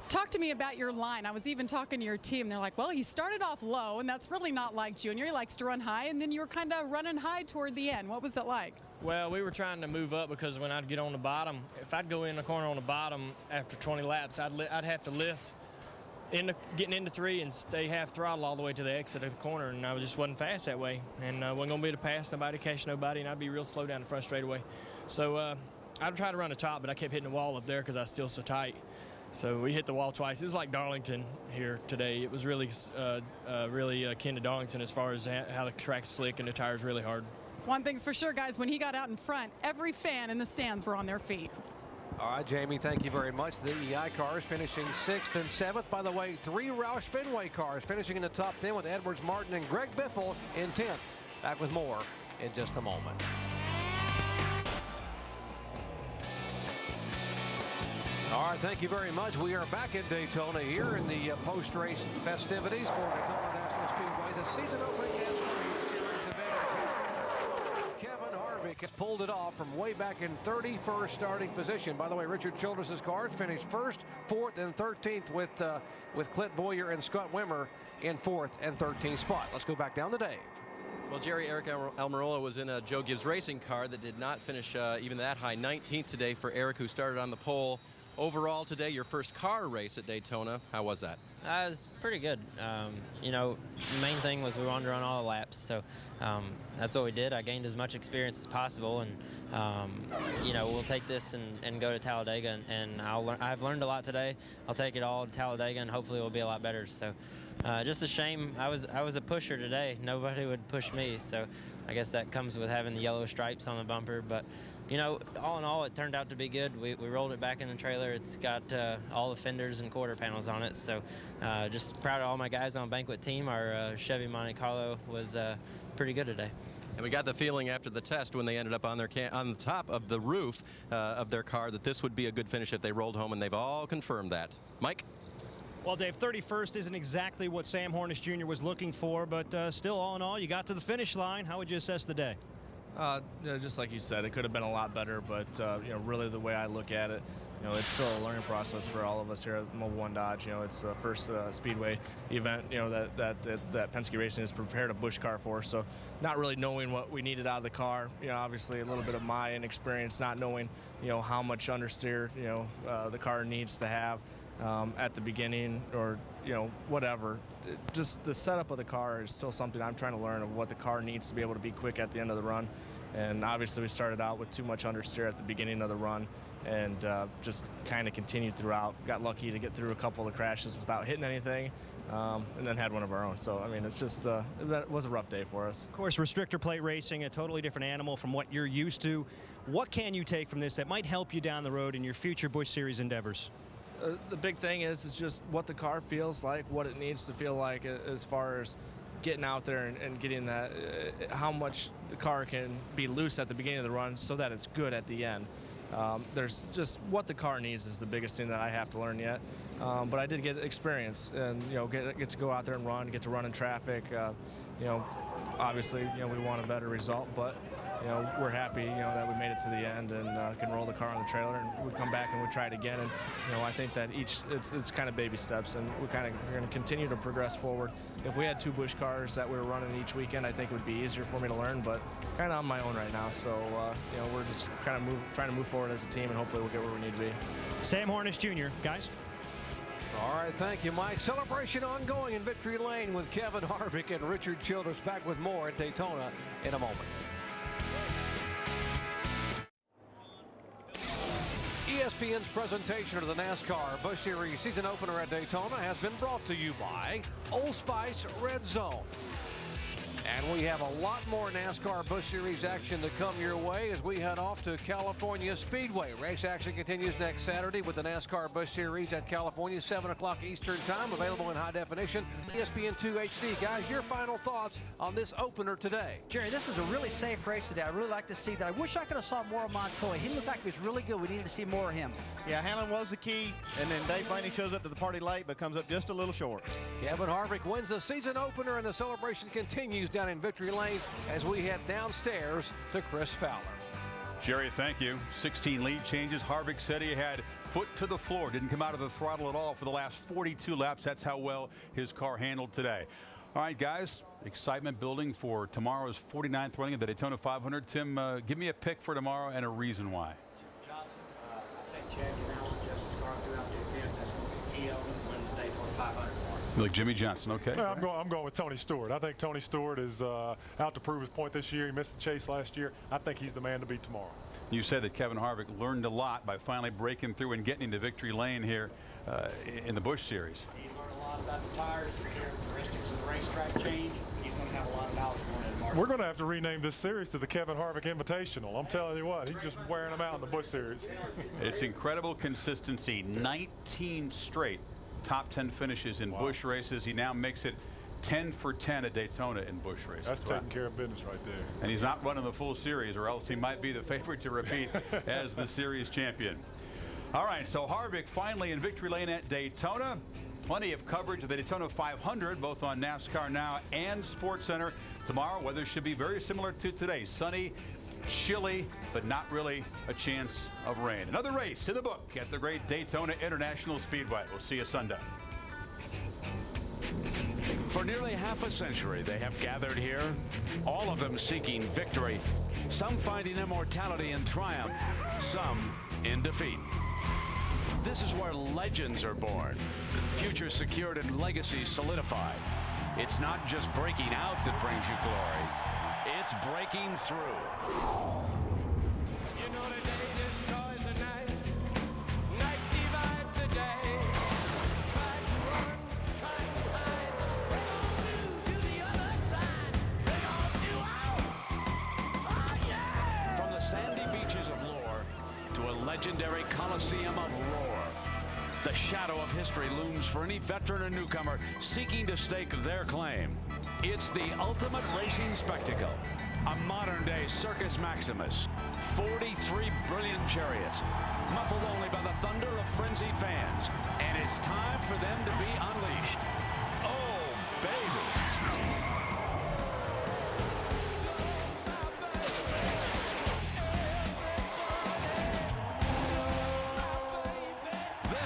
Talk to me about your line. I was even talking to your team. They're like, well, he started off low, and that's really not like Junior. He likes to run high, and then you were kind of running high toward the end. What was it like? Well, we were trying to move up because when I'd get on the bottom, if I'd go in the corner on the bottom after 20 laps, I'd have to lift getting into 3 and stay half throttle all the way to the exit of the corner, and I just wasn't fast that way. And wasn't going to be able to pass nobody, catch nobody, and I'd be real slow down the front straightaway. So I'd try to run the top, but I kept hitting the wall up there because I was still so tight. So we hit the wall twice. It was like Darlington here today. It was really, really akin to Darlington as far as how the track's slick and the tires really hard. One thing's for sure, guys, when he got out in front, every fan in the stands were on their feet. All right, Jamie, thank you very much. The EI cars finishing 6th and 7th. By the way, 3 Roush Fenway cars finishing in the top 10 with Edwards, Martin, and Greg Biffle in 10th. Back with more in just a moment. All right, thank you very much. We are back at Daytona here in the post-race festivities for Daytona National Speedway. The season opening NASCAR Series event. Kevin Harvick has pulled it off from way back in 31st starting position. By the way, Richard Childress' cars finished 1st, 4th, and 13th with Clint Boyer and Scott Wimmer in 4th and 13th spot. Let's go back down to Dave. Well, Jerry, Eric Almirola was in a Joe Gibbs racing car that did not finish even that high. 19th today for Eric, who started on the pole. Overall today, your first car race at Daytona, how was that? It was pretty good. The main thing was we wanted to run all the laps, so that's what we did. I gained as much experience as possible, and we'll take this and go to Talladega, and I've learned a lot today. I'll take it all to Talladega, and hopefully we'll be a lot better. So just a shame. I was a pusher today. Nobody would push me, so I guess that comes with having the yellow stripes on the bumper. But you know, all in all, it turned out to be good. We rolled it back in the trailer. It's got all the fenders and quarter panels on it. So just proud of all my guys on banquet team. Our Chevy Monte Carlo was pretty good today. And we got the feeling after the test when they ended up on their on the top of the roof of their car that this would be a good finish if they rolled home, and they've all confirmed that. Mike? Well, Dave, 31st isn't exactly what Sam Hornish Jr. was looking for, but still, all in all, you got to the finish line. How would you assess the day? Just like you said, it could have been a lot better, but you know, really the way I look at it, you know, it's still a learning process for all of us here at Mobile One Dodge. You know, it's the first Speedway event, you know, that Penske Racing has prepared a Busch car for. So, not really knowing what we needed out of the car. You know, obviously a little bit of my inexperience, not knowing, you know, how much understeer, you know, the car needs to have at the beginning, or you know, whatever. Just the setup of the car is still something I'm trying to learn, of what the car needs to be able to be quick at the end of the run. And obviously we started out with too much understeer at the beginning of the run, and just kind of continued throughout. Got lucky to get through a couple of crashes without hitting anything, and then had one of our own. So I mean, it's just it was a rough day for us. Of course, restrictor plate racing, a totally different animal from what you're used to. What can you take from this that might help you down the road in your future Busch Series endeavors? The big thing is just what the car feels like, what it needs to feel like, as far as getting out there and getting that, how much the car can be loose at the beginning of the run so that it's good at the end. There's just what the car needs is the biggest thing that I have to learn yet. But I did get experience, and you know, get to go out there and run, get to run in traffic. You know, obviously, you know, we want a better result, but you know, we're happy, you know, that we made it to the end and can roll the car on the trailer, and we come back and we try it again. And you know, I think that it's kind of baby steps, and we're going to continue to progress forward. If we had two Busch cars that we were running each weekend, I think it would be easier for me to learn, but kind of on my own right now. So you know, we're just kind of trying to move forward as a team, and hopefully we'll get where we need to be. Sam Hornish Jr., guys. All right, thank you, Mike. Celebration ongoing in Victory Lane with Kevin Harvick and Richard Childress. Back with more at Daytona in a moment. ESPN's presentation of the NASCAR Busch Series season opener at Daytona has been brought to you by Old Spice Red Zone. And we have a lot more NASCAR Busch Series action to come your way as we head off to California Speedway. Race action continues next Saturday with the NASCAR Busch Series at California, 7 o'clock Eastern Time, available in high definition, ESPN2 HD. Guys, your final thoughts on this opener today? Jerry, this was a really safe race today. I really like to see that. I wish I could have saw more of Montoya. He looked like he was really good. We needed to see more of him. Yeah, Hamlin was the key, and then Dave Blaney shows up to the party late, but comes up just a little short. Kevin Harvick wins the season opener, and the celebration continues down in Victory Lane as we head downstairs to Chris Fowler. Jerry, thank you. 16 lead changes. Harvick said he had foot to the floor, didn't come out of the throttle at all for the last 42 laps. That's how well his car handled today. All right, guys, excitement building for tomorrow's 49th running of the Daytona 500. Tim, give me a pick for tomorrow and a reason why. Johnson, I think Chad Brown suggests his car throughout the event. That's going to be key on to win the Daytona 500. You like Jimmy Johnson, okay? Yeah, I'm going with Tony Stewart. I think Tony Stewart is out to prove his point this year. He missed the chase last year. I think he's the man to beat tomorrow. You said that Kevin Harvick learned a lot by finally breaking through and getting into victory lane here in the Busch Series. He learned a lot about the tires, the characteristics of the racetrack change. He's going to have a lot of knowledge going into March. We're going to have to rename this series to the Kevin Harvick Invitational. I'm telling you what, he's just wearing them out in the Busch Series. It's incredible consistency. 19 straight top 10 finishes in Busch races. He now makes it 10 for 10 at Daytona in Busch races. That's taking care of business right there. And he's not running the full series, or else he might be the favorite to repeat as the series champion. All right, so Harvick finally in victory lane at Daytona. Plenty of coverage of the Daytona 500, both on NASCAR Now and SportsCenter. Tomorrow, weather should be very similar to today. Sunny, chilly, but not really a chance of rain. Another race in the book at the great Daytona International Speedway. We'll see you Sunday. For nearly half a century, they have gathered here, all of them seeking victory, some finding immortality in triumph, some in defeat. This is where legends are born, futures secured and legacies solidified. It's not just breaking out that brings you glory, it's breaking through. You know the day destroys the night, night divides the day. Try to run, try to hide, legendary Coliseum of Roar. The shadow of history looms for any veteran or newcomer seeking to stake their claim. It's the ultimate racing spectacle. A modern-day Circus Maximus. 43 brilliant chariots, muffled only by the thunder of frenzied fans. And it's time for them to be unleashed. Oh, baby.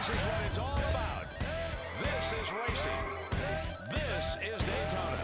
This is what it's all about. This is racing. This is Daytona.